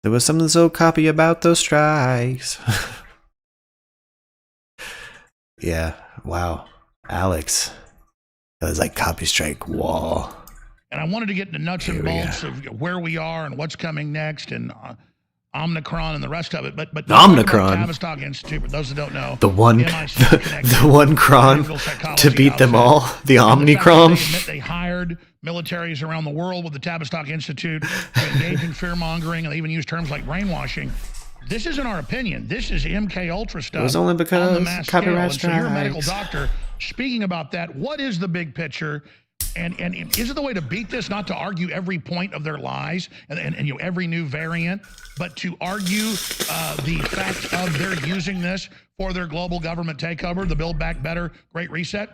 S1: There was something so copy about those strikes. Yeah, wow. Alex. That was like copy strike wall.
S22: And I wanted to get the nuts and bolts of where we are and what's coming next and Omicron and the rest of it, but
S1: Omicron,
S22: Tavistock Institute, for those that don't know,
S1: the one cron to beat them all, the Omicron.
S22: They hired militaries around the world with the Tavistock Institute to engage in fear mongering, and they even use terms like brainwashing. This isn't our opinion. This is MK Ultra stuff.
S1: It was only because copyright strikes.
S22: So you're a medical doctor speaking about that. What is the big picture? And is it the way to beat this, not to argue every point of their lies and every new variant, but to argue the fact of their using this for their global government takeover, the Build Back Better Great Reset?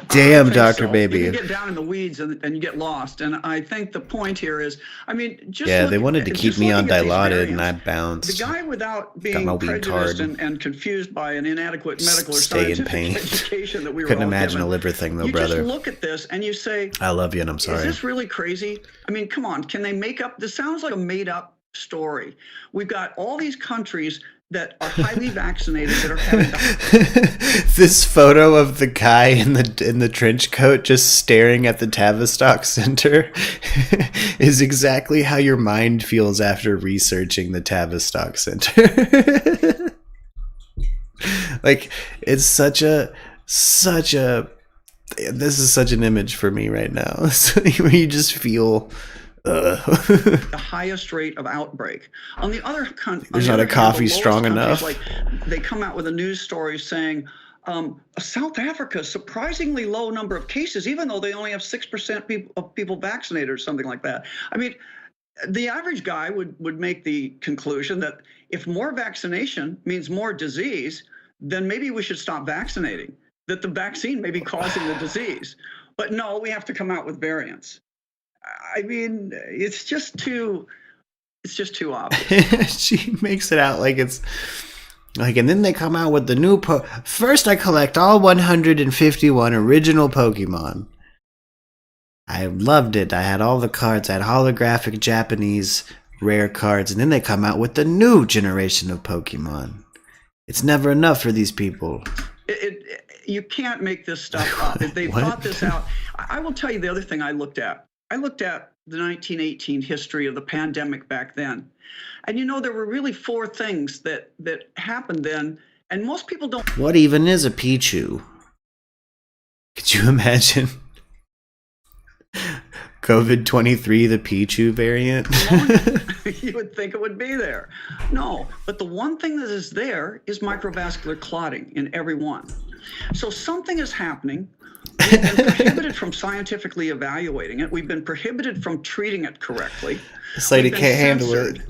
S1: Damn, Dr. Baby.
S2: You get down in the weeds and you get lost. And I think the point here is,
S1: they wanted to keep me on Dilaudid and I bounced.
S2: The guy without being prejudiced and confused by an inadequate medical or scientific education that we were
S1: Couldn't
S2: all
S1: imagine
S2: given,
S1: a liver thing, though,
S2: you
S1: brother.
S2: You just look at this and you say,
S1: I love you and I'm sorry.
S2: Is this really crazy? I mean, come on. Can they make up? This sounds like a made-up story. We've got all these countries that are highly vaccinated that are having
S1: this photo of the guy in the trench coat just staring at the Tavistock Center is exactly how your mind feels after researching the Tavistock Center. Like, it's such a this is such an image for me right now. Where you just feel
S2: the highest rate of outbreak. On the other
S1: there's not a coffee strong enough.
S2: Like, they come out with a news story saying South Africa, surprisingly low number of cases, even though they only have 6% of people vaccinated or something like that. I mean, the average guy would make the conclusion that if more vaccination means more disease, then maybe we should stop vaccinating, that the vaccine may be causing the disease. But no, we have to come out with variants. I mean, it's just too obvious.
S1: She makes it out like it's like, and then they come out with the new first I collect all 151 original Pokemon. I loved it. I had all the cards. I had holographic Japanese rare cards, and then they come out with the new generation of Pokemon. It's never enough for these people.
S2: You can't make this stuff up. If they thought this out, I will tell you the other thing I looked at. I looked at the 1918 history of the pandemic back then. And there were really 4 things that happened then, and most people don't.
S1: What even is a Pichu? Could you imagine? COVID-23, the Pichu variant?
S2: You would think it would be there. No, but the one thing that is there is microvascular clotting in every one. So something is happening. We've been prohibited from scientifically evaluating it. We've been prohibited from treating it correctly.
S1: This lady can't handle it.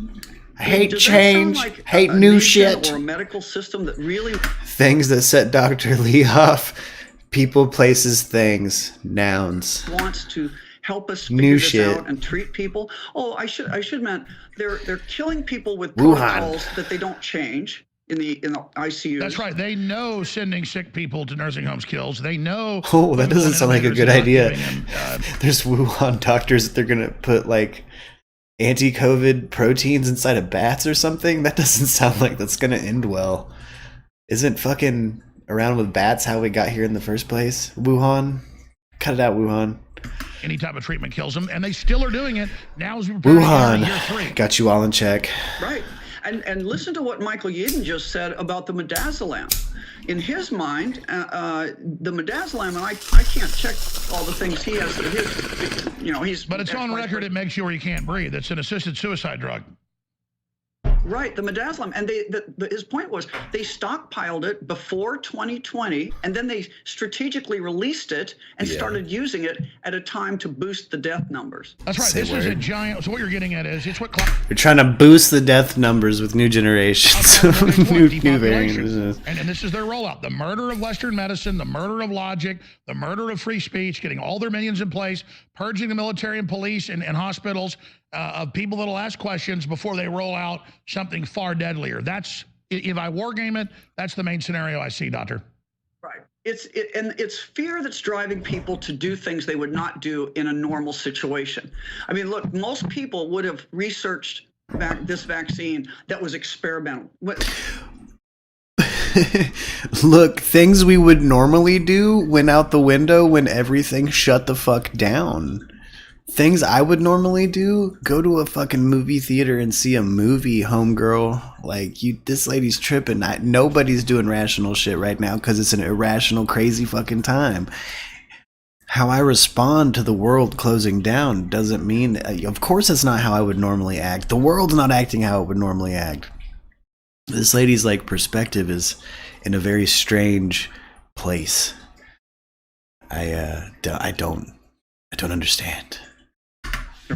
S1: I hate change,
S2: like
S1: hate new shit.
S2: Or a medical system that really...
S1: Things that set Dr. Lee off. People, places, things, nouns.
S2: Wants to help us figure this out and treat people. Oh, I should meant they're killing people with protocols that they don't change in the ICU.
S22: That's right. They know sending sick people to nursing homes kills. They know.
S1: Oh, that doesn't sound like a good idea. There's Wuhan doctors that they're gonna put like anti-COVID proteins inside of bats or something. That doesn't sound like that's gonna end well. Isn't fucking around with bats how we got here in the first place? Wuhan, cut it out, Wuhan.
S22: Any type of treatment kills them, and they still are doing it now as we're preparing for year 3.
S1: Got you all in check.
S2: Right. And listen to what Michael Yeadon just said about the midazolam. In his mind, the midazolam, and I can't check all the things he has. He's.
S22: But it's on record. It makes you where you can't breathe. It's an assisted suicide drug.
S2: Right, the midazolam, and his point was they stockpiled it before 2020, and then they strategically released it and started using it at a time to boost the death numbers.
S22: That's right. This is a giant. So what you're getting at is it's what
S1: they're trying to boost the death numbers with new generations, new variants.
S22: And this is their rollout: the murder of Western medicine, the murder of logic, the murder of free speech, getting all their minions in place, purging the military and police and hospitals of people that'll ask questions before they roll out something far deadlier. That's, if I war game it, that's the main scenario I see, Doctor.
S2: Right. It's fear that's driving people to do things they would not do in a normal situation. I mean, look, most people would have researched this vaccine that was experimental.
S1: Look, things we would normally do went out the window when everything shut the fuck down. Things I would normally do, go to a fucking movie theater and see a movie, homegirl. Like, this lady's tripping. Nobody's doing rational shit right now because it's an irrational, crazy fucking time. How I respond to the world closing down doesn't mean, of course it's not how I would normally act. The world's not acting how it would normally act. This lady's like perspective is in a very strange place. I don't understand.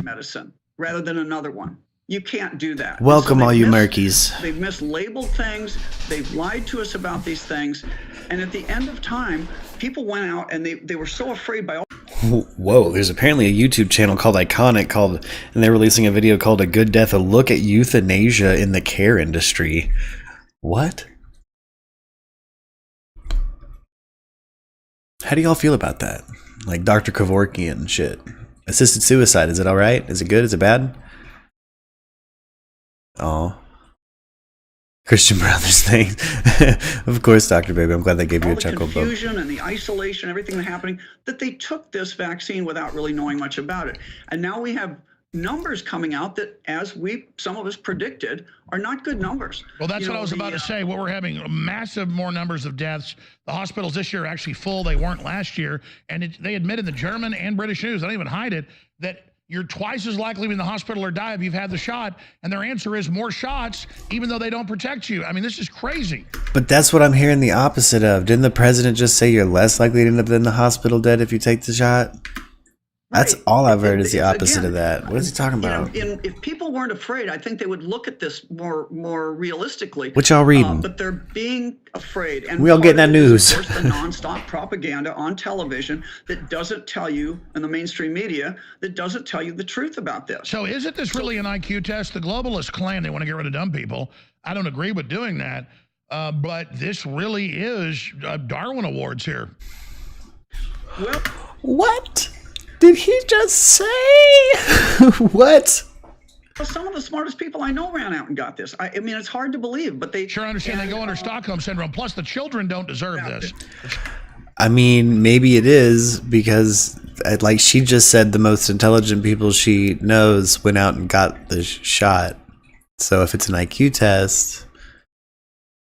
S2: Medicine rather than another one. You can't do that.
S1: Welcome all you Murkies.
S2: They've mislabeled things. They've lied to us about these things. And at the end of time, people went out and they were so afraid by all.
S1: Whoa, there's apparently a YouTube channel called Iconic and they're releasing a video called A Good Death, a look at euthanasia in the care industry. What? How do y'all feel about that? Like Dr. Kevorkian and shit. Assisted suicide, is it all right? Is it good? Is it bad? Oh. Christian Brothers thing. Of course, Dr. Baby. I'm glad they gave you a chuckle.
S2: The confusion and the isolation, everything that's happening, that they took this vaccine without really knowing much about it. And now we have numbers coming out that, as some of us predicted, are not good numbers.
S22: Well, that's what I was about to say. What we're having massive more numbers of deaths. The hospitals this year are actually full. They weren't last year. And they admitted, the German and British news, I don't even hide it, that you're twice as likely to be in the hospital or die if you've had the shot. And their answer is more shots, even though they don't protect you. I mean, this is crazy.
S1: But that's what I'm hearing the opposite of. Didn't the president just say you're less likely to end up in the hospital dead if you take the shot? That's all I've heard is the opposite of that. What is he talking about?
S2: If people weren't afraid, I think they would look at this more realistically.
S1: What y'all reading?
S2: But they're being afraid. And
S1: we all getting that news.
S2: Of course, the nonstop propaganda on television that doesn't tell you, and the mainstream media, that doesn't tell you the truth about this.
S22: So isn't this really an IQ test? The globalists claim they want to get rid of dumb people. I don't agree with doing that. But this really is Darwin Awards here.
S2: Well,
S1: what? Did he just say? What?
S2: Some of the smartest people I know ran out and got this. I mean, it's hard to believe, but they
S22: sure understand they go under Stockholm syndrome. Plus, the children don't deserve this.
S1: I mean, maybe it is because, like she just said, the most intelligent people she knows went out and got the shot. So if it's an IQ test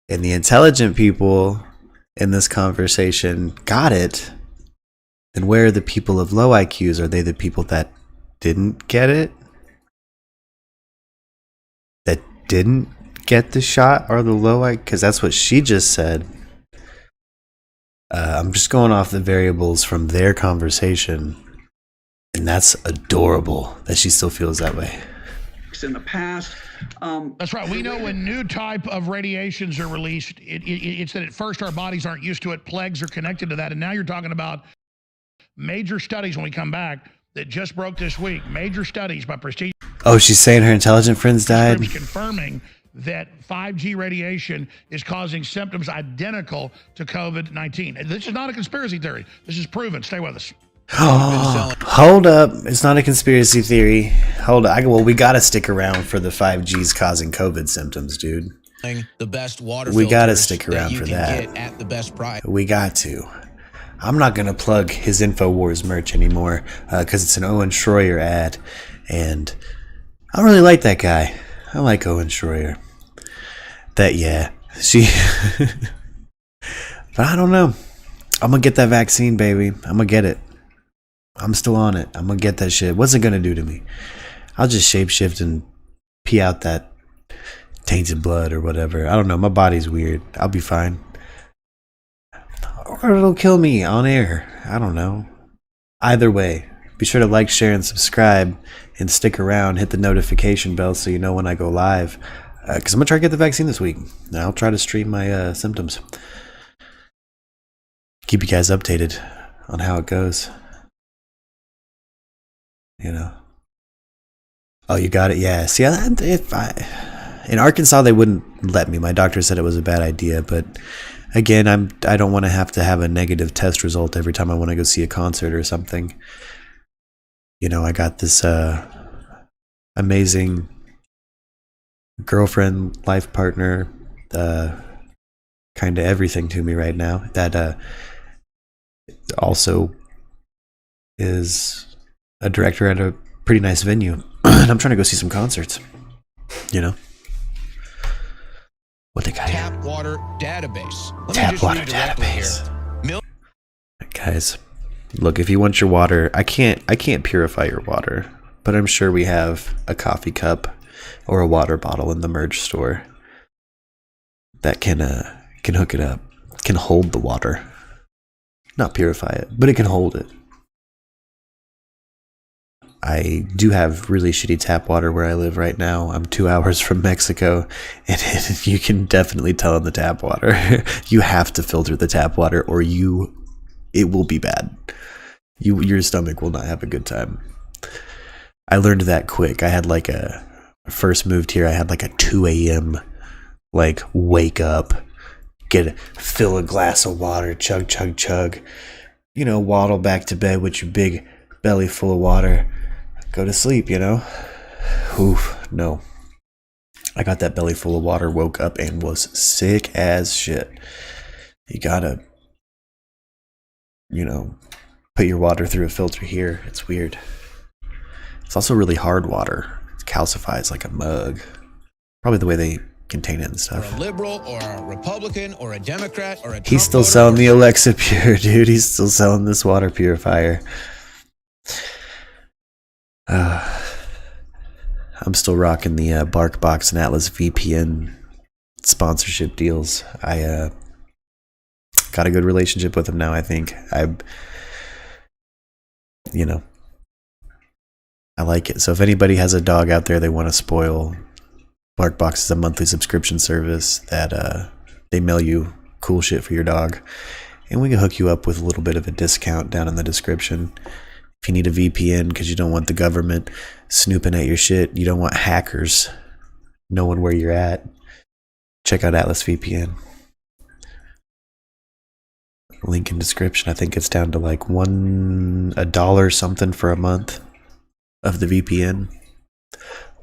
S1: and the intelligent people in this conversation got it, then where are the people of low IQs? Are they the people that didn't get it? That didn't get the shot or the low IQ? Because that's what she just said. I'm just going off the variables from their conversation, and that's adorable that she still feels that way.
S2: In the past.
S22: That's right. We know when new type of radiations are released, it's that at first our bodies aren't used to it. Plagues are connected to that. And now you're talking about major studies when we come back that just broke this week. Major studies by prestigious.
S1: Oh, she's saying her intelligent friends died?
S22: Confirming that 5G radiation is causing symptoms identical to COVID-19. This is not a conspiracy theory. This is proven. Stay with us.
S1: Oh, hold up. It's not a conspiracy theory. Hold up. Well, we got to stick around for the 5Gs causing COVID symptoms, dude.
S4: The best water
S1: we got to stick around for that.
S4: Get at the best price.
S1: We got to. I'm not going to plug his InfoWars merch anymore because it's an Owen Schroyer ad. And I don't really like that guy. I like Owen Schroyer. She... But I don't know. I'm going to get that vaccine, baby. I'm going to get it. I'm still on it. I'm going to get that shit. What's it going to do to me? I'll just shapeshift and pee out that tainted blood or whatever. I don't know. My body's weird. I'll be fine. Or it'll kill me on air. I don't know. Either way, be sure to like, share, and subscribe. And stick around. Hit the notification bell so you know when I go live. Because I'm going to try to get the vaccine this week. And I'll try to stream my symptoms. Keep you guys updated on how it goes. You know. Oh, you got it? Yeah. See, in Arkansas, they wouldn't let me. My doctor said it was a bad idea. But again, I don't want to have a negative test result every time I want to go see a concert or something. You know, I got this amazing girlfriend, life partner, kind of everything to me right now. That also is a director at a pretty nice venue. And I'm trying to go see some concerts. You know? What the guy?
S4: Tap water database.
S1: Tap water database. Guys, look, if you want your water, I can't purify your water, but I'm sure we have a coffee cup or a water bottle in the merch store that can hook it up, can hold the water. Not purify it, but it can hold it. I do have really shitty tap water where I live right now. I'm 2 hours from Mexico, and you can definitely tell in the tap water. You have to filter the tap water, or it will be bad. Your stomach will not have a good time. I learned that quick. I had first moved here, I had a 2 a.m. wake up, fill a glass of water, chug, chug, chug. You know, waddle back to bed with your big belly full of water. Go to sleep, you know? Oof, no. I got that belly full of water, woke up, and was sick as shit. You gotta, put your water through a filter here. It's weird. It's also really hard water. It calcifies like a mug. Probably the way they contain it and stuff.
S4: Or a liberal, or a Republican, or a Democrat, or a Trump
S1: He's still selling the Alexa Pure, dude. He's still selling this water purifier. I'm still rocking the BARKBOX and Atlas VPN sponsorship deals. I got a good relationship with them now, I think. I like it. So if anybody has a dog out there they want to spoil, BARKBOX is a monthly subscription service that they mail you cool shit for your dog. And we can hook you up with a little bit of a discount down in the description. If you need a VPN because you don't want the government snooping at your shit, you don't want hackers knowing where you're at, check out Atlas VPN. Link in description. I think it's down to like $1 something for a month of the VPN.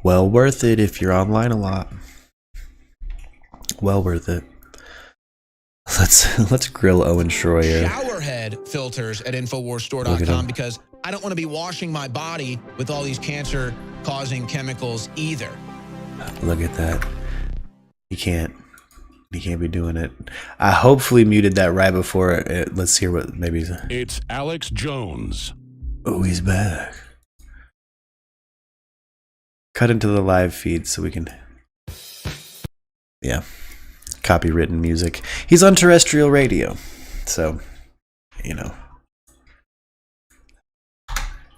S1: Well worth it if you're online a lot. Well worth it. Let's grill Owen Schroyer.
S4: Showerhead filters at InfoWarsStore.com because I don't want to be washing my body with all these cancer-causing chemicals either.
S1: Look at that. You can't be doing it. I hopefully muted that right before it. Let's hear what maybe.
S5: It's Alex Jones.
S1: Oh, he's back. Cut into the live feed so we can. Yeah. Copywritten music. He's on terrestrial radio. So, you know.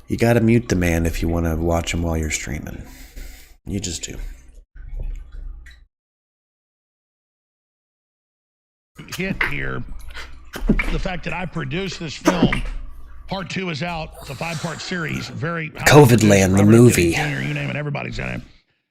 S1: You gotta mute the man if you want to watch him while you're streaming. You just do.
S22: Hit here the fact that I produced this film. Part 2 is out. It's a 5-part series. Very
S1: COVID Land, the movie.
S22: Jr., you name it, everybody's in it.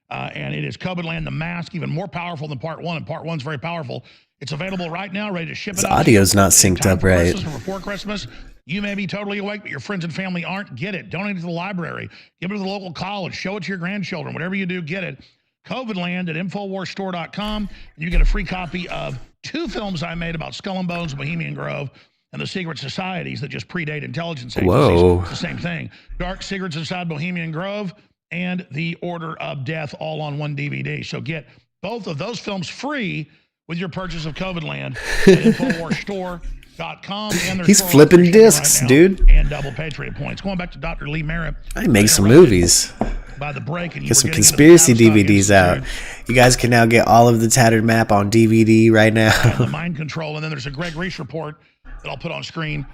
S22: And it is COVID Land, the mask, even more powerful than Part 1. And Part 1's very powerful. It's available right now, ready to ship it
S1: The
S22: out.
S1: audio's not synced up right.
S22: Before Christmas, you may be totally awake, but your friends and family aren't. Get it. Donate it to the library. Give it to the local college. Show it to your grandchildren. Whatever you do, get it. COVID Land at InfoWarsStore.com. And you get a free copy of 2 films I made about Skull and Bones, Bohemian Grove, and the secret societies that just predate intelligence agencies.
S1: Whoa.
S22: It's the same thing. Dark Secrets Inside Bohemian Grove and The Order of Death, all on one DVD. So get both of those films free with your purchase of COVID Land at InfoWarsStore.com. And
S1: he's flipping discs,
S22: right
S1: dude.
S22: And double Patriot points. Going back to Dr. Lee Merritt.
S1: I make some movies.
S22: By the break, and
S1: get some conspiracy DVDs out. You guys can now get all of the Tattered Map on DVD right now.
S22: The mind control, and then there's a Greg Reese report that I'll put on screen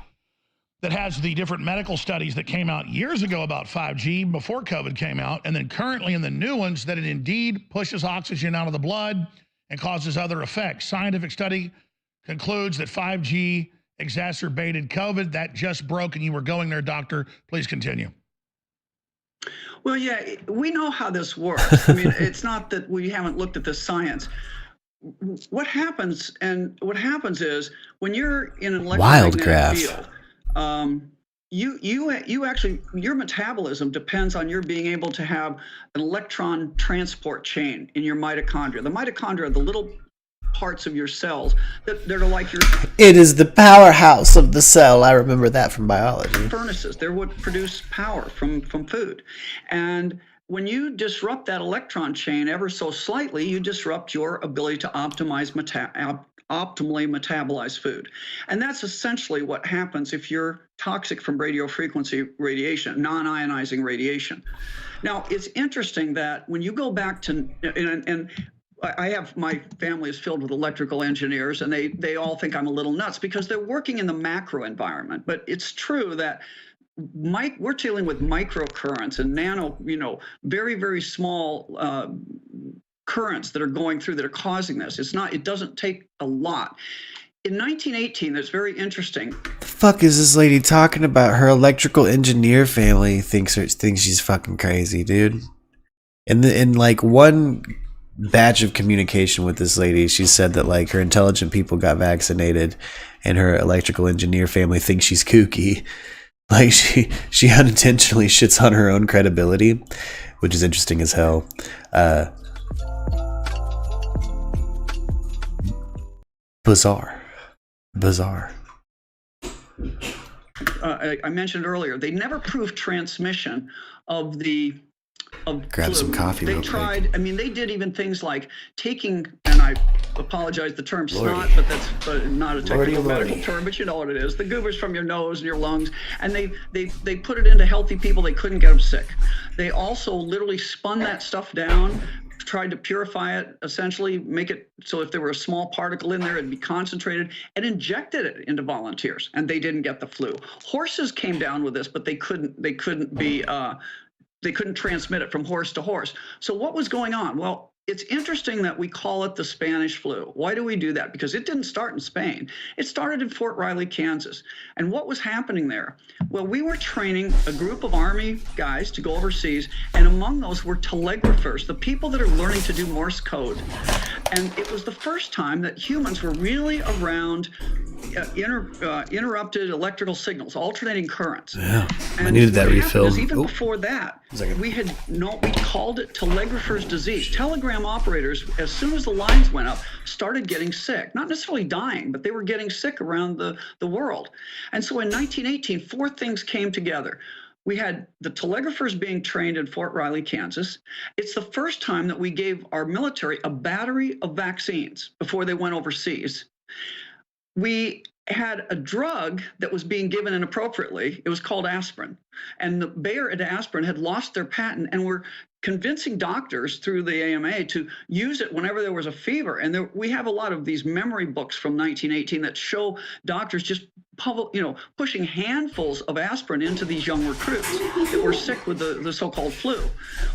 S22: that has the different medical studies that came out years ago about 5G before COVID came out, and then currently in the new ones that it indeed pushes oxygen out of the blood and causes other effects. Scientific study concludes that 5G exacerbated COVID. That just broke, and you were going there, doctor. Please continue.
S2: Well, yeah, we know how this works. I mean, it's not that we haven't looked at the science. What happens is when you're in an electromagnetic field, you actually, your metabolism depends on your being able to have an electron transport chain in your mitochondria. The mitochondria are the little parts of your cells that are like your...
S1: It is the powerhouse of the cell. I remember that from biology.
S2: Furnaces. They're what produce power from food. And when you disrupt that electron chain ever so slightly, you disrupt your ability to optimally metabolize food. And that's essentially what happens if you're toxic from radio frequency radiation, non-ionizing radiation. Now, it's interesting that when you go back to... and I have, my family is filled with electrical engineers, and they all think I'm a little nuts because they're working in the macro environment. But it's true that we're dealing with microcurrents and nano, very, very small currents that are going through that are causing this. It doesn't take a lot. In 1918, that's very interesting.
S1: The fuck is this lady talking about? Her electrical engineer family thinks she's fucking crazy, dude. In like one batch of communication with this lady, she said that like her intelligent people got vaccinated and her electrical engineer family thinks she's kooky. Like she unintentionally shits on her own credibility, which is interesting as hell. Bizarre.
S2: I mentioned earlier, they never proved transmission of
S1: grab
S2: flu.
S1: some coffee.
S2: They tried. I mean, they did even things like taking, and I apologize, the term snot, but that's not a technical medical term, but you know what it is. The goobers from your nose and your lungs, and they put it into healthy people. They couldn't get them sick. They also literally spun that stuff down, tried to purify it, essentially make it so if there were a small particle in there, it'd be concentrated, and injected it into volunteers, and they didn't get the flu. Horses came down with this, but they couldn't transmit it from horse to horse. So what was going on? Well, it's interesting that we call it the Spanish flu. Why do we do that? Because it didn't start in Spain. It started in Fort Riley, Kansas. And what was happening there? Well, we were training a group of Army guys to go overseas, and among those were telegraphers, the people that are learning to do Morse code. And it was the first time that humans were really around interrupted electrical signals, alternating currents.
S1: Yeah,
S2: and
S1: I needed that
S2: what
S1: refill.
S2: happened is even before that, we called it telegrapher's disease. Telegram operators, as soon as the lines went up, started getting sick. Not necessarily dying, but they were getting sick around the world. And so in 1918, 4 things came together. We had the telegraphers being trained in Fort Riley, Kansas. It's the first time that we gave our military a battery of vaccines before they went overseas. We had a drug that was being given inappropriately. It was called aspirin. And the Bayer and aspirin had lost their patent and were convincing doctors through the AMA to use it whenever there was a fever. And we have a lot of these memory books from 1918 that show doctors just pushing handfuls of aspirin into these young recruits that were sick with the so-called flu.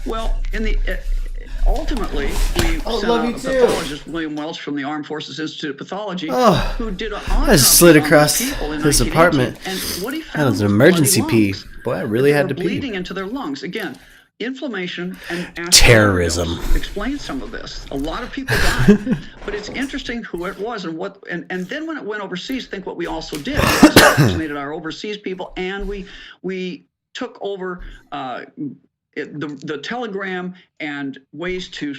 S2: Well, ultimately, we sent a pathologist, William Welch from the Armed Forces Institute of Pathology, who did an
S1: I just slid across this apartment.
S2: And what he
S1: That
S2: found
S1: was an emergency pee. Boy, I really had to pee.
S2: Bleeding into their lungs. Again, inflammation and
S1: terrorism
S2: explains some of this. A lot of people died, but it's interesting who it was and what. And then when it went overseas, think what we also did. We also vaccinated our overseas people, and we took over the telegram and ways to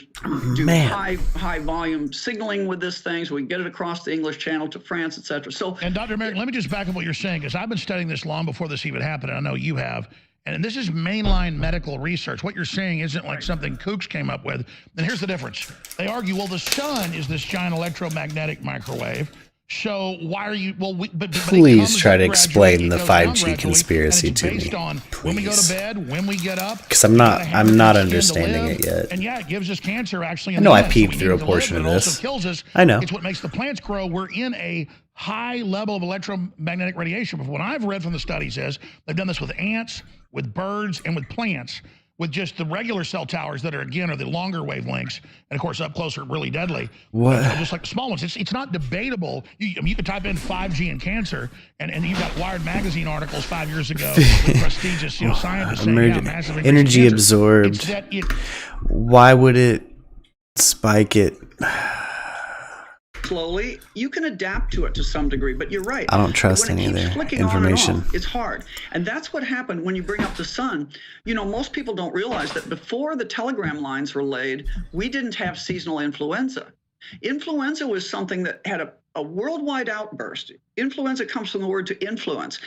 S2: do high volume signaling with this thing, so we can get it across the English Channel to France, etc. So,
S22: and Dr. Merrick, let me just back up what you're saying, because I've been studying this long before this even happened, and I know you have. And this is mainline medical research. What you're saying isn't like something kooks came up with. And here's the difference. They argue, well, the sun is this giant electromagnetic microwave. So why are you,
S1: please try to explain the 5G conspiracy to me.
S22: When we go to bed, when we get up.
S1: Because I'm not understanding it yet.
S22: And yeah, it gives us cancer actually.
S1: I know I peeped through a portion of this. I know.
S22: It's what makes the plants grow. We're in a high level of electromagnetic radiation. But what I've read from the studies is they've done this with ants, with birds, and with plants, with just the regular cell towers that are, again, are the longer wavelengths, and of course up close are really deadly.
S1: What?
S22: Just like the small ones. It's not debatable. You could type in 5G and cancer, and you've got Wired magazine articles 5 years ago with prestigious scientists saying, yeah, massive
S1: energy absorbed. Why would it spike it?
S2: Slowly, you can adapt to it to some degree, but you're right.
S1: I don't trust any of their information.
S2: It's hard. And that's what happened when you bring up the sun. Most people don't realize that before the telegram lines were laid, we didn't have seasonal influenza. Influenza was something that had a worldwide outburst. Influenza comes from the word to influence.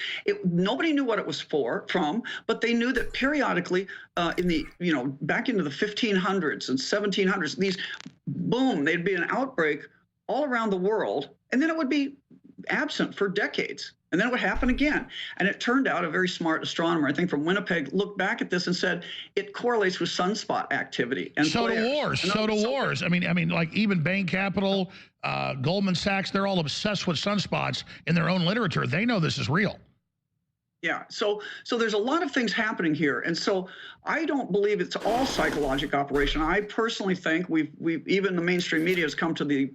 S2: Nobody knew what it was from, but they knew that periodically back into the 1500s and 1700s, there'd be an outbreak all around the world, and then it would be absent for decades, and then it would happen again. And it turned out a very smart astronomer, I think from Winnipeg, looked back at this and said it correlates with sunspot activity. And
S22: so do wars. I mean, like even Bain Capital, Goldman Sachs, they're all obsessed with sunspots in their own literature. They know this is real.
S2: Yeah, so there's a lot of things happening here, and so I don't believe it's all psychological operation. I personally think we've even the mainstream media has come to the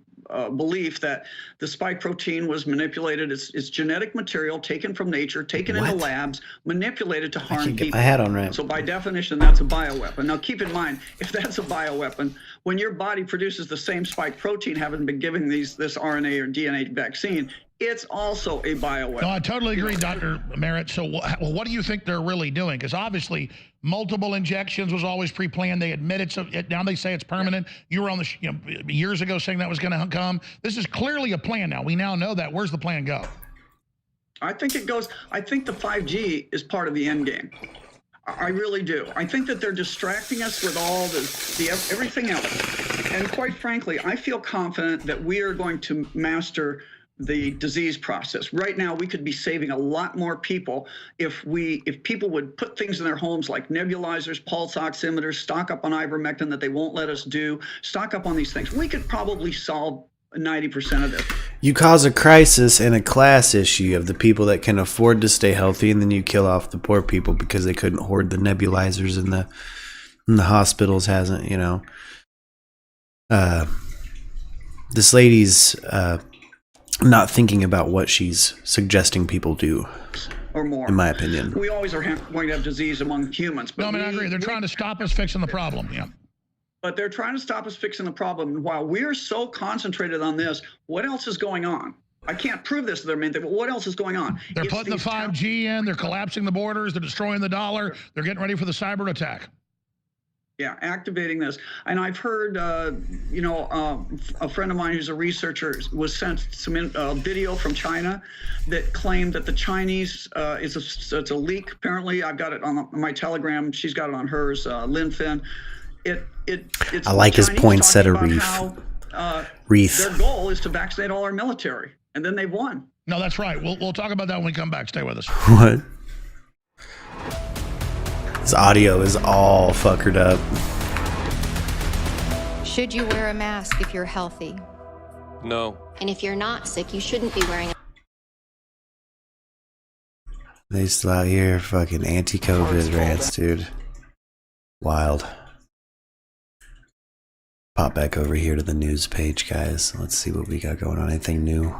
S2: belief that the spike protein was manipulated. It's genetic material taken from nature, taken into labs, manipulated to harm people.
S1: Get my hat on right.
S2: So by definition, that's a bioweapon. Now keep in mind, if that's a bioweapon, when your body produces the same spike protein, having been given this RNA or DNA vaccine, it's also a bioweapon.
S22: No, I totally agree, Dr. Merritt. So what do you think they're really doing? Because obviously multiple injections was always pre-planned. They admit it. Now they say it's permanent. You were on the years ago saying that was going to come. This is clearly a plan now. We now know that. Where's the plan go?
S2: I think it goes. I think the 5G is part of the end game. I really do. I think that they're distracting us with all the everything else. And quite frankly, I feel confident that we are going to master the disease process. Right now, we could be saving a lot more people if people would put things in their homes like nebulizers, pulse oximeters, stock up on ivermectin that they won't let us do, stock up on these things. We could probably solve 90% of this.
S1: You cause a crisis and a class issue of the people that can afford to stay healthy, and then you kill off the poor people because they couldn't hoard the nebulizers and the hospitals hasn't, this lady's not thinking about what she's suggesting people do,
S2: or more,
S1: in my opinion.
S2: We always are going to have disease among humans. But
S22: I agree. They're trying to stop us fixing the problem. Yeah.
S2: But they're trying to stop us fixing the problem. And while we're so concentrated on this, what else is going on? I can't prove this to them. But what else is going on?
S22: They're putting the 5G in. They're collapsing the borders. They're destroying the dollar. They're getting ready for the cyber attack.
S2: Yeah, activating this. And I've heard, a friend of mine who's a researcher was sent some video from China that claimed that the Chinese, it's a leak. Apparently, I've got it on my Telegram. She's got it on hers, Lynn Finn. It's
S1: I like his
S2: Chinese
S1: poinsettia
S2: talking
S1: wreath.
S2: about how,
S1: Wreath.
S2: Their goal is to vaccinate all our military, and then they've won.
S22: No, that's right. We'll talk about that when we come back. Stay with us.
S1: What? His audio is all fuckered up.
S7: Should you wear a mask if you're healthy?
S15: No.
S7: And if you're not sick, you shouldn't be wearing a
S1: They still out here fucking anti-COVID rants, dude. Wild. Pop back over here to the news page, guys. Let's see what we got going on. Anything new?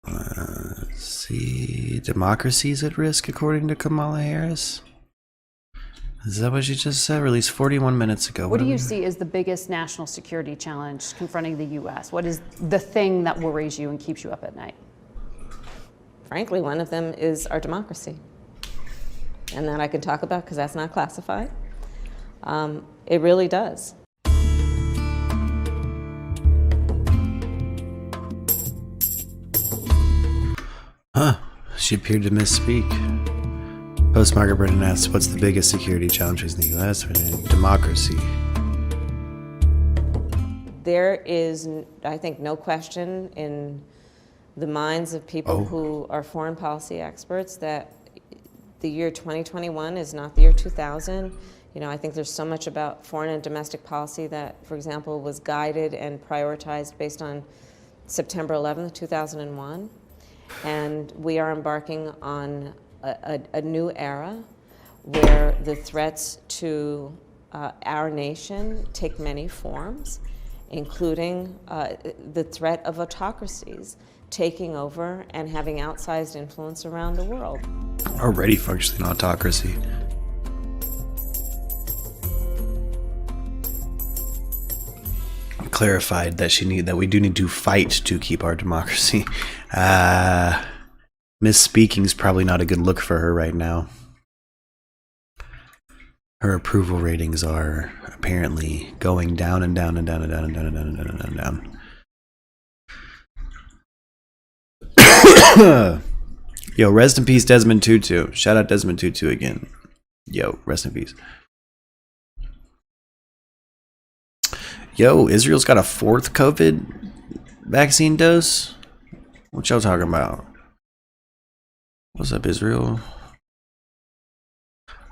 S1: Let's see. Democracy's at risk, according to Kamala Harris. Is that what she just said? Released 41 minutes ago.
S16: What do you see as the biggest national security challenge confronting the U.S.? What is the thing that worries you and keeps you up at night?
S17: Frankly, one of them is our democracy. And that I can talk about because that's not classified. It really does.
S1: Huh. She appeared to misspeak. Post Margaret Brennan asks, what's the biggest security challenge in the U.S.? Democracy.
S17: There is, I think, no question in the minds of people who are foreign policy experts that the year 2021 is not the year 2000. You know, I think there's so much about foreign and domestic policy that, for example, was guided and prioritized based on September 11th, 2001. And we are embarking on a new era where the threats to our nation take many forms, including the threat of autocracies taking over and having outsized influence around the world.
S1: Already functioning autocracy. Clarified that we do need to fight to keep our democracy. Misspeaking's probably not a good look for her right now. Her approval ratings are apparently going down and down and down and down and down and down and down and down and down. Yo, rest in peace, Desmond Tutu. Shout out Desmond Tutu again. Yo, rest in peace. Yo, Israel's got a 4th COVID vaccine dose? What y'all talking about? What's up, Israel?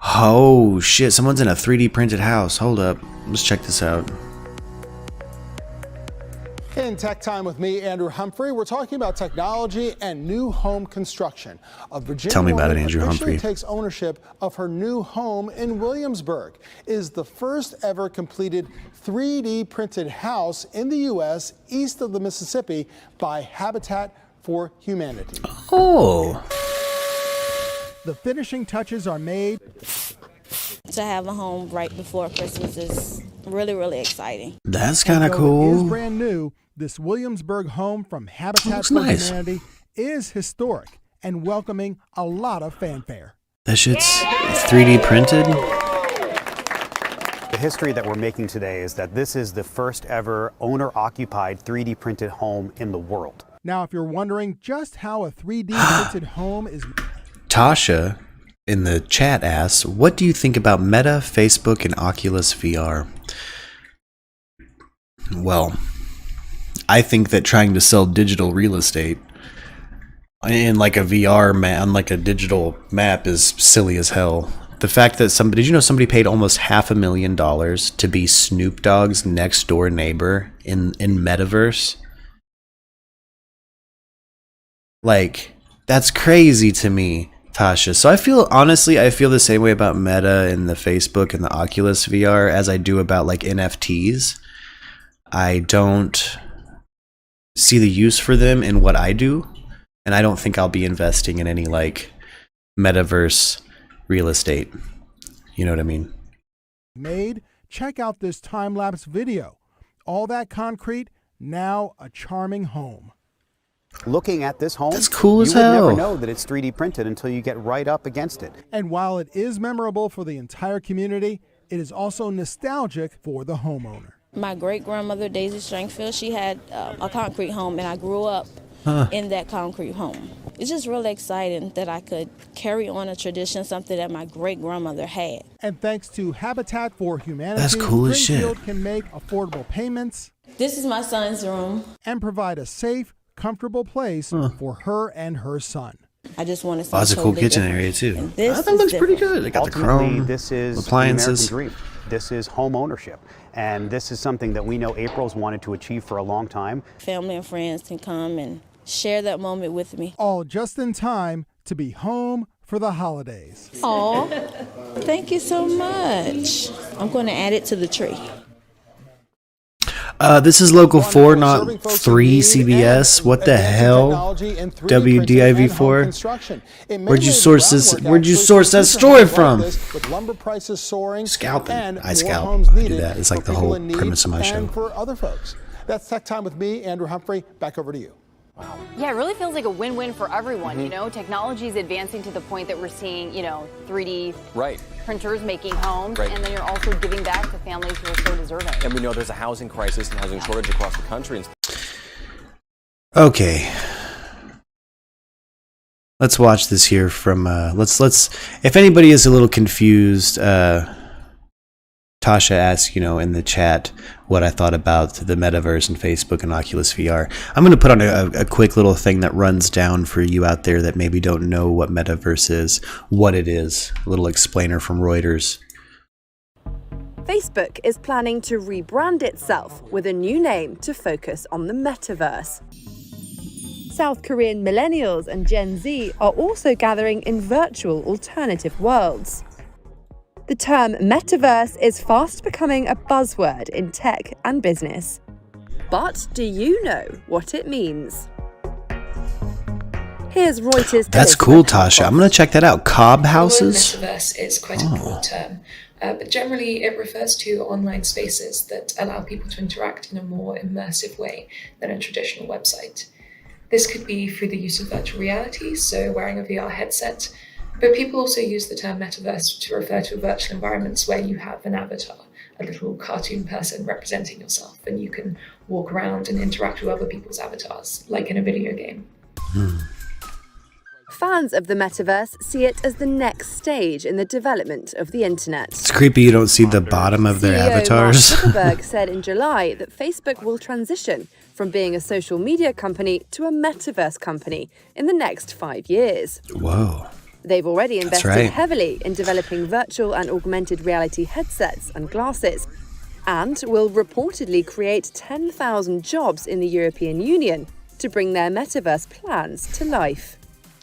S1: Oh, shit. Someone's in a 3D printed house. Hold up. Let's check this out.
S18: In Tech Time with me, Andrew Humphrey, we're talking about technology and new home construction. A Virginia
S1: Tell me about it,
S18: woman
S1: Andrew
S18: officially
S1: Humphrey.
S18: takes ownership of her new home in Williamsburg. It is the first ever completed 3D printed house in the U.S. east of the Mississippi by Habitat for Humanity.
S1: Oh.
S18: The finishing touches are made.
S19: To have a home right before Christmas is really, really exciting.
S1: That's kind of
S18: It
S1: cool.
S18: is brand new. This Williamsburg home from Habitat
S1: Looks
S18: for
S1: nice.
S18: Humanity is historic and welcoming a lot of fanfare.
S1: That shit's 3D printed?
S27: The history that we're making today is that this is the first ever owner-occupied 3D printed home in the world.
S18: Now, if you're wondering just how a 3D printed home is...
S1: Tasha in the chat asks, what do you think about Meta, Facebook, and Oculus VR? Well, I think that trying to sell digital real estate in like a VR map, on like a digital map, is silly as hell. The fact that did you know somebody paid almost $500,000 to be Snoop Dogg's next door neighbor in Metaverse? Like, that's crazy to me, Tasha. So I feel the same way about Meta and the Facebook and the Oculus VR as I do about like NFTs. I don't see the use for them in what I do, and I don't think I'll be investing in any like metaverse real estate. You know what I mean?
S18: made, check out this time-lapse video. All that concrete, now a charming home.
S27: Looking at this home,
S1: That's cool as
S27: you would
S1: hell.
S27: never know that it's 3D printed until you get right up against it.
S18: And while it is memorable for the entire community, it is also nostalgic for the homeowner.
S19: My great-grandmother, Daisy Strangfield, she had a concrete home, and I grew up in that concrete home. It's just really exciting that I could carry on a tradition, something that my great-grandmother had.
S18: And thanks to Habitat for Humanity,
S1: That's cool as shit.
S18: Springfield can make affordable payments.
S19: This is my son's room.
S18: And provide a safe, comfortable place for her and her son.
S19: I just want to.
S1: Oh, that's a cool kitchen area too.
S19: And this
S1: That looks pretty
S19: different.
S1: good. They got the
S27: Ultimately,
S1: chrome
S27: this is
S1: appliances.
S27: the American dream. This is home ownership. And this is something that we know April's wanted to achieve for a long time.
S19: Family and friends can come and share that moment with me.
S18: All just in time to be home for the holidays.
S19: Aw, thank you so much. I'm going to add it to the tree.
S1: This is Local 4, not 3 CBS. What the hell? WDIV4? Where'd you source this? Where'd you source that story from?
S18: With lumber prices soaring,
S1: Scalping.
S18: and
S1: I scalp.
S18: more homes
S1: I do
S18: needed
S1: that. It's like
S18: for
S1: the whole
S18: people in need
S1: premise of my show.
S18: and for other folks. That's Tech Time with me, Andrew Humphrey. Back over to you.
S6: Yeah, it really feels like a win-win for everyone, you know? Technology is advancing to the point that we're seeing, 3D printers making homes, and then you're also giving back to families who are so deserving.
S8: And we know there's a housing crisis and housing shortage across the country.
S1: Okay. Let's watch this here from let's if anybody is a little confused, Tasha asked, in the chat what I thought about the metaverse and Facebook and Oculus VR. I'm going to put on a quick little thing that runs down for you out there that maybe don't know what metaverse is, what it is. A little explainer from Reuters.
S9: Facebook is planning to rebrand itself with a new name to focus on the metaverse. South Korean millennials and Gen Z are also gathering in virtual alternative worlds. The term metaverse is fast becoming a buzzword in tech and business. But do you know what it means? Here's Reuters.
S1: That's cool, Tasha. I'm going to check that out. Cobb houses?
S11: The word metaverse is quite a broad term, but generally it refers to online spaces that allow people to interact in a more immersive way than a traditional website. This could be through the use of virtual reality, so wearing a VR headset, but people also use the term metaverse to refer to virtual environments where you have an avatar, a little cartoon person representing yourself, and you can walk around and interact with other people's avatars, like in a video game.
S9: Fans of the metaverse see it as the next stage in the development of the internet.
S1: It's creepy you don't see the bottom of their
S9: CEO
S1: avatars.
S9: Mark Zuckerberg said in July that Facebook will transition from being a social media company to a metaverse company in the next 5 years.
S1: Whoa.
S9: They've already invested
S1: right.
S9: heavily in developing virtual and augmented reality headsets and glasses, and will reportedly create 10,000 jobs in the European Union to bring their metaverse plans to life.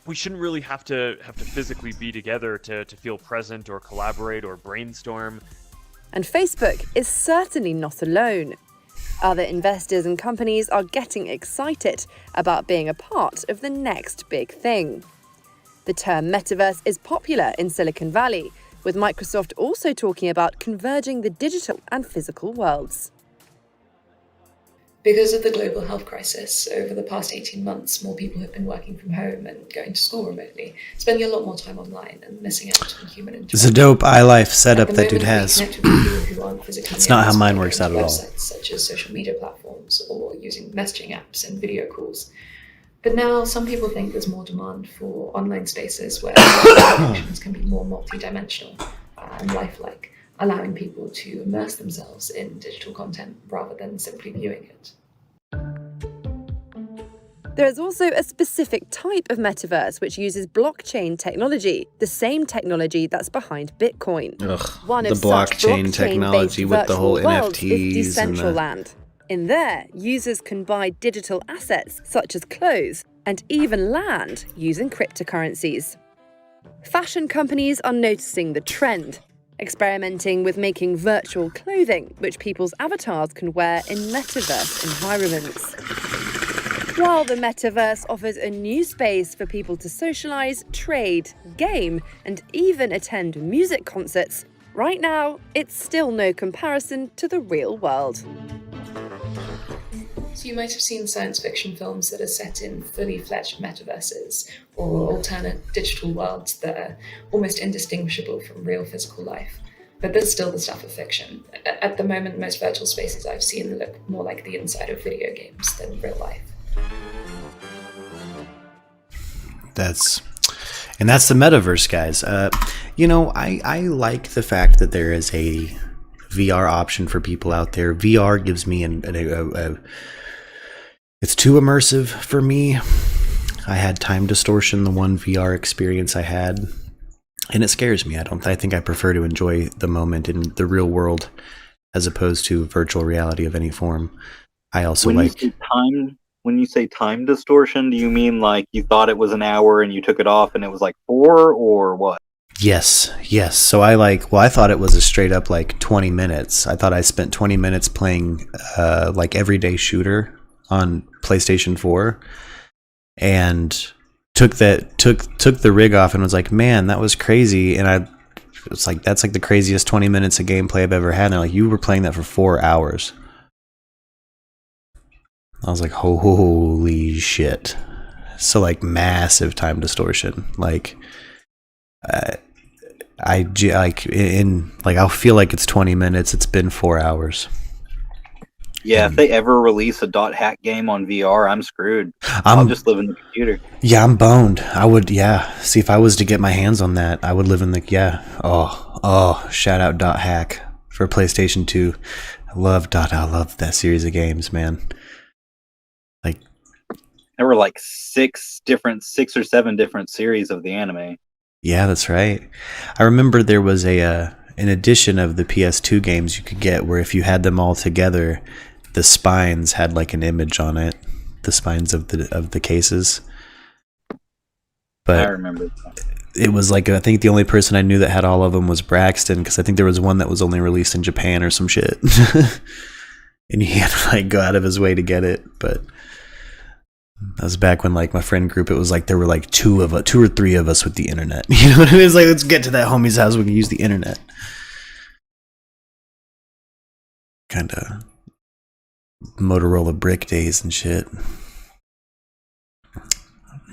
S15: We shouldn't really have to physically be together to feel present or collaborate or brainstorm.
S9: And Facebook is certainly not alone. Other investors and companies are getting excited about being a part of the next big thing. The term metaverse is popular in Silicon Valley, with Microsoft also talking about converging the digital and physical worlds.
S11: Because of the global health crisis, over the past 18 months, more people have been working from home and going to school remotely, spending a lot more time online and missing out on human interaction.
S1: It's a dope iLife setup
S11: At the
S1: that dude
S11: moment, we
S1: has.
S11: connect with people who aren't physically
S1: It's not how
S11: near us
S1: mine
S11: by
S1: works
S11: going
S1: out
S11: to
S1: at all.
S11: websites such as social media platforms or using messaging apps and video calls. But now some people think there's more demand for online spaces where interactions can be more multidimensional and lifelike, allowing people to immerse themselves in digital content rather than simply viewing it.
S9: There is also a specific type of metaverse which uses blockchain technology, the same technology that's behind Bitcoin. One
S1: the
S9: of such
S1: blockchain technology with the whole
S9: virtual worlds
S1: NFTs
S9: is
S1: and the...
S9: Decentraland. In there, users can buy digital assets such as clothes and even land using cryptocurrencies. Fashion companies are noticing the trend, experimenting with making virtual clothing which people's avatars can wear in metaverse environments. While the metaverse offers a new space for people to socialize, trade, game, and even attend music concerts, right now, it's still no comparison to the real world.
S11: So you might have seen science fiction films that are set in fully fledged metaverses or alternate digital worlds that are almost indistinguishable from real physical life. But that's still the stuff of fiction. At the moment, most virtual spaces I've seen look more like the inside of video games than real life.
S1: That's the metaverse, guys. I like the fact that there is a VR option for people out there. VR gives me it's too immersive for me. I had time distortion, the one VR experience I had, and it scares me. I think I prefer to enjoy the moment in the real world as opposed to virtual reality of any form. I also
S10: When you say time distortion, do you mean like you thought it was an hour and you took it off and it was like 4, or what?
S1: Yes. So I thought it was a straight up like 20 minutes. I thought I spent 20 minutes playing like everyday shooter on PlayStation 4 and took the rig off and was like, man, that was crazy. And it's like, that's like the craziest 20 minutes of gameplay I've ever had. And they're like, you were playing that for 4 hours. I was like, holy shit. So like massive time distortion. Like I'll feel like it's 20 minutes. It's been 4 hours.
S10: Yeah, if they ever release a .hack game on VR, I'm screwed. I'll just live in the computer.
S1: Yeah, I'm boned. I would, see, if I was to get my hands on that, I would live in the, shout out .hack for PlayStation 2. I love that series of games, man. Like,
S10: there were like 6 or 7 different series of the anime.
S1: Yeah, that's right. I remember there was an edition of the PS2 games you could get where if you had them all together, the spines had like an image on it, the spines of the cases. But
S10: I remember that.
S1: It was like, I think the only person I knew that had all of them was Braxton, because I think there was one that was only released in Japan or some shit. And he had to like go out of his way to get it. But that was back when like my friend group, it was like there were like 2 or 3 of us with the internet. You know what I mean? It's like, let's get to that homie's house, we can use the internet. Kind of Motorola brick days and shit.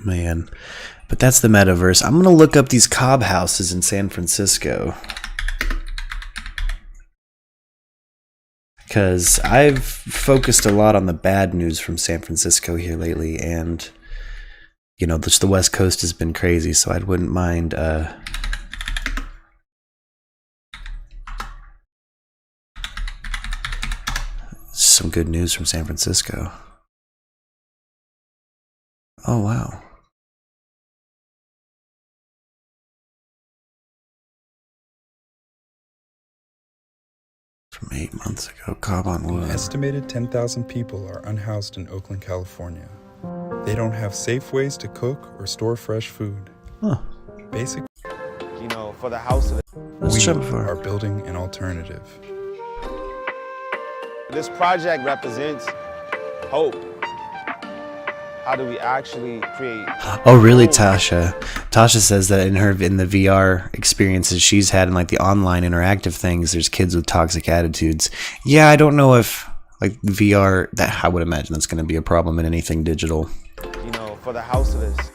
S1: Man. But that's the metaverse. I'm going to look up these cob houses in San Francisco. Because I've focused a lot on the bad news from San Francisco here lately. And, just the West Coast has been crazy. So I wouldn't mind... some good news from San Francisco. Oh, wow. From 8 months ago, Cobb on Wood.
S13: An estimated 10,000 people are unhoused in Oakland, California. They don't have safe ways to cook or store fresh food.
S1: Huh.
S13: Basic.
S14: For the house of
S13: we are building an alternative.
S14: This project represents hope. How do we actually create?
S1: Oh, really, Tasha? Tasha says that in the VR experiences she's had in like the online interactive things, there's kids with toxic attitudes. Yeah, I don't know if like VR, that I would imagine that's going to be a problem in anything digital.
S14: For the house of this.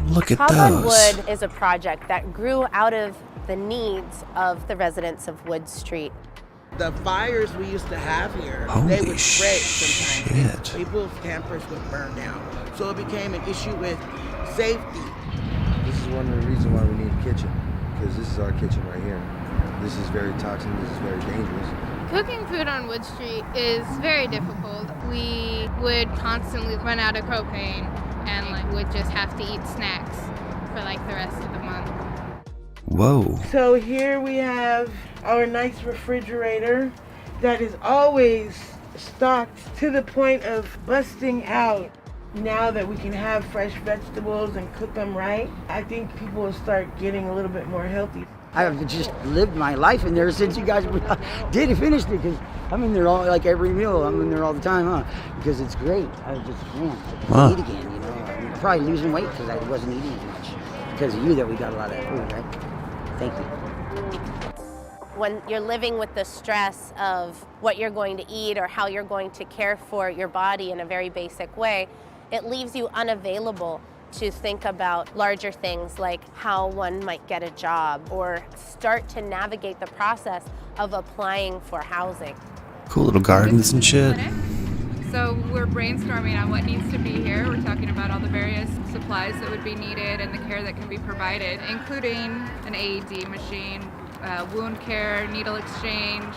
S1: Look at
S20: Cobb on
S1: those.
S20: Wood is a project that grew out of the needs of the residents of Wood Street.
S21: The fires we used to have here,
S1: Holy
S21: they would spread sometimes.
S1: shit.
S21: People's campers would burn down. So it became an issue with safety.
S23: This is one of the reasons why we need a kitchen, because this is our kitchen right here. This is very toxic, this is very dangerous.
S24: Cooking food on Wood Street is very difficult. We would constantly run out of propane and would just have to eat snacks for the rest of the month.
S1: Whoa.
S21: So here we have our nice refrigerator that is always stocked to the point of busting out. Now that we can have fresh vegetables and cook them right, I think people will start getting a little bit more healthy.
S25: I've just lived my life in there since you guys did finished it, because I'm in there all, every meal. I'm in there all the time, huh? Because it's great. I can eat again, I'm probably losing weight because I wasn't eating as much. Because of you that we got a lot of that food, right? Thank you.
S20: When you're living with the stress of what you're going to eat or how you're going to care for your body in a very basic way, it leaves you unavailable to think about larger things like how one might get a job or start to navigate the process of applying for housing.
S1: Cool little gardens and shit.
S2: So we're brainstorming on what needs to be here. We're talking about all the various supplies that would be needed and the care that can be provided, including an AED machine, wound care, needle exchange.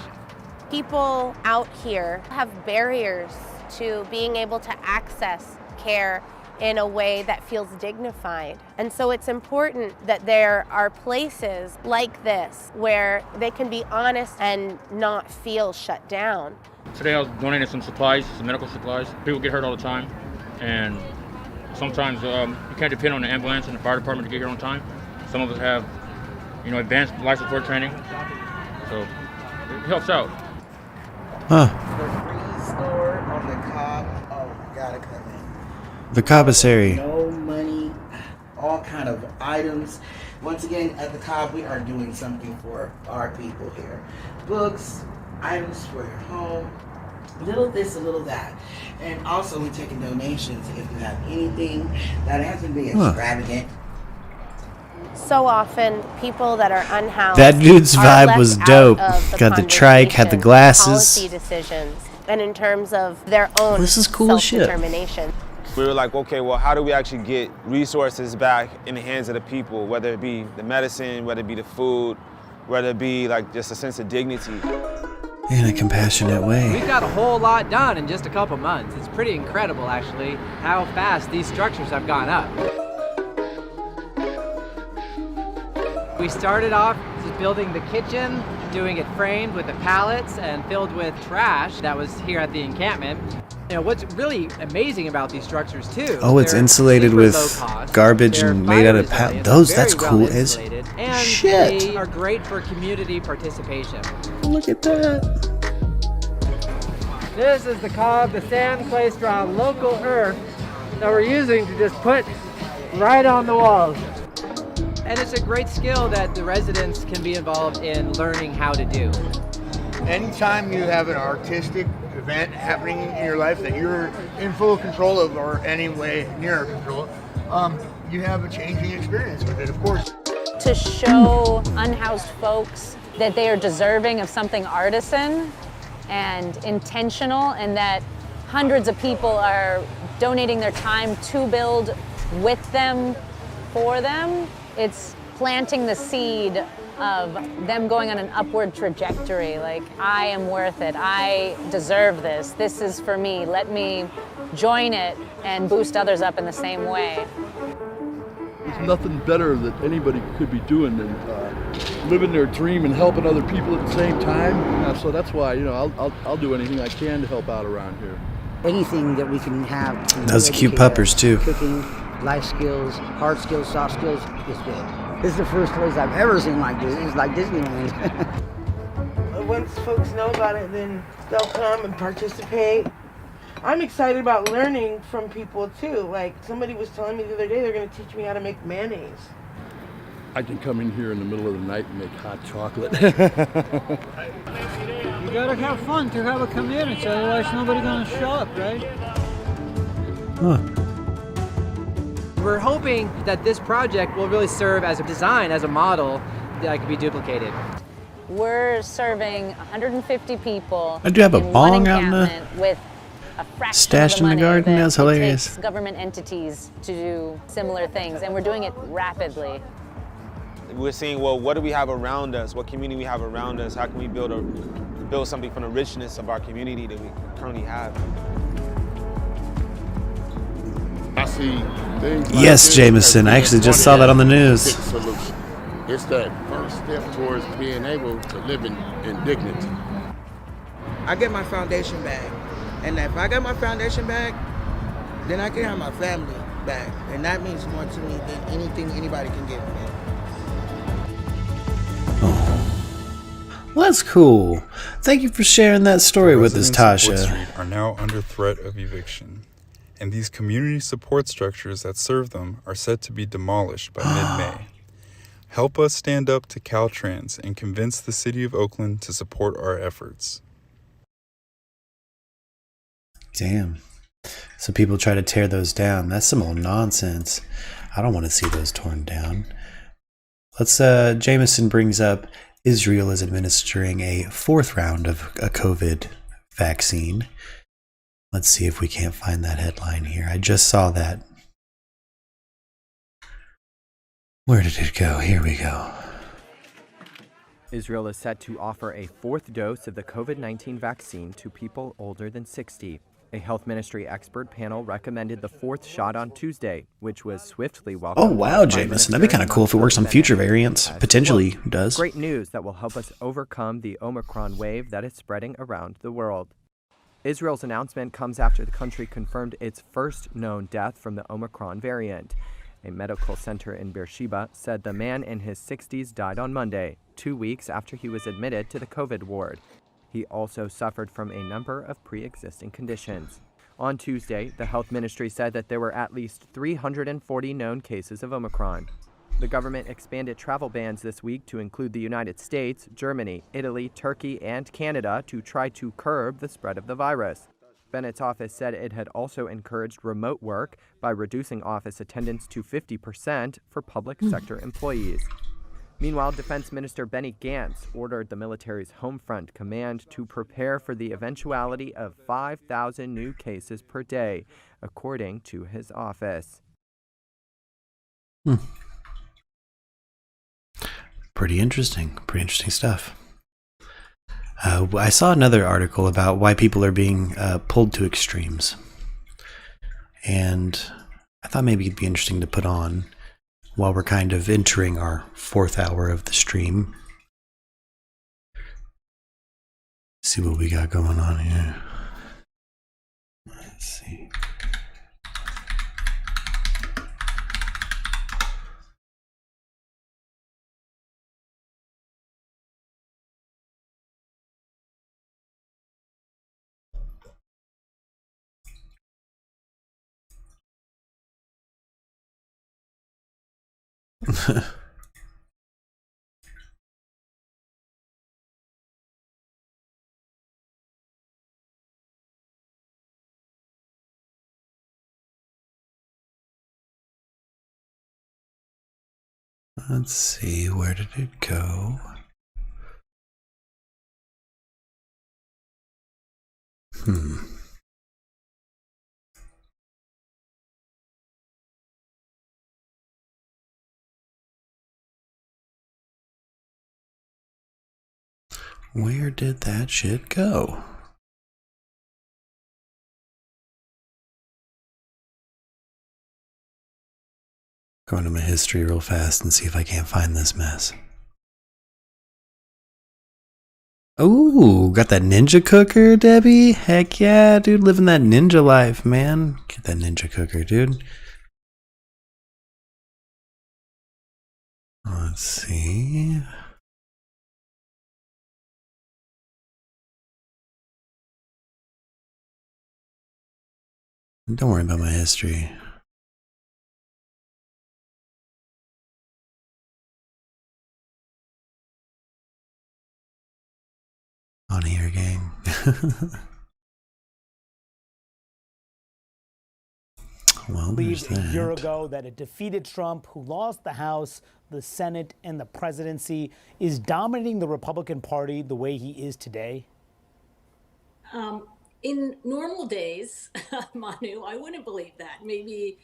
S20: People out here have barriers to being able to access care in a way that feels dignified. And so it's important that there are places like this where they can be honest and not feel shut down.
S3: Today I was donating some supplies, some medical supplies. People get hurt all the time, and sometimes you can't depend on the ambulance and the fire department to get here on time. Some of us have, advanced life support training, so it helps out.
S1: Huh.
S4: The free store on the Cobb. Oh, you gotta come in.
S1: The commissary.
S4: No money, all kind of items. Once again, at the Cobb, we are doing something for our people here. Books, items for your home, a little this, a little that. And also we're taking donations if you have anything that hasn't been extravagant.
S20: So often, people that are unhoused.
S1: That dude's
S20: are
S1: vibe
S20: left
S1: was
S20: out
S1: dope.
S20: of the
S1: Got the trike, had the
S20: conversation,
S1: glasses.
S20: Policy decisions, and in terms of their own
S1: This is cool as shit.
S20: self-determination.
S14: We were like, okay, well, how do we actually get resources back in the hands of the people, whether it be the medicine, whether it be the food, whether it be like just a sense of dignity.
S1: In a compassionate way.
S5: We've got a whole lot done in just a couple months. It's pretty incredible, actually, how fast these structures have gone up. We started off just building the kitchen, doing it framed with the pallets and filled with trash that was here at the encampment. What's really amazing about these structures too.
S1: Oh, it's insulated with garbage and made out of that's cool as
S5: and
S1: shit.
S5: They are great for community participation.
S1: Look at that.
S5: This is the Cobb, the sand placed around local earth that we're using to just put right on the walls. And it's a great skill that the residents can be involved in learning how to do.
S12: Anytime you have an artistic event happening in your life that you're in full control of or any way near control, you have a changing experience with it, of course.
S22: To show unhoused folks that they are deserving of something artisan and intentional, and that hundreds of people are donating their time to build with them, for them. It's planting the seed of them going on an upward trajectory, like, I am worth it, I deserve this, this is for me, let me join it and boost others up in the same way.
S26: There's nothing better that anybody could be doing than living their dream and helping other people at the same time. So that's why, I'll do anything I can to help out around here.
S25: Anything that we can have.
S1: Those cute puppers too.
S25: Cooking, life skills, hard skills, soft skills is good. This is the first place I've ever seen like this. It's like Disneyland.
S21: Once folks know about it, then they'll come and participate. I'm excited about learning from people too. Like, somebody was telling me the other day they're going to teach me how to make mayonnaise.
S26: I can come in here in the middle of the night and make hot chocolate.
S5: You gotta have fun to have a community, otherwise nobody's gonna show up, right?
S1: Huh.
S5: We're hoping that this project will really serve as a design, as a model that could be duplicated.
S22: We're serving 150 people.
S1: I do have a
S22: in
S1: bong
S22: one
S1: out in the
S22: encampment with a fraction
S1: stashed
S22: of the
S1: in the
S22: money
S1: garden.
S22: that
S1: That's
S22: it
S1: hilarious.
S22: takes government entities to do similar things, and we're doing it rapidly.
S14: We're seeing, well, what do we have around us? What community we have around us? How can we build something from the richness of our community that we currently have?
S28: I see things
S1: Yes,
S28: like
S1: Jameson. I actually just saw that on the news.
S28: It's that first step towards being able to live in dignity.
S29: I get my foundation bag, and if I get my foundation bag, then I can have my family back, and that means more to me than anything anybody can give me.
S1: Well, that's cool. Thank you for sharing that story with us,
S13: Residents of Wood
S1: Tasha.
S13: Street are now under threat of eviction, and these community support structures that serve them are set to be demolished by mid-May. Help us stand up to Caltrans and convince the City of Oakland to support our efforts.
S1: Damn. So people try to tear those down. That's some old nonsense. I don't want to see those torn down. Jameson brings up Israel is administering a 4th round of a COVID vaccine. Let's see if we can't find that headline here. I just saw that. Where did it go? Here we go.
S6: Israel is set to offer a 4th dose of the COVID-19 vaccine to people older than 60. A health ministry expert panel recommended the 4th shot on Tuesday, which was swiftly welcomed.
S1: Oh, wow, Jameson. That'd be kind of cool if it works on future variants. Potentially does.
S6: Great news that will help us overcome the Omicron wave that is spreading around the world. Israel's announcement comes after the country confirmed its first known death from the Omicron variant. A medical center in Beersheba said the man in his 60s died on Monday, 2 weeks after he was admitted to the COVID ward. He also suffered from a number of pre-existing conditions. On Tuesday, the health ministry said that there were at least 340 known cases of Omicron. The government expanded travel bans this week to include the United States, Germany, Italy, Turkey, and Canada to try to curb the spread of the virus. Bennett's office said it had also encouraged remote work by reducing office attendance to 50% for public sector employees. Meanwhile, Defense Minister Benny Gantz ordered the military's Homefront Command to prepare for the eventuality of 5,000 new cases per day, according to his office.
S1: Pretty interesting stuff. I saw another article about why people are being pulled to extremes. And I thought maybe it'd be interesting to put on while we're kind of entering our 4th hour of the stream. See what we got going on here. Let's see. Let's see, where did it go? Where did that shit go? Going to my history real fast and see if I can't find this mess. Ooh, got that ninja cooker, Debbie? Heck yeah, dude, living that ninja life, man. Get that ninja cooker, dude. Let's see. Don't worry about my history. On here, gang. Well, there's that.
S7: A year ago that a defeated Trump, who lost the House, the Senate, and the presidency, is dominating the Republican Party the way he is today?
S8: In normal days, Manu, I wouldn't believe that. Maybe,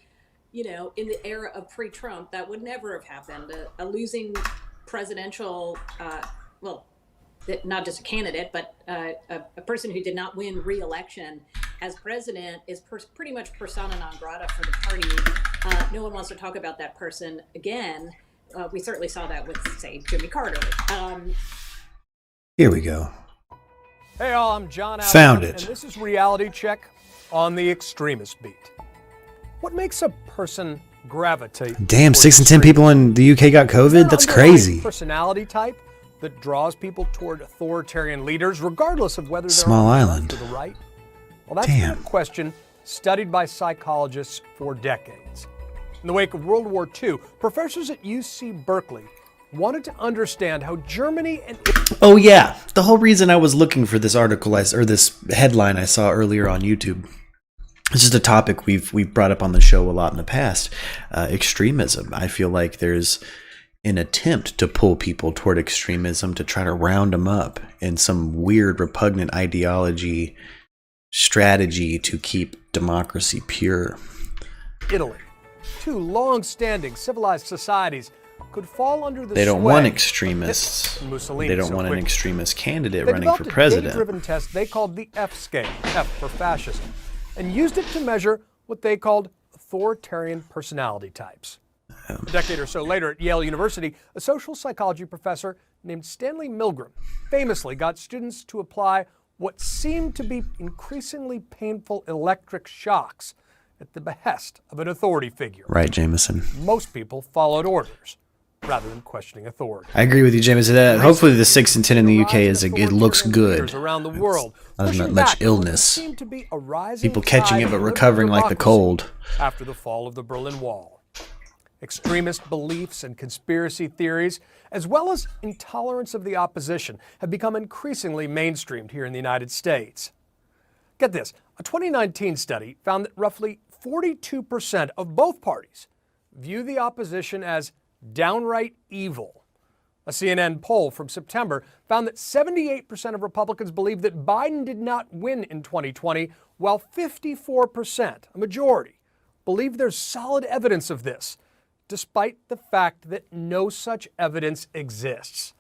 S8: in the era of pre-Trump, that would never have happened. A losing presidential, not just a candidate, but a person who did not win re-election as president is pretty much persona non grata for the party. No one wants to talk about that person again. We certainly saw that with, say, Jimmy Carter.
S1: Here we go.
S15: Hey all, I'm John Allen,
S1: Found it.
S15: And this is Reality Check on the extremist beat. What makes a person gravitate?
S1: Damn, 6 in 10 people in the UK got COVID? That's crazy.
S15: Personality type that draws people toward authoritarian leaders, regardless of whether they're
S1: Small
S15: on the
S1: island.
S15: left or the right? Well, that's been a question studied by psychologists for decades. In the wake of World War II, professors at UC Berkeley wanted to understand how Germany and...
S1: Oh yeah, the whole reason I was looking for this article or this headline I saw earlier on YouTube. It's just a topic we've brought up on the show a lot in the past. Extremism. I feel like there's an attempt to pull people toward extremism, to try to round them up in some weird repugnant ideology strategy to keep democracy pure.
S15: Italy, two long-standing civilized societies, could fall under the
S1: They don't
S15: sway
S1: want
S15: of
S1: extremists.
S15: Hitler and Mussolini
S1: They don't
S15: so
S1: want an
S15: quickly.
S1: extremist candidate
S15: They
S1: running for
S15: developed a
S1: president.
S15: data-driven test they called the F scale, F for fascism, and used it to measure what they called authoritarian personality types. A decade or so later at Yale University, a social psychology professor named Stanley Milgram famously got students to apply what seemed to be increasingly painful electric shocks at the behest of an authority figure.
S1: Right, Jameson.
S15: Most people followed orders rather than questioning authority.
S1: I agree with you, Jameson. Hopefully the 6 and 10 in the UK it looks good.
S15: Around the world,
S1: Not much illness. People catching it but recovering like the cold.
S15: After the fall of the Berlin Wall. Extremist beliefs and conspiracy theories, as well as intolerance of the opposition, have become increasingly mainstreamed here in the United States. Get this, a 2019 study found that roughly 42% of both parties view the opposition as downright evil. A CNN poll from September found that 78% of Republicans believe that Biden did not win in 2020, while 54%, a majority, believe there's solid evidence of this, despite the fact that no such evidence exists.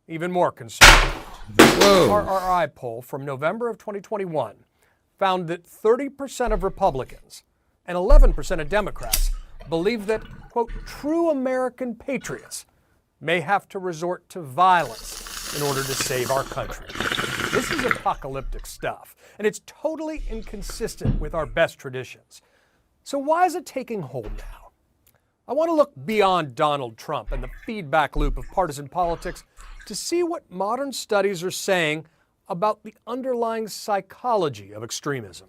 S15: Even more concerning, the RRI poll from November of 2021 found that 30% of Republicans and 11% of Democrats believe that, quote, true American patriots may have to resort to violence in order to save our country. This is apocalyptic stuff, and it's totally inconsistent with our best traditions. So why is it taking hold now? I want to look beyond Donald Trump and the feedback loop of partisan politics to see what modern studies are saying about the underlying psychology of extremism.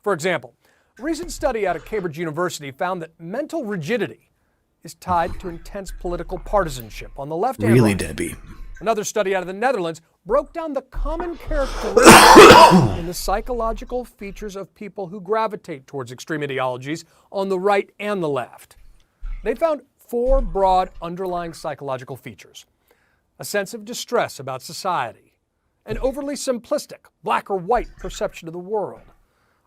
S15: For example, a recent study out of Cambridge University found that mental rigidity is tied to intense political partisanship on the left and
S1: Really,
S15: right.
S1: Debbie?
S15: Another study out of the Netherlands broke down the common characteristics in the psychological features of people who gravitate towards extreme ideologies on the right and the left. They found 4 broad underlying psychological features: a sense of distress about society, an overly simplistic, black or white perception of the world,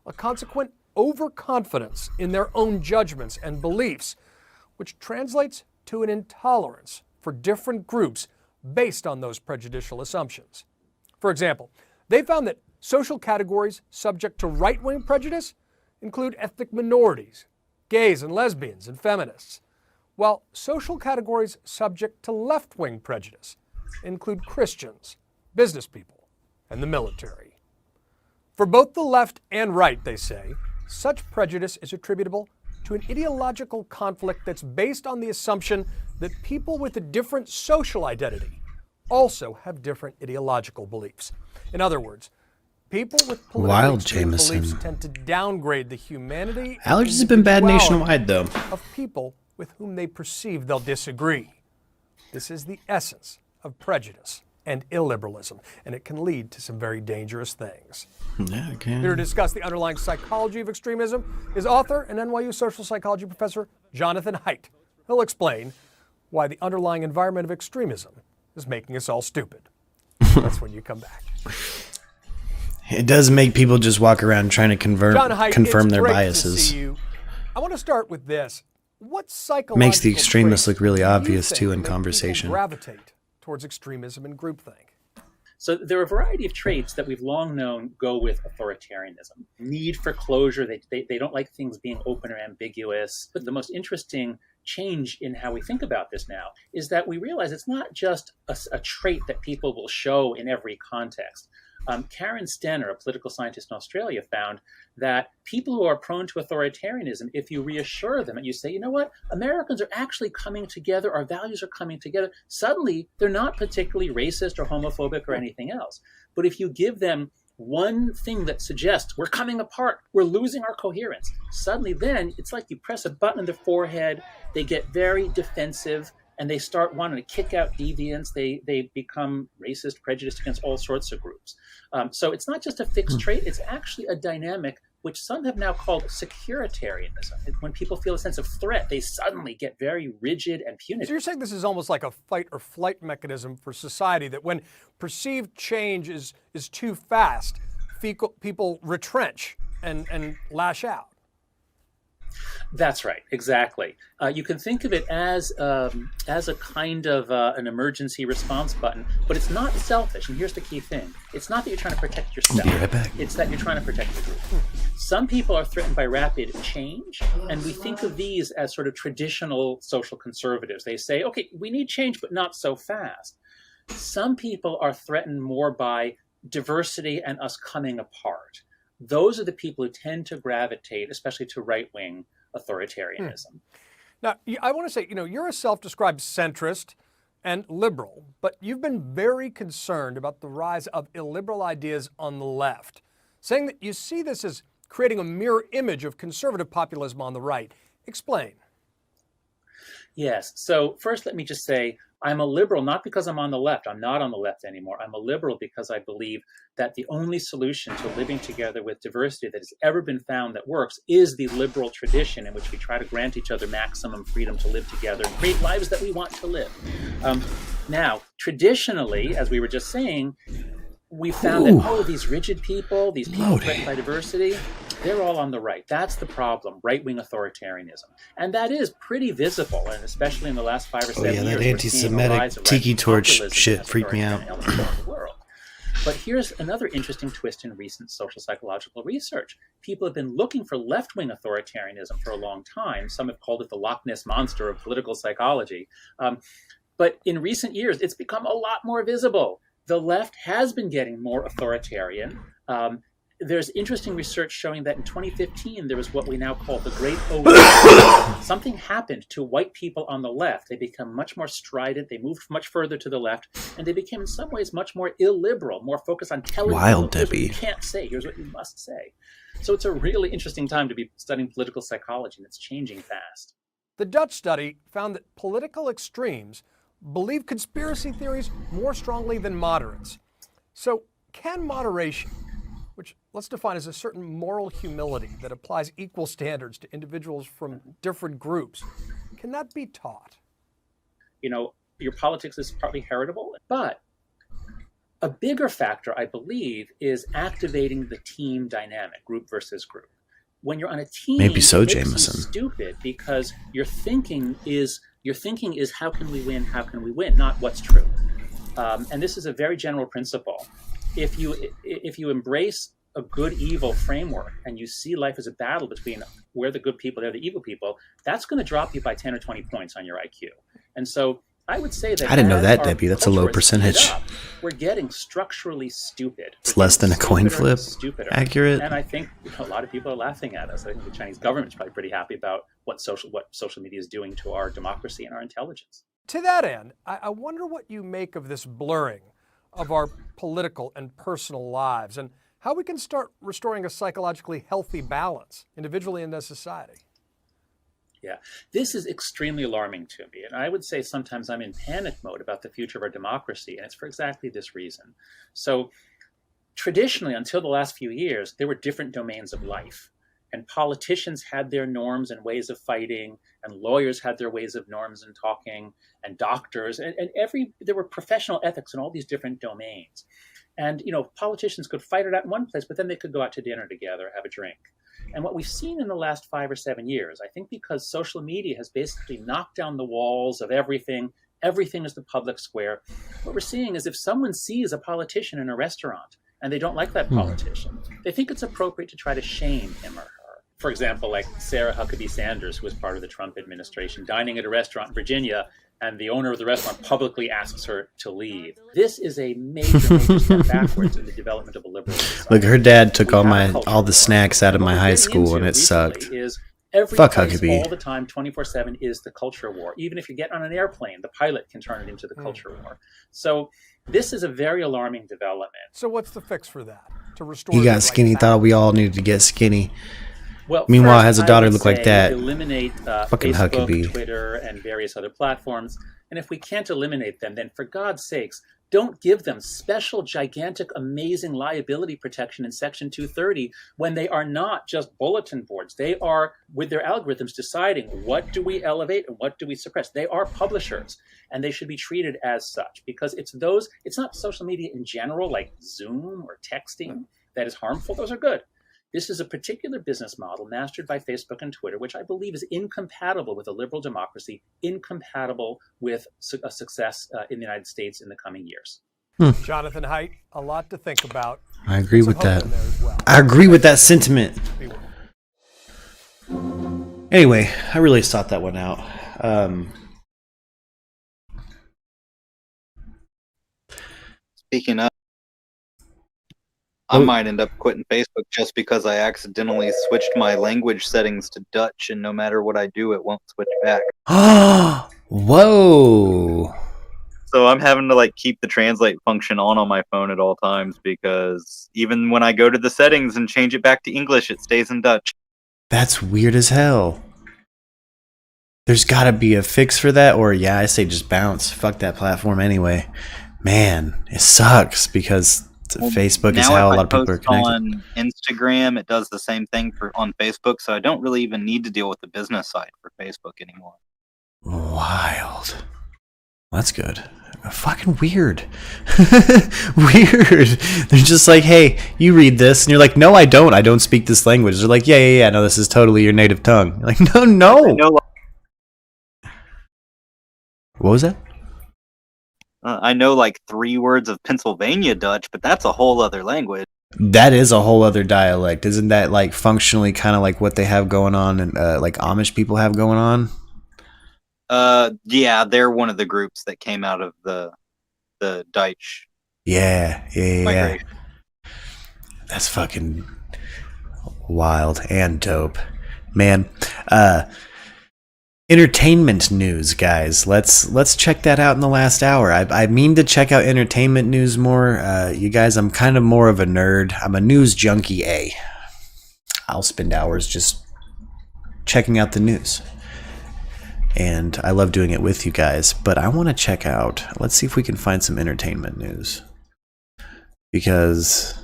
S15: a consequent overconfidence in their own judgments and beliefs, which translates to an intolerance for different groups based on those prejudicial assumptions. For example, they found that social categories subject to right-wing prejudice include ethnic minorities, gays and lesbians, and feminists, while social categories subject to left-wing prejudice include Christians, business people, and the military. For both the left and right, they say, such prejudice is attributable to an ideological conflict that's based on the assumption that people with a different social identity also have different ideological beliefs. In other words, people with political beliefs tend to downgrade the humanity
S1: Allergies have been bad nationwide, though.
S15: of people with whom they perceive they'll disagree. This is the essence of prejudice and illiberalism, and it can lead to some very dangerous things.
S1: Yeah, it can.
S15: Here to discuss the underlying psychology of extremism is author and NYU social psychology professor Jonathan Haidt. He'll explain why the underlying environment of extremism is making us all stupid. That's when you come back.
S1: It does make people just walk around trying to
S15: John Haidt,
S1: confirm
S15: it's
S1: their
S15: great
S1: biases.
S15: To see you. I want to start with this. What psychological
S1: Makes the extremists look really
S15: traits do you
S1: obvious,
S15: think
S1: too, in
S15: make people
S1: conversation.
S15: gravitate towards extremism and groupthink?
S9: So there are a variety of traits that we've long known go with authoritarianism. Need for closure, they don't like things being open or ambiguous. But the most interesting change in how we think about this now is that we realize it's not just a trait that people will show in every context. Karen Stenner, a political scientist in Australia, found that people who are prone to authoritarianism, if you reassure them and you say, you know what, Americans are actually coming together, our values are coming together, suddenly they're not particularly racist or homophobic or anything else. But if you give them one thing that suggests we're coming apart, we're losing our coherence, suddenly then it's like you press a button on their forehead, they get very defensive, and they start wanting to kick out deviants. They become racist, prejudiced against all sorts of groups. So it's not just a fixed trait, it's actually a dynamic which some have now called securitarianism. When people feel a sense of threat, they suddenly get very rigid and punitive.
S15: So you're saying this is almost like a fight or flight mechanism for society, that when perceived change is too fast, people retrench and lash out.
S9: That's right, exactly. You can think of it as a kind of an emergency response button, but it's not selfish. And here's the key thing. It's not that you're trying to protect yourself.
S1: Be right back.
S9: It's that you're trying to protect the group. Some people are threatened by rapid change, and we think of these as sort of traditional social conservatives. They say, okay, we need change, but not so fast. Some people are threatened more by diversity and us coming apart. Those are the people who tend to gravitate, especially to right-wing authoritarianism.
S15: Now, I want to say, you're a self-described centrist and liberal, but you've been very concerned about the rise of illiberal ideas on the left, saying that you see this as creating a mirror image of conservative populism on the right. Explain.
S9: Yes. So first, let me just say, I'm a liberal not because I'm on the left. I'm not on the left anymore. I'm a liberal because I believe that the only solution to living together with diversity that has ever been found that works is the liberal tradition in which we try to grant each other maximum freedom to live together and create lives that we want to live. Now, traditionally, as we were just saying, we found that, these rigid people, these people threatened by diversity, they're all on the right. That's the problem, right-wing authoritarianism. And that is pretty visible, and especially in the last 5 or 7 years.
S1: That anti-Semitic tiki torch shit freaked me out.
S9: But here's another interesting twist in recent social psychological research. People have been looking for left-wing authoritarianism for a long time. Some have called it the Loch Ness Monster of political psychology. But in recent years, it's become a lot more visible. The left has been getting more authoritarian. There's interesting research showing that in 2015, there was what we now call the Great O. Something happened to white people on the left. They become much more strident. They moved much further to the left, and they became in some ways much more illiberal, more focused on telling people, here's what you can't say, here's what you must say. So it's a really interesting time to be studying political psychology, and it's changing fast.
S15: The Dutch study found that political extremes believe conspiracy theories more strongly than moderates. So can moderation, which let's define as a certain moral humility that applies equal standards to individuals from different groups, can that be taught?
S9: Your politics is partly heritable, but a bigger factor, I believe, is activating the team dynamic, group versus group. When you're on a team,
S1: maybe so,
S9: it makes
S1: Jameson.
S9: you stupid because your thinking is how can we win, not what's true. And this is a very general principle. If you embrace a good-evil framework and you see life as a battle between we're the good people, they're the evil people, that's going to drop you by 10 or 20 points on your IQ. And so I would say that
S1: I didn't know that, Debbie. That's a low percentage.
S9: We're getting structurally stupid.
S1: It's less than a coin flip. Accurate.
S9: And I think a lot of people are laughing at us. I think the Chinese government's probably pretty happy about what social media is doing to our democracy and our intelligence.
S15: To that end, I wonder what you make of this blurring of our political and personal lives and how we can start restoring a psychologically healthy balance individually and as society.
S9: Yeah, this is extremely alarming to me. And I would say sometimes I'm in panic mode about the future of our democracy. And it's for exactly this reason. So traditionally, until the last few years, there were different domains of life. And politicians had their norms and ways of fighting, and lawyers had their ways of norms and talking, and doctors, and there were professional ethics in all these different domains. And, politicians could fight it out in one place, but then they could go out to dinner together, have a drink. And what we've seen in the last 5 or 7 years, I think because social media has basically knocked down the walls of everything is the public square, what we're seeing is if someone sees a politician in a restaurant and they don't like that politician, they think it's appropriate to try to shame him or her. For example, like Sarah Huckabee Sanders, who was part of the Trump administration, dining at a restaurant in Virginia, and the owner of the restaurant publicly asks her to leave. This is a major step backwards in the development of a liberal society.
S1: Look, her dad took all the snacks out of my high school, and it sucked. Fuck Huckabee.
S9: All the time, 24/7 is the culture war. Even if you get on an airplane, the pilot can turn it into the culture war. So this is a very alarming development.
S15: So what's the fix for that? To restore
S1: he got skinny, thought we all needed to get skinny.
S9: Well,
S1: meanwhile, has a daughter look like that.
S9: Eliminate
S1: fucking
S9: Facebook,
S1: Huckabee.
S9: Twitter, and various other platforms, And if we can't eliminate them, then for God's sakes, don't give them special, gigantic, amazing liability protection in Section 230 when they are not just bulletin boards. They are, with their algorithms, deciding what do we elevate and what do we suppress. They are publishers, and they should be treated as such, because it's not social media in general, like Zoom or texting, that is harmful. Those are good. This is a particular business model mastered by Facebook and Twitter, which I believe is incompatible with a liberal democracy, incompatible with a success in the United States in the coming years.
S15: Jonathan Haidt, a lot to think about.
S1: I agree with that. I agree with that sentiment. Anyway, I really sought that one out.
S10: Speaking of, I might end up quitting Facebook just because I accidentally switched my language settings to Dutch, and no matter what I do, it won't switch back.
S1: Whoa.
S10: So I'm having to keep the translate function on my phone at all times, because even when I go to the settings and change it back to English, it stays in Dutch.
S1: That's weird as hell. There's got to be a fix for that, or I say just bounce. Fuck that platform anyway. Man, it sucks because Facebook is how a lot of people are connected.
S10: On Instagram, it does the same thing on Facebook, so I don't really even need to deal with the business side for Facebook anymore.
S1: Wild. That's good. Fucking weird. Weird. They're just like, hey, you read this, and you're like, no, I don't. I don't speak this language. They're like, yeah. No, this is totally your native tongue. You're like, no. What was that?
S10: I know 3 words of Pennsylvania Dutch, but that's a whole other language.
S1: That is a whole other dialect. Isn't that functionally kind of like what they have going on and Amish people have going on?
S10: Yeah, they're one of the groups that came out of the Dutch.
S1: Yeah. That's fucking wild and dope. Man, entertainment news, guys. Let's check that out in the last hour. I mean to check out entertainment news more. You guys, I'm kind of more of a nerd. I'm a news junkie, I'll spend hours just checking out the news. And I love doing it with you guys, but I want to check out, let's see if we can find some entertainment news. Because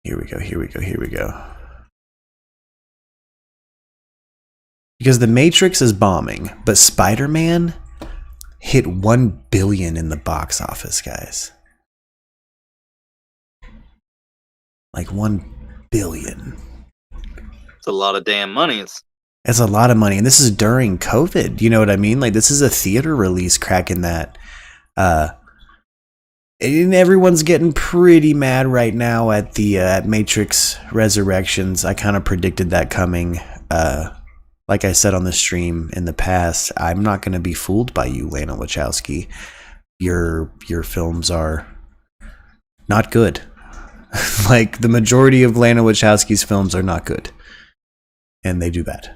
S1: here we go. Because The Matrix is bombing, but Spider-Man hit 1 billion in the box office, guys. 1 billion.
S10: It's a lot of damn money.
S1: It's a lot of money, and this is during COVID. You know what I mean? This is a theater release cracking that. And everyone's getting pretty mad right now at the at Matrix Resurrections. I kind of predicted that coming. Like I said on the stream in the past, I'm not going to be fooled by you, Lana Wachowski. Your films are not good. The majority of Lana Wachowski's films are not good. And they do bad.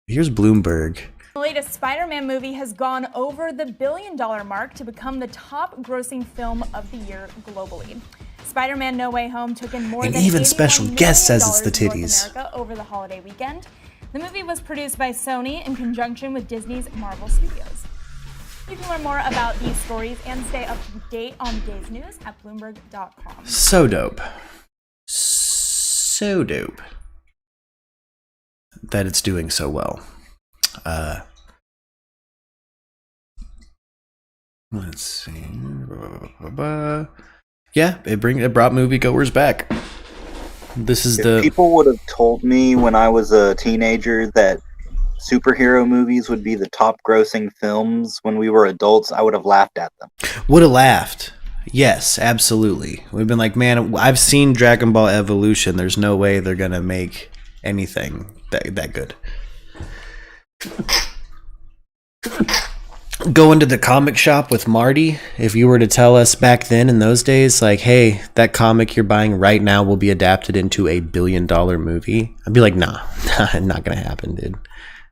S1: Here's Bloomberg.
S11: The latest Spider-Man movie has gone over the $1 billion mark to become the top grossing film of the year globally. Spider-Man No Way Home took in more
S1: and
S11: than
S1: even special guest says it's the titties.
S11: in North America over the holiday weekend. The movie was produced by Sony in conjunction with Disney's Marvel Studios. You can learn more about these stories and stay up to date on the day's news at Bloomberg.com.
S1: So dope. So dope. That it's doing so well. Let's see. Yeah, it brought moviegoers back. This is
S10: If people would have told me when I was a teenager that superhero movies would be the top grossing films when we were adults, I would have laughed at them.
S1: Would have laughed. Yes, absolutely. We've been like, man, I've seen Dragon Ball Evolution. There's no way they're going to make anything that good. Go into the comic shop with Marty. If you were to tell us back then in those days, hey, that comic you're buying right now will be adapted into a $1 billion movie, I'd be like, nah, not gonna happen, dude.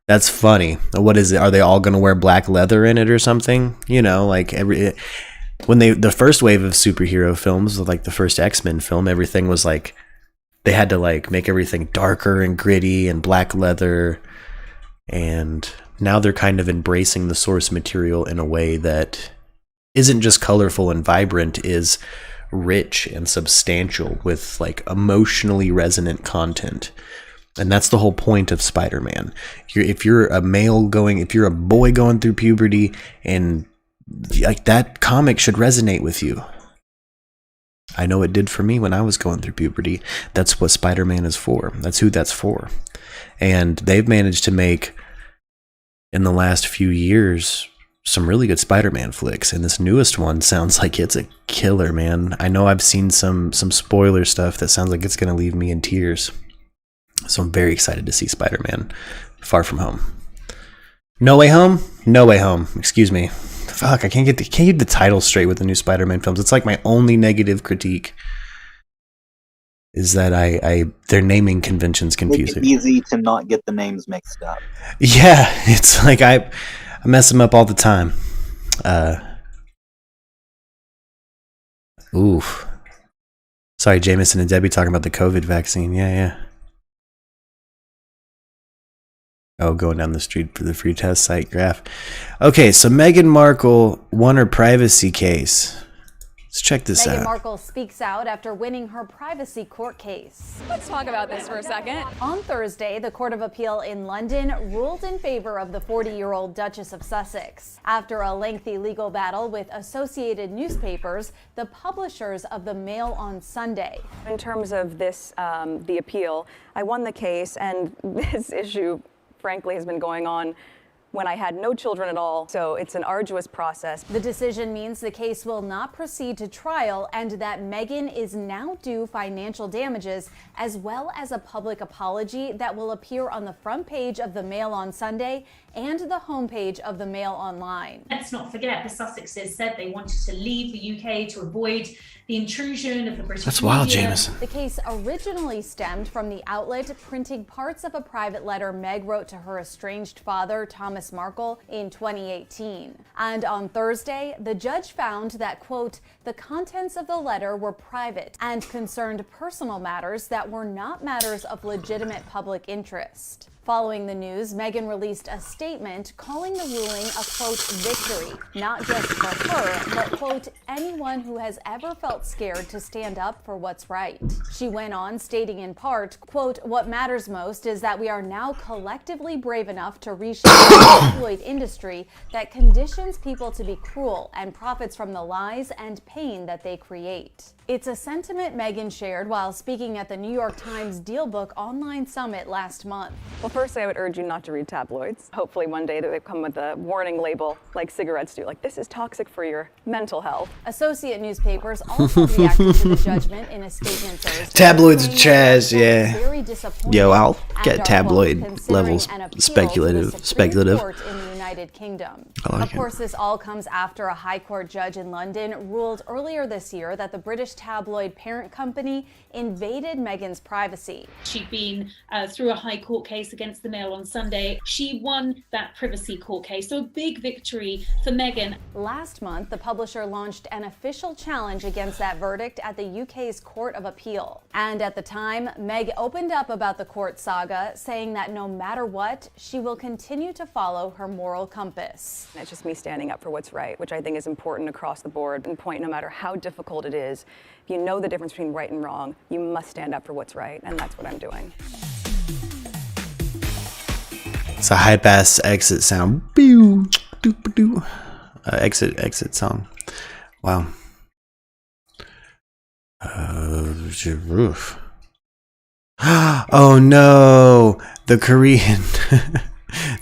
S1: That's funny. What is it? Are they all gonna wear black leather in it or something? When the first wave of superhero films, the first X-Men film, everything was they had to make everything darker and gritty and black leather, and now they're kind of embracing the source material in a way that isn't just colorful and vibrant, is rich and substantial with like emotionally resonant content. And that's the whole point of Spider-Man. If you're a boy going through puberty, and like, that comic should resonate with you. I know it did for me when I was going through puberty. That's what Spider-Man is for. That's who that's for. And they've managed to make, in the last few years, some really good Spider-Man flicks, and this newest one sounds like it's a killer, man. I know I've seen some spoiler stuff that sounds like it's going to leave me in tears. So I'm very excited to see Spider-Man Far From Home. No Way Home? No Way Home. Excuse me. Fuck, I can't get the title straight with the new Spider-Man films. It's like my only negative critique is that their naming convention's confusing.
S10: Make it easy to not get the names mixed up.
S1: Yeah, it's like I mess them up all the time. Oof. Sorry, Jameson and Debbie talking about the COVID vaccine. Yeah. Oh, going down the street for the free test site graph. Okay, so Meghan Markle won her privacy case. Let's check this out.
S2: Meghan Markle speaks out after winning her privacy court case.
S3: Let's talk about this for a second.
S2: On Thursday, the Court of Appeal in London ruled in favor of the 40-year-old Duchess of Sussex. After a lengthy legal battle with Associated Newspapers, the publishers of the Mail on Sunday.
S3: In terms of this, the appeal, I won the case, and this issue, frankly, has been going on when I had no children at all, so it's an arduous process.
S2: The decision means the case will not proceed to trial and that Meghan is now due financial damages as well as a public apology that will appear on the front page of the Mail on Sunday and the homepage of the Mail Online.
S16: Let's not forget, the Sussexes said they wanted to leave the UK to avoid the intrusion of the British
S1: That's wild,
S16: media.
S1: Jameson.
S2: The case originally stemmed from the outlet printing parts of a private letter Meg wrote to her estranged father, Thomas Markle, in 2018. And on Thursday, the judge found that, quote, the contents of the letter were private and concerned personal matters that were not matters of legitimate public interest. Following the news, Meghan released a statement calling the ruling a, quote, victory, not just for her, but, quote, anyone who has ever felt scared to stand up for what's right. She went on, stating in part, quote, what matters most is that we are now collectively brave enough to reshape the tabloid industry that conditions people to be cruel and profits from the lies and pain that they create. It's a sentiment Meghan shared while speaking at the New York Times DealBook online summit last month.
S3: Well, firstly, I would urge you not to read tabloids. Hopefully one day they come with a warning label like cigarettes do, like this is toxic for your mental health.
S2: Associate newspapers also reacted to the judgment in a statement Thursday.
S1: Tabloids are trash, yeah.
S2: Very disappointed
S1: Yo, I'll
S2: and
S1: get
S2: are
S1: tabloid
S2: considering
S1: levels
S2: an appeal to the
S1: speculative.
S2: Supreme Court in the United Kingdom.
S1: I like
S2: Of course, this all comes after a high court judge in London ruled earlier this year that the British tabloid parent company invaded Meghan's privacy.
S16: She'd been through a high court case against the Mail on Sunday. She won that privacy court case, so a big victory for Meghan.
S2: Last month, the publisher launched an official challenge against that verdict at the UK's Court of Appeal. And at the time, Meg opened up about the court saga, saying that no matter what, she will continue to follow her moral compass.
S3: It's just me standing up for what's right, which I think is important across the board and point no matter how difficult it is. If you know the difference between right and wrong, you must stand up for what's right, and that's what I'm doing.
S1: It's a hype ass exit sound. Pew, doop, doo. Exit song. Wow. Roof. Oh no! The Korean,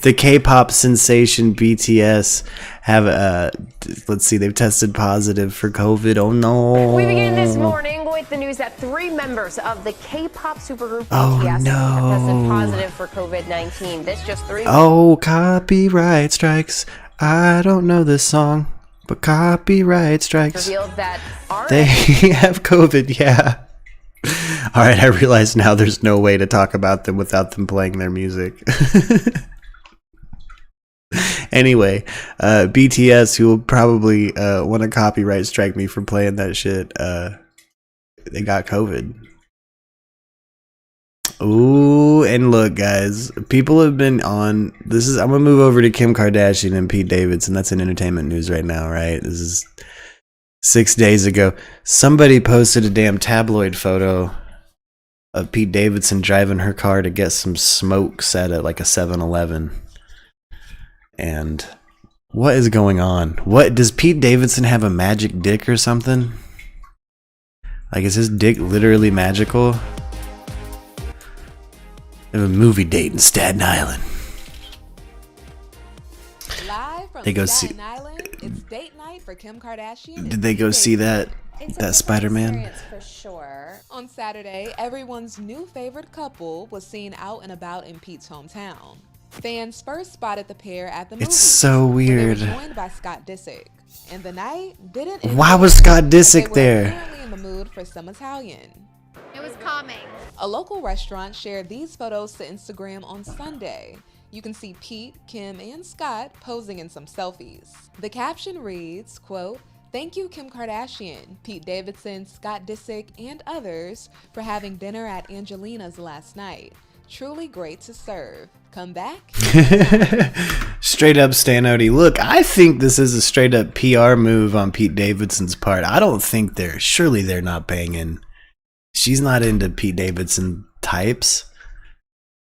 S1: the K-pop sensation BTS have let's see, they've tested positive for COVID. Oh no!
S17: We begin this morning with the news that 3 members of the K-pop supergroup
S1: Oh,
S17: BTS
S1: no.
S17: have tested positive for COVID-19. This just 3
S1: Oh, copyright strikes. I don't know this song, but copyright strikes.
S17: revealed that
S1: They have COVID, yeah. All right, I realize now there's no way to talk about them without them playing their music. Anyway, BTS, who will probably want to copyright strike me for playing that shit, they got COVID. Ooh, And look, guys, people have been on this. I'm gonna move over to Kim Kardashian and Pete Davidson. That's in entertainment news right now, right? This is 6 days ago. Somebody posted a damn tabloid photo of Pete Davidson driving her car to get some smokes at like a 7-Eleven. And what is going on? What does Pete Davidson have, a magic dick or something? Like, is his dick literally magical? They have a movie date in Staten Island.
S4: Live from
S1: They go
S4: Staten
S1: see.
S4: Island, it's date night for Kim Kardashian.
S1: Did they go see that Spider-Man?
S4: For sure. On Saturday, everyone's new favorite couple was seen out and about in Pete's hometown. Fans first spotted the pair at the movie.
S1: It's so weird.
S4: They were joined by Scott Disick, and the night didn't.
S1: Why
S4: end
S1: was
S4: well,
S1: Scott
S4: but
S1: Disick
S4: they were
S1: there?
S4: apparently in the mood for some Italian.
S12: It was calming.
S4: A local restaurant shared these photos to Instagram on Sunday. You can see Pete, Kim, and Scott posing in some selfies. The caption reads, quote, "Thank you, Kim Kardashian, Pete Davidson, Scott Disick, and others for having dinner at Angelina's last night. Truly great to serve. Come back."
S1: Straight up Stanody. Look, I think this is a straight up PR move on Pete Davidson's part. I don't think surely they're not banging. She's not into Pete Davidson types.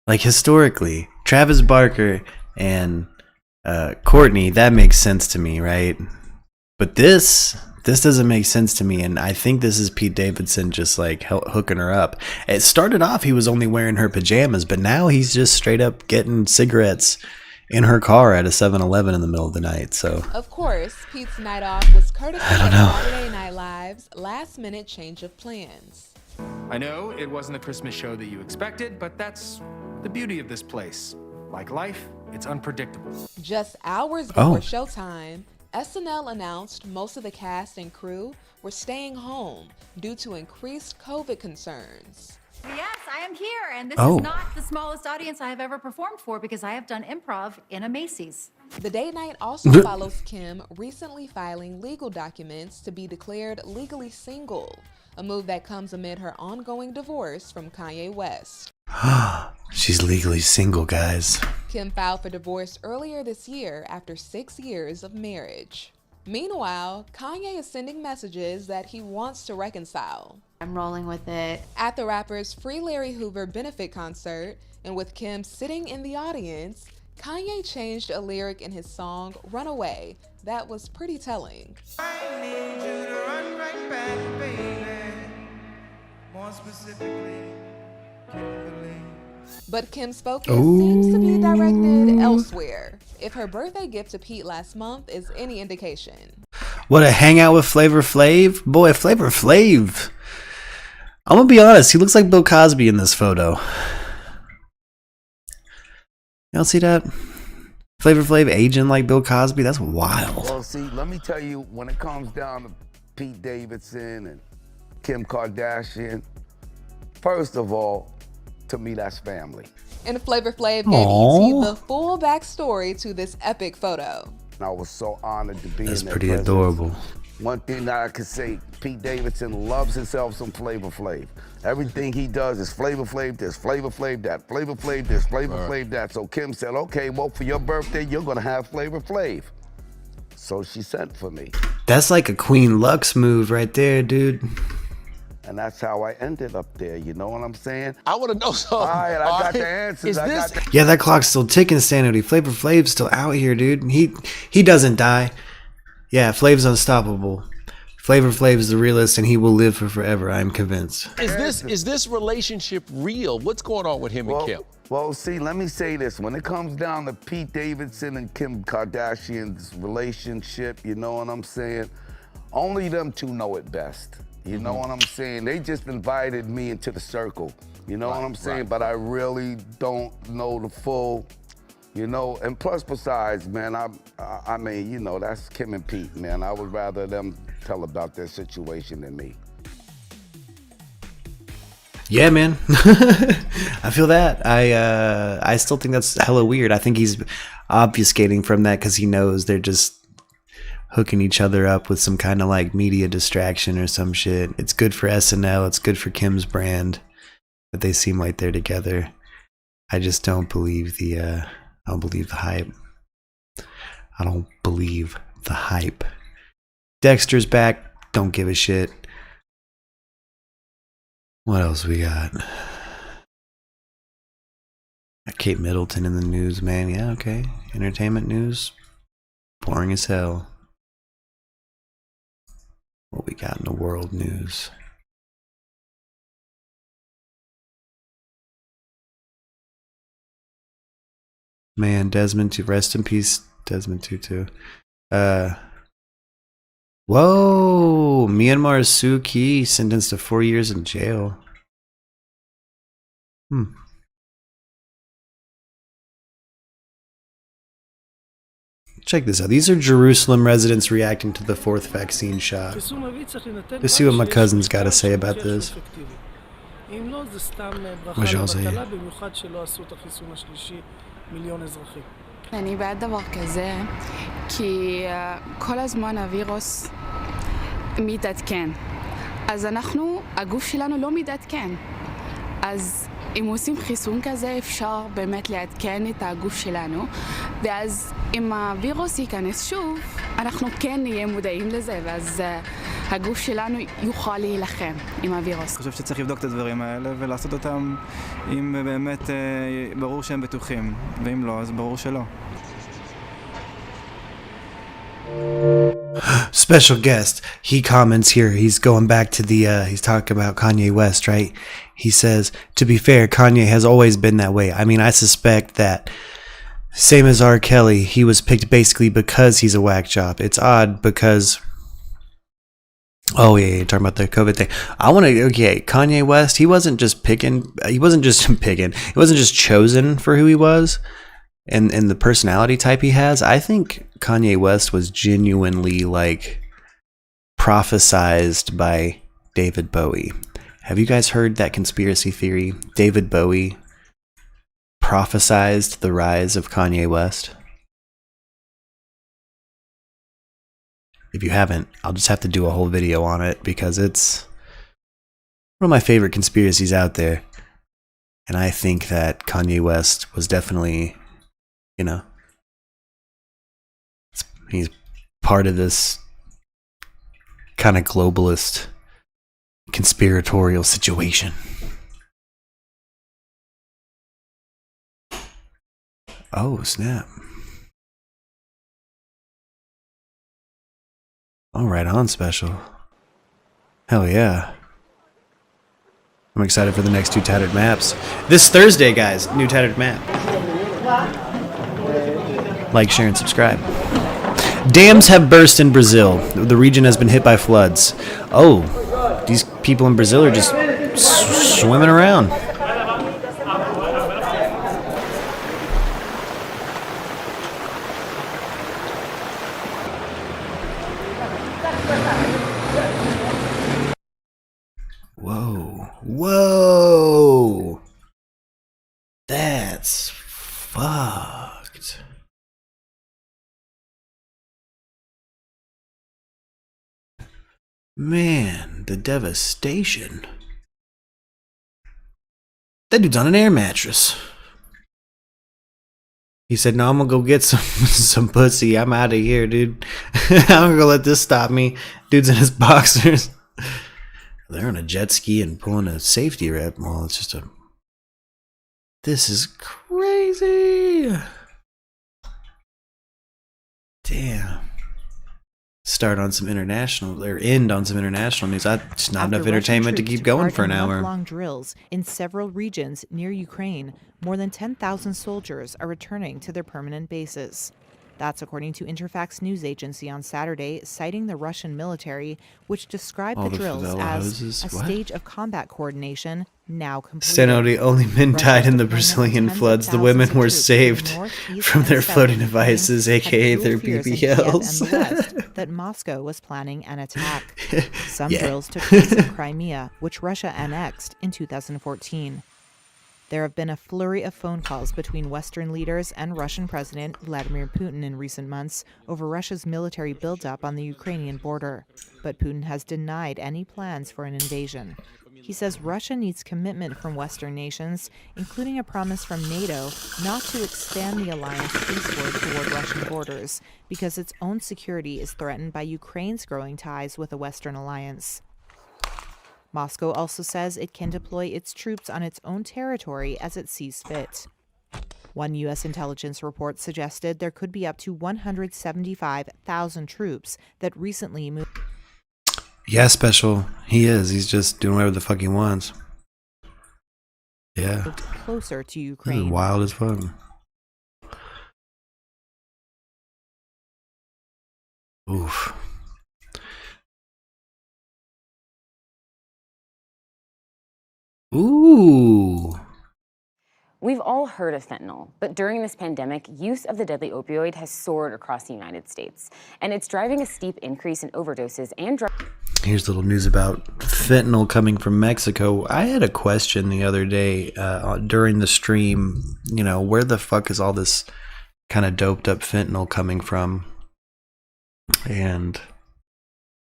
S1: Like, historically, Travis Barker and Courtney, that makes sense to me, right? But this doesn't make sense to me, and I think this is Pete Davidson just like hooking her up. It started off he was only wearing her pajamas, but now he's just straight up getting cigarettes in her car at a 7-Eleven in the middle of the night. So
S4: Of course, Pete's night off was courtesy of Saturday Night Live's last-minute change of plans.
S18: I know it wasn't the Christmas show that you expected, but that's the beauty of this place. Like life, it's unpredictable.
S4: Just hours before showtime, SNL announced most of the cast and crew were staying home due to increased COVID concerns.
S19: Yes, I am here, and this
S1: Oh.
S19: is not the smallest audience I have ever performed for because I have done improv in a Macy's.
S4: The date night also follows Kim recently filing legal documents to be declared legally single, a move that comes amid her ongoing divorce from Kanye West.
S1: she's legally single, guys.
S4: Kim filed for divorce earlier this year after 6 years of marriage. Meanwhile, Kanye is sending messages that he wants to reconcile.
S19: I'm rolling with it.
S4: At the rapper's Free Larry Hoover benefit concert, and with Kim sitting in the audience, Kanye changed a lyric in his song Runaway that was pretty telling.
S20: I need you to run right back, baby. More specifically, Kimberly.
S4: But Kim's focus seems to be directed elsewhere. If her birthday gift to Pete last month is any indication.
S1: What, a hangout with Flavor Flav? Boy, Flavor Flav. I'm gonna be honest, he looks like Bill Cosby in this photo. Y'all see that? Flavor Flav aging like Bill Cosby? That's wild.
S23: Well, see, let me tell you, when it comes down to Pete Davidson and Kim Kardashian, first of all, to me, that's family.
S4: And Flavor Flav gave ET the full backstory to this epic photo.
S23: I was so honored to be
S1: That's
S23: in their
S1: pretty
S23: presence.
S1: adorable.
S23: One thing that I could say, Pete Davidson loves himself some Flavor Flav. Everything he does is Flavor Flav, this Flavor Flav, that Flavor Flav, this Flavor Flav, that. So Kim said, okay, well, for your birthday, you're gonna have Flavor Flav. So she sent for me.
S1: That's like a Queen Lux move right there, dude.
S23: And that's how I ended up there, you know what I'm saying?
S24: I want to know something.
S23: All right, I got the answers.
S1: Yeah, that clock's still ticking, Sanity. Flavor Flav's still out here, dude. He doesn't die. Yeah, Flav's unstoppable. Flavor Flav is the realist, and he will live for forever. I'm convinced.
S24: Is this relationship real? What's going on with him and Kim?
S23: Well, see, let me say this. When it comes down to Pete Davidson and Kim Kardashian's relationship, you know what I'm saying? Only them two know it best. You know what I'm saying? They just invited me into the circle. You know what I'm saying? But I really don't know the full, you know. And plus, besides, man, I mean, you know, that's Kim and Pete, man. I would rather them tell about their situation than me.
S1: Yeah, man. I feel that. I still think that's hella weird. I think he's obfuscating from that because he knows they're just hooking each other up with some kind of like media distraction or some shit. It's good for SNL. It's good for Kim's brand that they seem like they're together. I just don't believe I don't believe the hype. I don't believe the hype. Dexter's back. Don't give a shit. What else we got? Got Kate Middleton in the news, man. Yeah, okay. Entertainment news. Boring as hell. What we got in the world news? Man, Desmond Tutu. Rest in peace, Desmond Tutu. Whoa! Myanmar's Suu Kyi sentenced to 4 years in jail. Check this out. These are Jerusalem residents reacting to the fourth vaccine shot. Let's see what my cousin's got to say about this. What y'all say?
S5: אני בעד דבר כזה, כי כל הזמן הווירוס מתעדכן. אז הגוף שלנו לא מתעדכן. אז אם עושים חיסון כזה, אפשר באמת לעדכן את הגוף שלנו, ואז אם הווירוס ייכנס שוב, אנחנו כן נהיה מודעים לזה, ואז הגוף שלנו יוכל להילחם עם הווירוס.
S12: אני חושב שצריך לבדוק את הדברים האלה ולעשות אותם אם באמת ברור שהם בטוחים, ואם לא, אז ברור שלא.
S1: Special guest. He comments here. He's going back to he's talking about Kanye West, right? He says, to be fair, Kanye has always been that way. I mean, I suspect that same as R. Kelly, he was picked basically because he's a whack job. It's odd because, oh yeah, you're talking about the COVID thing. Kanye West, he wasn't just chosen for who he was and the personality type he has. I think Kanye West was genuinely like prophesized by David Bowie. Have you guys heard that conspiracy theory? David Bowie prophesized the rise of Kanye West. If you haven't, I'll just have to do a whole video on it because it's one of my favorite conspiracies out there. And I think that Kanye West was definitely, he's part of this kind of globalist conspiratorial situation. Oh, snap. All right, on special. Hell yeah. I'm excited for the next two tattered maps. This Thursday, guys, new tattered map. Like, share, and subscribe. Dams have burst in Brazil. The region has been hit by floods. Oh, these people in Brazil are just swimming around. Whoa. That's fucked. Man, the devastation. That dude's on an air mattress. He said, no, I'm gonna go get some pussy. I'm out of here, dude. I'm gonna let this stop me. Dude's in his boxers. They're on a jet ski and pulling a safety rep. Well, it's just this is crazy. Damn. End on some international news. Just not enough entertainment to keep going for an hour.
S14: Long drills in several regions near Ukraine, more than 10,000 soldiers are returning to their permanent bases. That's according to Interfax news agency on Saturday, citing the Russian military, which described the drills as a stage of combat coordination now completed.
S1: The only men died in the Brazilian floods. The women were saved from their floating devices, aka their BBLs.
S14: That Moscow was planning an attack. Some drills took place in Crimea, which Russia annexed in 2014. There have been a flurry of phone calls between Western leaders and Russian President Vladimir Putin in recent months over Russia's military buildup on the Ukrainian border. But Putin has denied any plans for an invasion. He says Russia needs commitment from Western nations, including a promise from NATO not to expand the alliance eastward toward Russian borders, because its own security is threatened by Ukraine's growing ties with the Western alliance. Moscow also says it can deploy its troops on its own territory as it sees fit. One U.S. intelligence report suggested there could be up to 175,000 troops that recently moved.
S1: Yeah, special. He is. He's just doing whatever the fuck he wants. Yeah.
S14: Closer to
S1: This is
S14: Ukraine.
S1: wild as fuck. Oof. Ooh.
S6: We've all heard of fentanyl, but during this pandemic, use of the deadly opioid has soared across the United States, and it's driving a steep increase in overdoses and drug.
S1: Here's a little news about fentanyl coming from Mexico. I had a question the other day during the stream, where the fuck is all this kind of doped up fentanyl coming from? And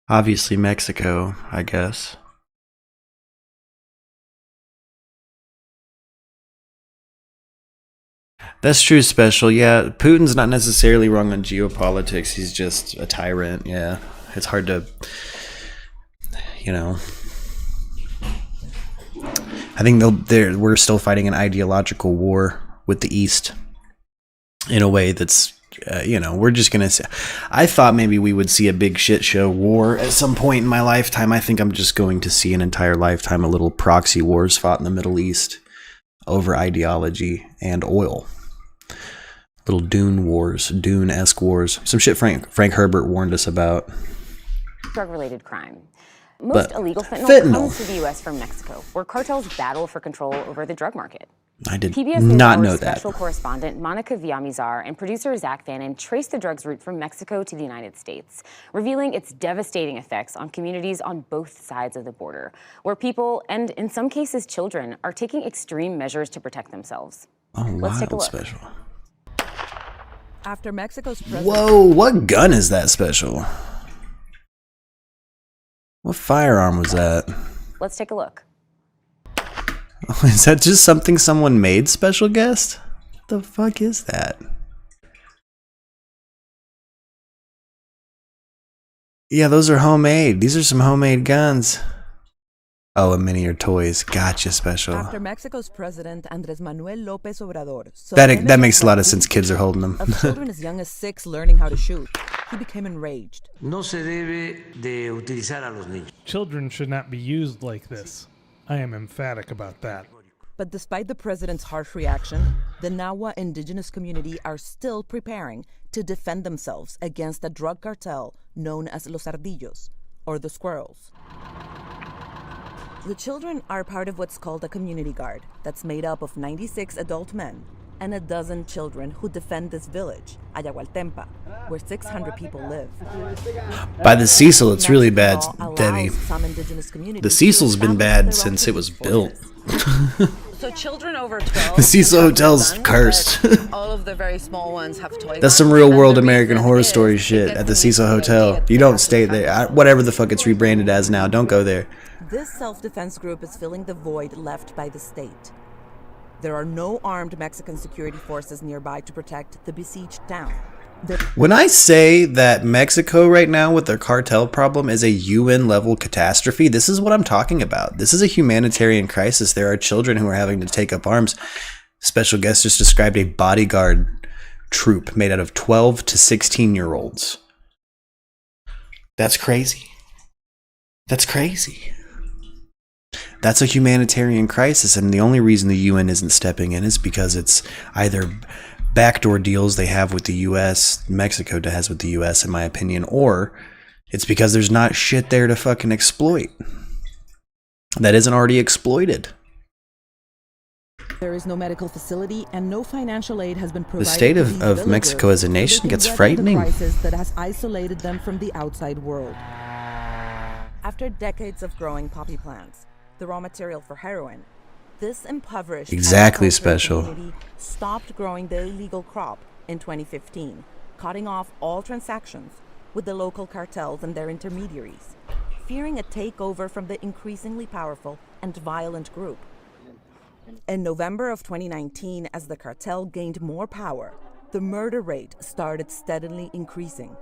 S1: obviously Mexico, I guess. That's true, special. Yeah, Putin's not necessarily wrong on geopolitics. He's just a tyrant. Yeah, it's hard to, I think we're still fighting an ideological war with the East in a way that's, we're just going to say, I thought maybe we would see a big shit show war at some point in my lifetime. I think I'm just going to see an entire lifetime of little proxy wars fought in the Middle East over ideology and oil. Little Dune wars, Dune-esque wars. Some shit Frank Herbert warned us about.
S6: Drug-related crime. Most illegal fentanyl comes to the U.S. from Mexico, where cartels battle for control over the drug market.
S1: I did
S6: PBS
S1: not know that.
S6: Special correspondent Monica Villamizar and producer Zach Fannin traced the drug's route from Mexico to the United States, revealing its devastating effects on communities on both sides of the border, where people, and in some cases children, are taking extreme measures to protect themselves.
S1: Oh,
S6: Let's take a
S1: wild
S6: look.
S1: special.
S13: After Mexico's president.
S1: Whoa, what gun is that, special? What firearm was that?
S6: Let's take a look.
S1: Is that just something someone made, special guest? What the fuck is that? Yeah, those are homemade. These are some homemade guns. Oh, and many are toys. Gotcha, special.
S13: After Mexico's president Andrés Manuel López Obrador.
S1: That makes a lot of sense. Kids are holding them.
S13: Of children as young as 6 learning how to shoot, he became enraged.
S21: No se debe de utilizar a los niños.
S22: Children should not be used like this. I am emphatic about that.
S13: But despite the president's harsh reaction, the Nahua indigenous community are still preparing to defend themselves against a drug cartel known as Los Ardillos, or the Squirrels. The children are part of what's called a community guard that's made up of 96 adult men and a dozen children who defend this village, Ayahualtempa, where 600 people live.
S1: By the Cecil, it's really bad, Debbie.
S13: Some indigenous communities
S1: The Cecil's been bad since it was built.
S13: So children over 12.
S1: The Cecil Hotel's cursed.
S13: All of the very small ones have toy
S1: That's some real world American Horror Story shit at the Cecil Hotel. You don't stay there. Whatever the fuck it's rebranded as now, don't go there.
S13: This self-defense group is filling the void left by the state. There are no armed Mexican security forces nearby to protect the besieged town.
S1: When I say that Mexico right now with their cartel problem is a UN level catastrophe, this is what I'm talking about. This is a humanitarian crisis. There are children who are having to take up arms. Special guest just described a bodyguard troop made out of 12 to 16-year-olds. That's crazy. That's crazy. That's a humanitarian crisis, and the only reason the UN isn't stepping in is because it's either backdoor deals they have with the US, Mexico has with the US, in my opinion, or it's because there's not shit there to fucking exploit that isn't already exploited.
S13: There is no medical facility and no financial aid has been provided.
S1: The state of Mexico as a nation gets frightening.
S13: The crisis that has isolated them from the outside world. After decades of growing poppy plants, the raw material for heroin, this impoverished
S1: Exactly
S13: agricultural
S1: special.
S13: community stopped growing the illegal crop in 2015, cutting off all transactions with the local cartels and their intermediaries, fearing a takeover from the increasingly powerful and violent group. In November of 2019, as the cartel gained more power, the murder rate started steadily increasing.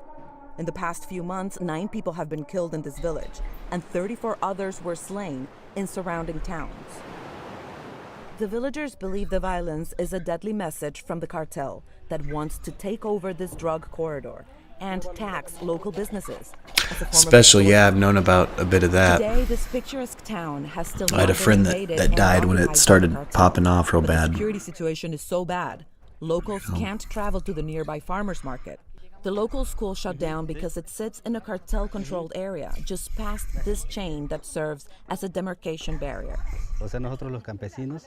S13: In the past few months, 9 people have been killed in this village, and 34 others were slain in surrounding towns. The villagers believe the violence is a deadly message from the cartel that wants to take over this drug corridor and tax local businesses.
S1: Especially, yeah, I've known about a bit of that.
S13: Today, this picturesque town has still
S1: I had a friend that died when it started popping off real bad.
S13: The security situation is so bad, locals can't travel to the nearby farmers market. The local school shut down because it sits in a cartel-controlled area just past this chain that serves as a demarcation barrier.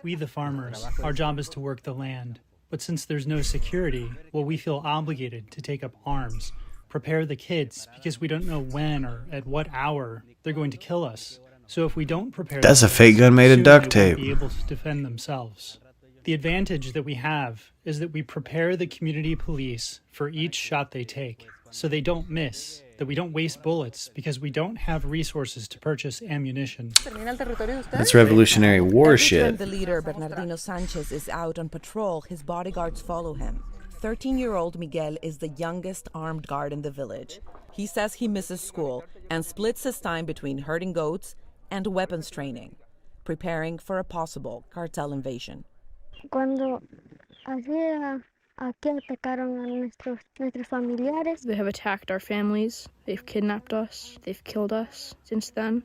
S7: We, the farmers, our job is to work the land. But since there's no security, well, we feel obligated to take up arms, prepare the kids, because we don't know when or at what hour they're going to kill us. So if we don't prepare,
S1: that's a fake gun made of duct tape.
S7: They won't be able to defend themselves. The advantage that we have is that we prepare the community police for each shot they take, so they don't miss, that we don't waste bullets because we don't have resources to purchase ammunition.
S1: That's Revolutionary War
S13: Every
S1: shit.
S13: time the leader, Bernardino Sanchez, is out on patrol, his bodyguards follow him. 13-year-old Miguel is the youngest armed guard in the village. He says he misses school and splits his time between herding goats and weapons training, preparing for a possible cartel invasion.
S8: Cuando aquí atacaron a nuestros familiares.
S9: They have attacked our families. They've kidnapped us. They've killed us. Since then,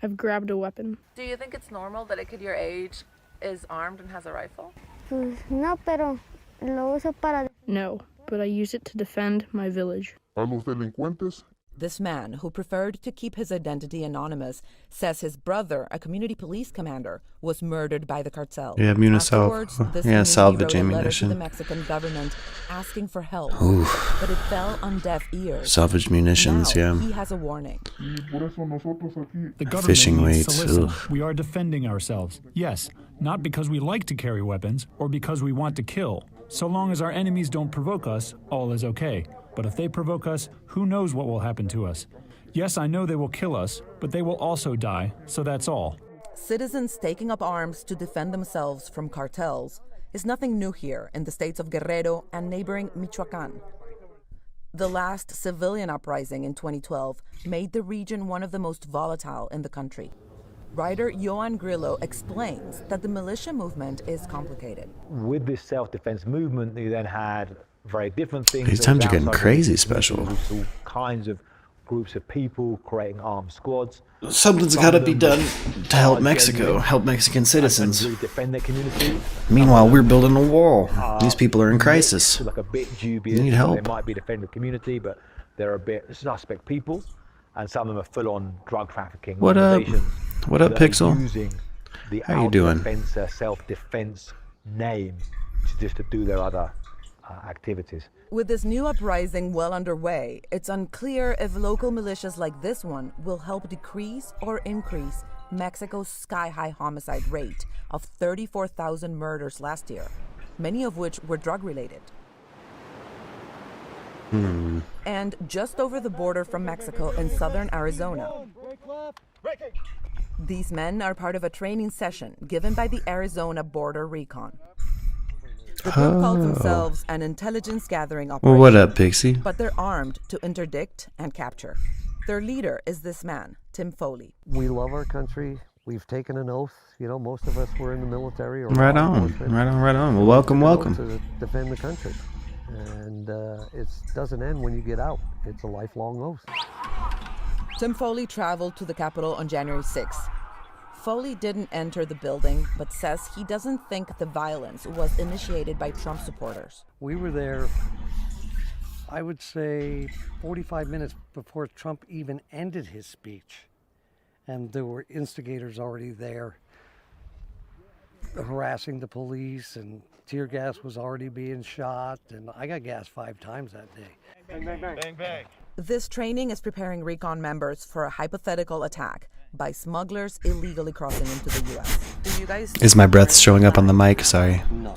S9: I've grabbed a weapon.
S15: Do you think it's normal that a kid your age is armed and has a rifle?
S8: Pues no, pero lo uso para.
S9: No, but I use it to defend my village.
S25: A los delincuentes.
S13: This man, who preferred to keep his identity anonymous, says his brother, a community police commander, was murdered by the cartel.
S1: Yeah, salvage
S13: to
S1: ammunition.
S13: the Mexican government asking for help,
S1: Oof.
S13: but it fell on deaf ears.
S1: Salvage munitions,
S13: now,
S1: yeah.
S13: He has a warning.
S26: The government
S1: Fishing
S26: needs
S1: weights,
S26: to listen.
S1: ugh.
S26: We are defending ourselves. Yes, not because we like to carry weapons or because we want to kill. So long as our enemies don't provoke us, all is okay. But if they provoke us, who knows what will happen to us? Yes, I know they will kill us, but they will also die, so that's all.
S13: Citizens taking up arms to defend themselves from cartels is nothing new here in the states of Guerrero and neighboring Michoacán. The last civilian uprising in 2012 made the region one of the most volatile in the country. Writer Joan Grillo explains that the militia movement is complicated.
S27: With this self-defense movement, you then had very different things.
S1: These times are getting crazy special.
S27: All kinds of groups of people creating armed squads.
S1: Something's got to be done to help Mexico, help Mexican citizens.
S27: Really defend their community.
S1: Meanwhile, we're building a wall. These people are in crisis.
S27: Like a bit dubious.
S1: They need help.
S27: They might be defending the community, but they're a bit suspect people, and some of them are full-on drug trafficking.
S1: What up? What up, Pixel?
S27: Using the
S1: How you doing?
S27: Self-defense name to do their other activities.
S13: With this new uprising well underway, it's unclear if local militias like this one will help decrease or increase Mexico's sky-high homicide rate of 34,000 murders last year, many of which were drug-related. And just over the border from Mexico in southern Arizona, these men are part of a training session given by the Arizona Border Recon. The group calls themselves an intelligence gathering operation.
S1: Well, what up, Pixie?
S13: But they're armed to interdict and capture. Their leader is this man, Tim Foley.
S28: We love our country. We've taken an oath. You know, most of us were in the military. Or
S1: Right on. Well, welcome.
S28: To defend the country. And it doesn't end when you get out. It's a lifelong oath.
S13: Tim Foley traveled to the Capitol on January 6th. Foley didn't enter the building, but says he doesn't think the violence was initiated by Trump supporters.
S28: We were there, I would say, 45 minutes before Trump even ended his speech. And there were instigators already there harassing the police, and tear gas was already being shot, and I got gassed 5 times that day. Bang, bang, bang. Bang, bang.
S13: This training is preparing recon members for a hypothetical attack by smugglers illegally crossing into the U.S. Do you guys?
S1: Is my breath showing up on the mic? Sorry.
S28: No,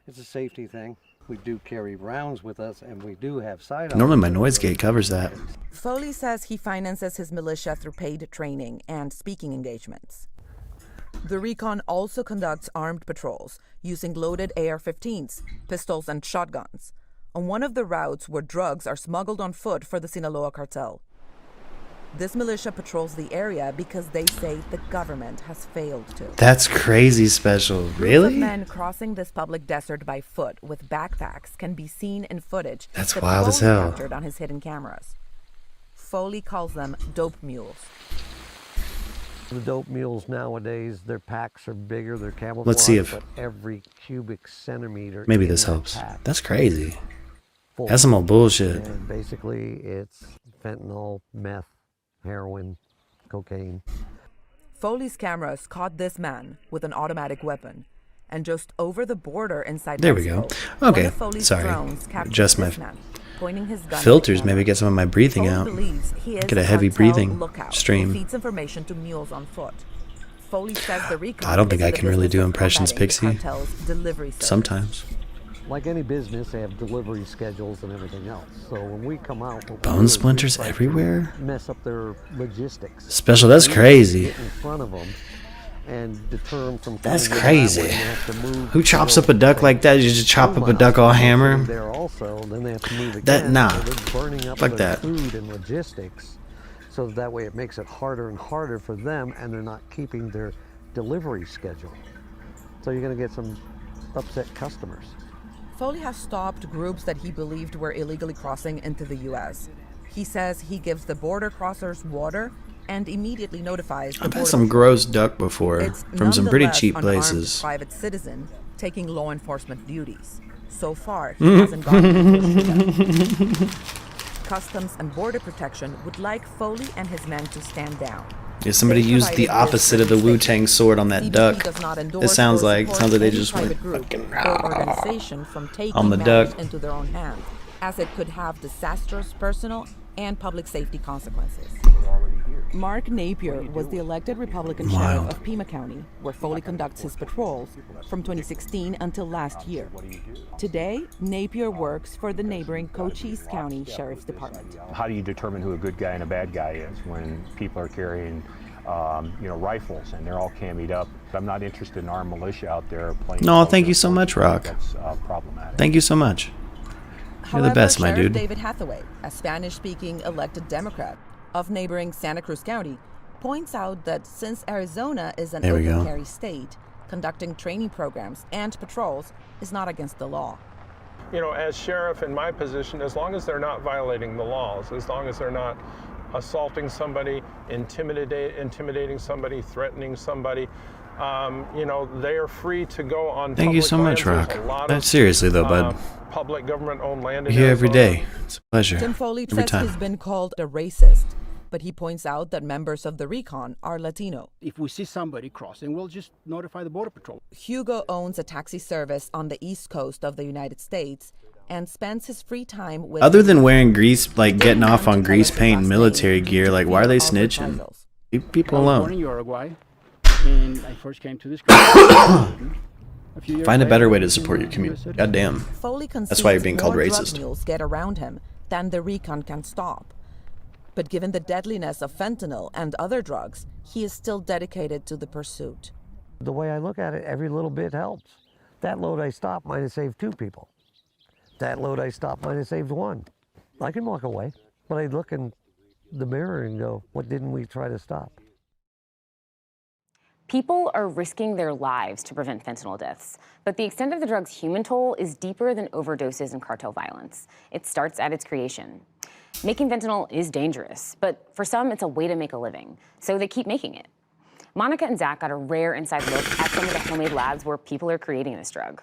S28: it's a safety thing. We do carry rounds with us, and we do have sidearms.
S1: Normally my noise gate covers that.
S13: Foley says he finances his militia through paid training and speaking engagements. The recon also conducts armed patrols using loaded AR-15s, pistols, and shotguns on one of the routes where drugs are smuggled on foot for the Sinaloa cartel. This militia patrols the area because they say the government has failed to.
S1: That's crazy special.
S13: Groups
S1: Really?
S13: of men crossing this public desert by foot with backpacks can be seen in footage
S1: That's
S13: that
S1: wild as
S13: Foley
S1: hell.
S13: captured on his hidden cameras. Foley calls them dope mules.
S28: The dope mules nowadays, their packs are bigger, they're camouflaged.
S1: Let's see if
S28: but every cubic centimeter.
S1: maybe
S28: in
S1: this
S28: that
S1: helps.
S28: pack
S1: That's crazy.
S28: full.
S1: That's some old bullshit.
S28: And basically, it's fentanyl, meth, heroin, cocaine.
S13: Foley's cameras caught this man with an automatic weapon, and just over the border inside
S1: There we
S13: Mexico,
S1: go.
S13: one
S1: Okay,
S13: of Foley's
S1: sorry.
S13: drones captured
S1: Adjust my
S13: this man, pointing his gun at
S1: filters.
S13: the
S1: Maybe
S13: camera.
S1: get some of my breathing
S13: Foley
S1: out.
S13: believes he is
S1: Get a heavy
S13: cartel
S1: breathing
S13: lookout
S1: stream.
S13: who feeds information to mules on foot. Foley says the recon
S1: I don't think
S13: is in
S1: I
S13: the
S1: can really
S13: business
S1: do
S13: of
S1: impressions,
S13: combating the
S1: Pixie.
S13: cartel's delivery service.
S1: Sometimes.
S28: Like any business, they have delivery schedules and everything else. So when we come out, what we
S1: Bone
S28: do is we
S1: splinters
S28: try to
S1: everywhere?
S28: Mess up their logistics.
S1: Special, that's
S28: We
S1: crazy.
S28: Get in front of them and deter them from.
S1: That's
S28: coming in
S1: crazy.
S28: that way. They have to move
S1: Who
S28: to
S1: chops
S28: go
S1: up a duck like that? You just chop up a duck all hammer?
S28: There also, then they have to move
S1: That-
S28: again.
S1: nah.
S28: So they're burning up
S1: Like
S28: their
S1: that.
S28: food and logistics. So that way it makes it harder and harder for them, and they're not keeping their delivery schedule. So you're going to get some upset customers.
S13: Foley has stopped groups that he believed were illegally crossing into the U.S. He says he gives the border crossers water and immediately notifies the
S1: I've had
S13: border
S1: some gross duck before
S13: It's
S1: from some pretty
S13: nonetheless
S1: cheap
S13: an armed
S1: places.
S13: private citizen taking law enforcement duties. So far, he hasn't gotten Customs and Border Protection would like Foley and his men to stand down.
S1: Yeah, somebody
S13: They
S1: used the
S13: provided
S1: opposite of the
S13: this
S1: Wu-Tang sword on that
S13: CBP
S1: duck.
S13: does not
S1: It
S13: endorse
S1: sounds
S13: or
S1: like
S13: support
S1: they
S13: any
S1: just went
S13: private group
S1: fucking
S13: or organization from taking
S1: on the
S13: matters
S1: duck.
S13: into their own hands, as it could have disastrous personal and public safety consequences. Mark Napier was the elected Republican sheriff of Pima County, where Foley conducts his patrols from 2016 until last year. Today, Napier works for the neighboring Cochise County Sheriff's Department.
S2: How do you determine who a good guy and a bad guy is when people are carrying rifles and they're all cammied up? I'm not interested in our militia out there playing.
S1: No, thank you so much, Rock.
S2: That's problematic.
S1: Thank you so much. You're the
S13: However,
S1: best, my
S13: Sheriff
S1: dude.
S13: David Hathaway, a Spanish-speaking elected Democrat of neighboring Santa Cruz County, points out that since Arizona is an
S1: There we
S13: open
S1: go.
S13: carry state, conducting training programs and patrols is not against the law.
S3: You know, as sheriff in my position, as long as they're not violating the laws, as long as they're not assaulting somebody, intimidating somebody, threatening somebody, they are free to go on.
S1: Thank you so much, Rock. Seriously though, bud.
S3: Public government-owned land.
S1: You're here every day. It's a pleasure.
S13: Tim Foley
S1: Every
S13: says
S1: time.
S13: he's been called a racist, but he points out that members of the recon are Latino.
S10: If we see somebody crossing, we'll just notify the Border Patrol.
S13: Hugo owns a taxi service on the east coast of the United States and spends his free time with...
S1: Other than wearing grease, like getting off on grease paint and military gear, like why are they snitching? Leave people
S10: I was born
S1: alone.
S10: in Uruguay, and I first came to this country.
S1: Find a better way to support your community. Goddamn.
S13: Foley
S1: That's why you're being called
S13: more drug
S1: racist.
S13: mules get around him than the recon can stop. But given the deadliness of fentanyl and other drugs, he is still dedicated to the pursuit.
S28: The way I look at it, every little bit helps. That load I stopped might have saved 2 people. That load I stopped might have saved 1. I can walk away, but I look in the mirror and go, what didn't we try to stop?
S6: People are risking their lives to prevent fentanyl deaths, but the extent of the drug's human toll is deeper than overdoses and cartel violence. It starts at its creation. Making fentanyl is dangerous, but for some, it's a way to make a living, so they keep making it. Monica and Zach got a rare inside look at some of the homemade labs where people are creating this drug.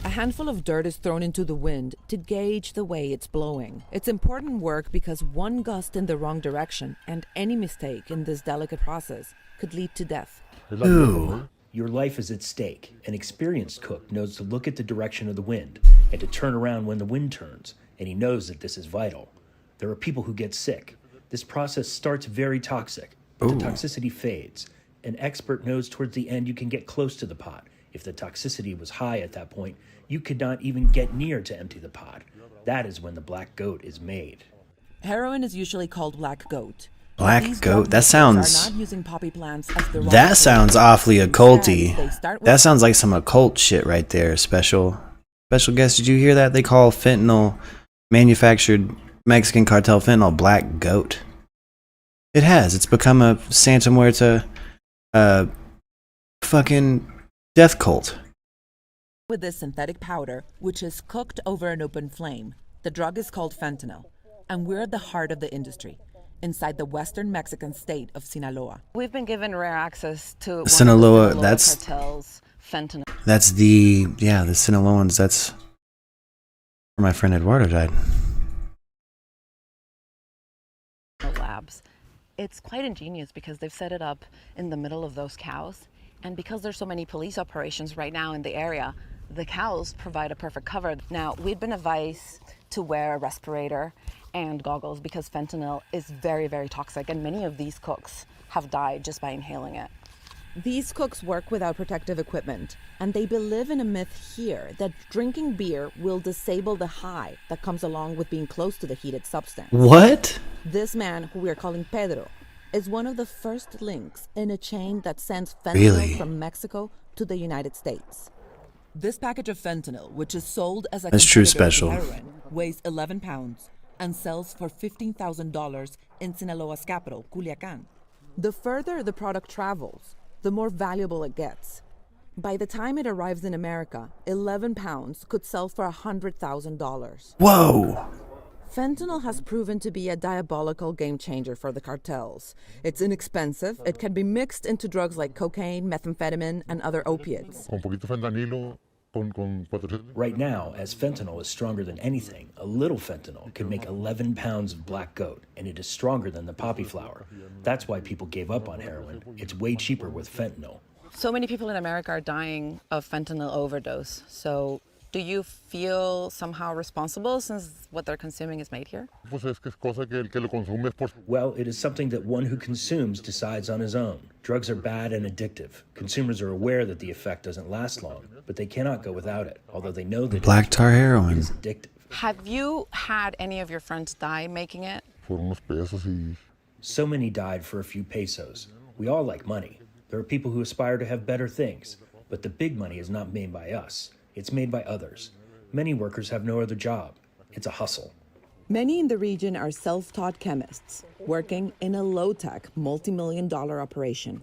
S13: A handful of dirt is thrown into the wind to gauge the way it's blowing. It's important work because one gust in the wrong direction and any mistake in this delicate process could lead to death.
S1: Ooh.
S11: Your life is at stake. An experienced cook knows to look at the direction of the wind and to turn around when the wind turns, and he knows that this is vital. There are people who get sick. This process starts very toxic, but the toxicity fades. An expert knows towards the end you can get close to the pot If the toxicity was high at that point, you could not even get near to empty the pod. That is when the black goat is made.
S13: Heroin is usually called black goat.
S1: Black goat? That sounds...
S13: Are not using poppy plants as the raw
S1: That sounds awfully occulty.
S13: Instead,
S1: That sounds like some occult shit right there. Special guest, did you hear that? They call fentanyl, manufactured Mexican cartel fentanyl, black goat. It has. It's become a Santa Muerta fucking death cult.
S13: with this synthetic powder, which is cooked over an open flame. The drug is called fentanyl, and we're at the heart of the industry, inside the western Mexican state of Sinaloa.
S4: We've been given rare access to
S1: Sinaloa,
S4: one of the
S1: that's
S4: cartels, fentanyl.
S1: That's the Sinaloans. That's where my friend Eduardo died.
S4: Labs. It's quite ingenious because they've set it up in the middle of those cows, and because there's so many police operations right now in the area, the cows provide a perfect cover. Now, we've been advised to wear a respirator and goggles because fentanyl is very, very toxic, and many of these cooks have died just by inhaling it.
S13: These cooks work without protective equipment, and they believe in a myth here that drinking beer will disable the high that comes along with being close to the heated substance.
S1: What?
S13: This man, who we are calling Pedro, is one of the first links in a chain that sends fentanyl from Mexico to the United States. This package of fentanyl, which is sold as a
S1: True Special,
S13: heroin, weighs 11 pounds and sells for $15,000 in Sinaloa's capital, Culiacan. The further the product travels, the more valuable it gets. By the time it arrives in America, 11 pounds could sell for $100,000.
S1: Whoa!
S13: Fentanyl has proven to be a diabolical game changer for the cartels. It's inexpensive, it can be mixed into drugs like cocaine, methamphetamine, and other opiates.
S11: Right now, as fentanyl is stronger than anything, a little fentanyl can make 11 pounds of black goat, and it is stronger than the poppy flower. That's why people gave up on heroin. It's way cheaper with fentanyl.
S4: So many people in America are dying of fentanyl overdose. So do you feel somehow responsible since what they're consuming is made here?
S11: Well, it is something that one who consumes decides on his own. Drugs are bad and addictive. Consumers are aware that the effect doesn't last long, but they cannot go without it, although they know that
S1: black tar heroin
S11: is addictive.
S4: Have you had any of your friends die making it?
S11: So many died for a few pesos. We all like money. There are people who aspire to have better things, but the big money is not made by us. It's made by others. Many workers have no other job. It's a hustle.
S13: Many in the region are self-taught chemists, working in a low-tech, multi-million-dollar operation.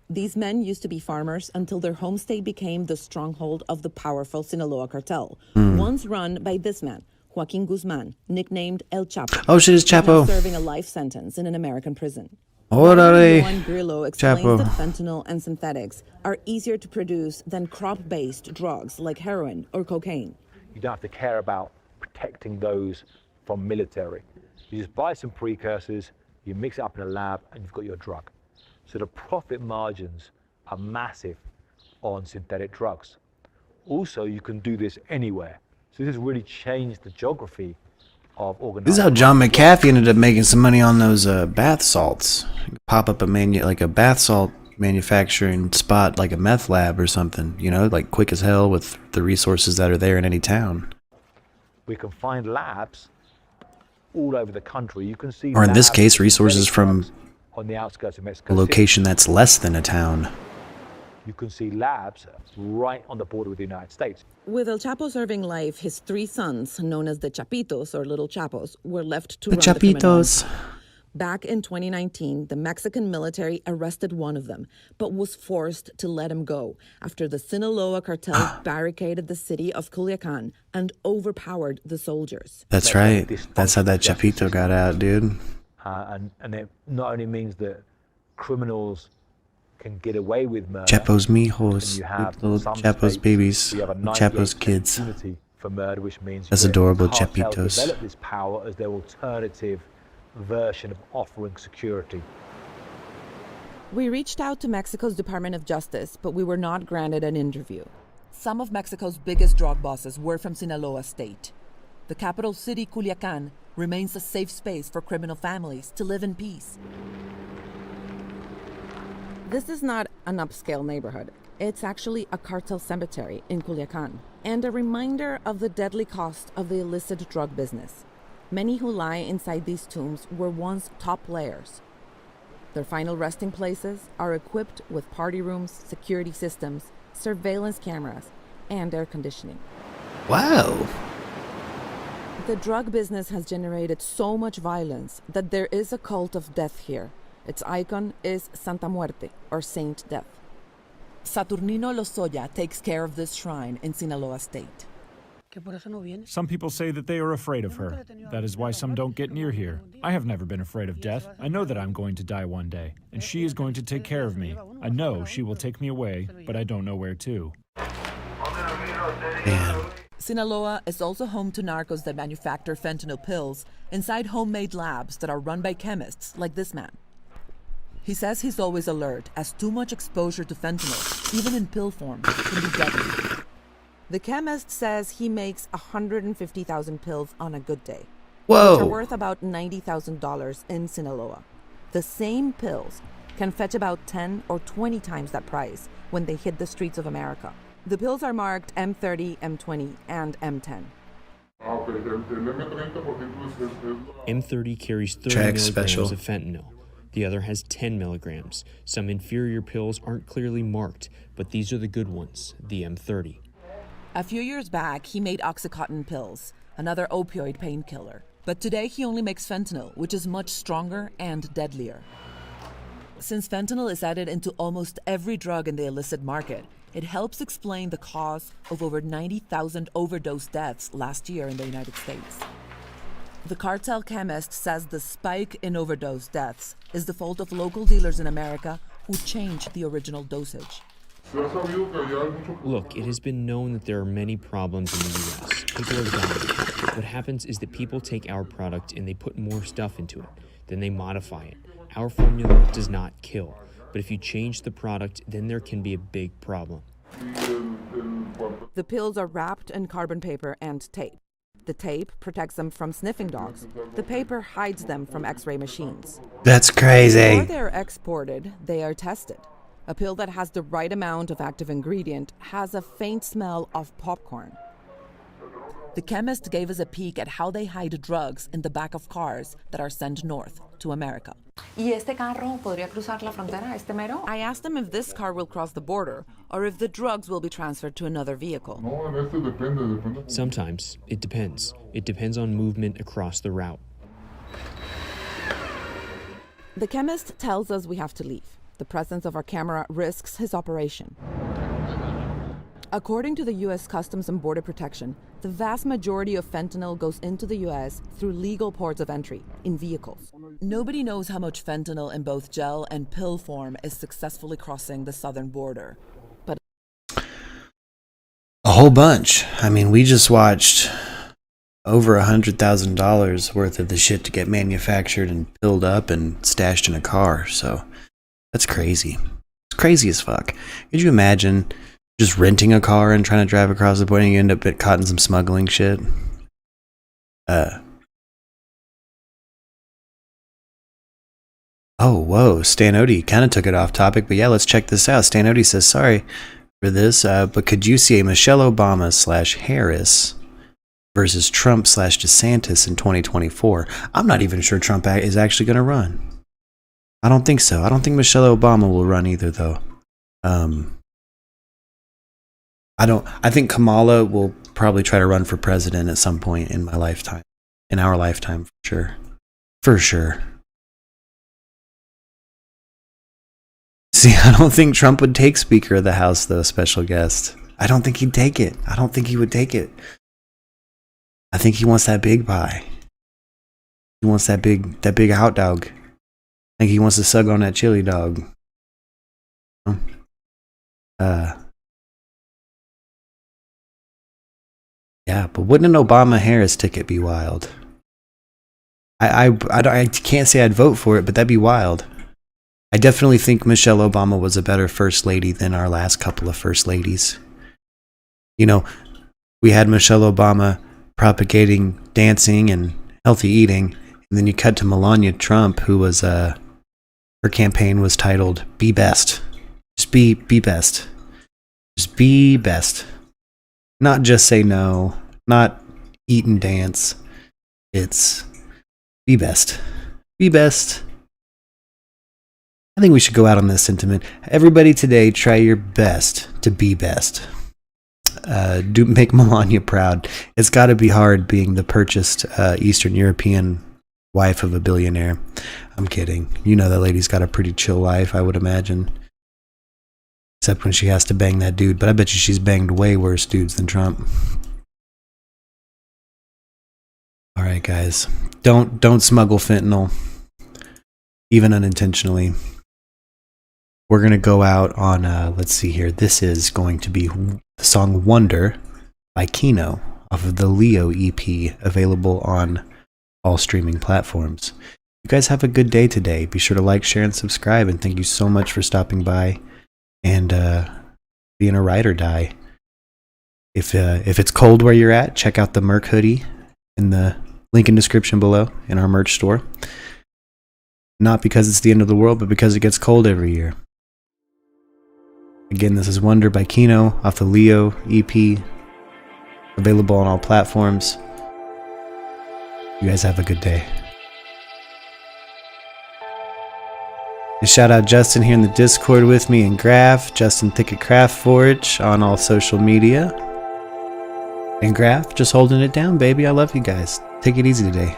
S13: These men used to be farmers until their home state became the stronghold of the powerful Sinaloa cartel, once run by this man, Joaquin Guzman, nicknamed El Chapo.
S1: Oh shit, it's Chapo.
S13: Serving a life sentence in an American prison.
S1: Orale.
S13: Juan Grillo explains
S1: Chapo.
S13: that fentanyl and synthetics are easier to produce than crop-based drugs like heroin or cocaine.
S27: You don't have to care about protecting those from military. You just buy some precursors, you mix it up in a lab, and you've got your drug. So the profit margins are massive on synthetic drugs. Also, you can do this anywhere. So this has really changed the geography of organized.
S1: This is how John McAfee ended up making some money on those bath salts. Pop up a bath salt manufacturing spot, like a meth lab or something, you know, like quick as hell with the resources that are there in any town.
S27: We can find labs all over the country. You can see,
S1: or in this case, resources from
S27: on the outskirts of Mexico
S1: a location that's less than a town.
S27: You can see labs right on the border with the United States.
S13: With El Chapo serving life, his 3 sons, known as the Chapitos or Little Chapos, were left to
S1: the
S13: run
S1: Chapitos.
S13: the criminal. Back in 2019, the Mexican military arrested one of them, but was forced to let him go after the Sinaloa cartel barricaded the city of Culiacan and overpowered the soldiers.
S1: That's right. That's how that Chapito got out, dude.
S27: And it not only means that criminals can get away with murder.
S1: Chapos mijos, little Chapos babies, Chapos kids.
S27: For murder, which means
S1: that's adorable, Chapitos.
S27: Develop this power as their alternative version of offering security.
S13: We reached out to Mexico's Department of Justice, but we were not granted an interview. Some of Mexico's biggest drug bosses were from Sinaloa state. The capital city, Culiacan, remains a safe space for criminal families to live in peace. This is not an upscale neighborhood. It's actually a cartel cemetery in Culiacan, and a reminder of the deadly cost of the illicit drug business. Many who lie inside these tombs were once top players. Their final resting places are equipped with party rooms, security systems, surveillance cameras, and air conditioning.
S1: Wow.
S13: The drug business has generated so much violence that there is a cult of death here. Its icon is Santa Muerte, or Saint Death. Saturnino Lozoya takes care of this shrine in Sinaloa State.
S26: Some people say that they are afraid of her. That is why some don't get near here. I have never been afraid of death. I know that I'm going to die one day, and she is going to take care of me. I know she will take me away, but I don't know where to.
S1: Man.
S13: Sinaloa is also home to narcos that manufacture fentanyl pills inside homemade labs that are run by chemists like this man. He says he's always alert, as too much exposure to fentanyl, even in pill form, can be deadly. The chemist says he makes 150,000 pills on a good day.
S1: Whoa.
S13: Which are worth about $90,000 in Sinaloa. The same pills can fetch about 10 or 20 times that price when they hit the streets of America. The pills are marked M30, M20, and M10.
S16: M30 carries 30
S1: Check
S16: milligrams
S1: special.
S16: of fentanyl. The other has 10 milligrams. Some inferior pills aren't clearly marked, but these are the good ones, the M30.
S13: A few years back, he made Oxycontin pills, another opioid painkiller. But today he only makes fentanyl, which is much stronger and deadlier. Since fentanyl is added into almost every drug in the illicit market, it helps explain the cause of over 90,000 overdose deaths last year in the United States. The cartel chemist says the spike in overdose deaths is the fault of local dealers in America who changed the original dosage.
S16: Look, it has been known that there are many problems in the U.S. People are dying. What happens is that people take our product and they put more stuff into it. Then they modify it. Our formula does not kill. But if you change the product, then there can be a big problem.
S13: The pills are wrapped in carbon paper and tape. The tape protects them from sniffing dogs. The paper hides them from X-ray machines.
S1: That's crazy.
S13: Before they're exported, they are tested. A pill that has the right amount of active ingredient has a faint smell of popcorn. The chemist gave us a peek at how they hide drugs in the back of cars that are sent north to America.
S4: ¿Y este carro podría cruzar la frontera, este mero?
S13: I asked him if this car will cross the border or if the drugs will be transferred to another vehicle.
S16: Sometimes it depends. It depends on movement across the route.
S13: The chemist tells us we have to leave. The presence of our camera risks his operation. According to the U.S. Customs and Border Protection, the vast majority of fentanyl goes into the U.S. through legal ports of entry, in vehicles. Nobody knows how much fentanyl in both gel and pill form is successfully crossing the southern border. But
S1: a whole bunch. I mean, we just watched over $100,000 worth of the shit to get manufactured and filled up and stashed in a car, so that's crazy. It's crazy as fuck. Could you imagine just renting a car and trying to drive across the border and you end up caught in some smuggling shit? Oh, whoa. Stan Odie kind of took it off topic, but yeah, let's check this out. Stan Odie says, sorry for this, but could you see a Michelle Obama / Harris versus Trump / DeSantis in 2024? I'm not even sure Trump is actually going to run. I don't think so. I don't think Michelle Obama will run either, though. I think Kamala will probably try to run for president at some point in my lifetime. In our lifetime, for sure. For sure. See, I don't think Trump would take Speaker of the House, though, special guest. I don't think he'd take it. I don't think he would take it. I think he wants that big pie. He wants that big hot dog. I think he wants to suck on that chili dog. Yeah, but wouldn't an Obama-Harris ticket be wild? I can't say I'd vote for it, but that'd be wild. I definitely think Michelle Obama was a better first lady than our last couple of first ladies. You know, we had Michelle Obama propagating dancing and healthy eating, and then you cut to Melania Trump, who was her campaign was titled "Be Best." Just be best. Just be best. Not just say no, not eat and dance. It's be best. Be best. I think we should go out on this sentiment. Everybody today, try your best to be best. Do make Melania proud. It's got to be hard being the purchased Eastern European wife of a billionaire. I'm kidding. You know that lady's got a pretty chill life, I would imagine. Except when she has to bang that dude. But I bet you she's banged way worse dudes than Trump. All right, guys. Don't smuggle fentanyl, even unintentionally. We're going to go out on, let's see here. This is going to be the song Wonder by Kino off of the Leo EP, available on all streaming platforms. You guys have a good day today. Be sure to like, share, and subscribe. And thank you so much for stopping by and being a ride or die. If it's cold where you're at, check out the Murk hoodie in the link in description below in our merch store. Not because it's the end of the world, but because it gets cold every year. Again, this is Wonder by Kino off the Leo EP, available on all platforms. You guys have a good day. And shout out Justin here in the Discord with me and Graph, Justin Thicket Craft Forge on all social media. And Graph, just holding it down, baby. I love you guys. Take it easy today.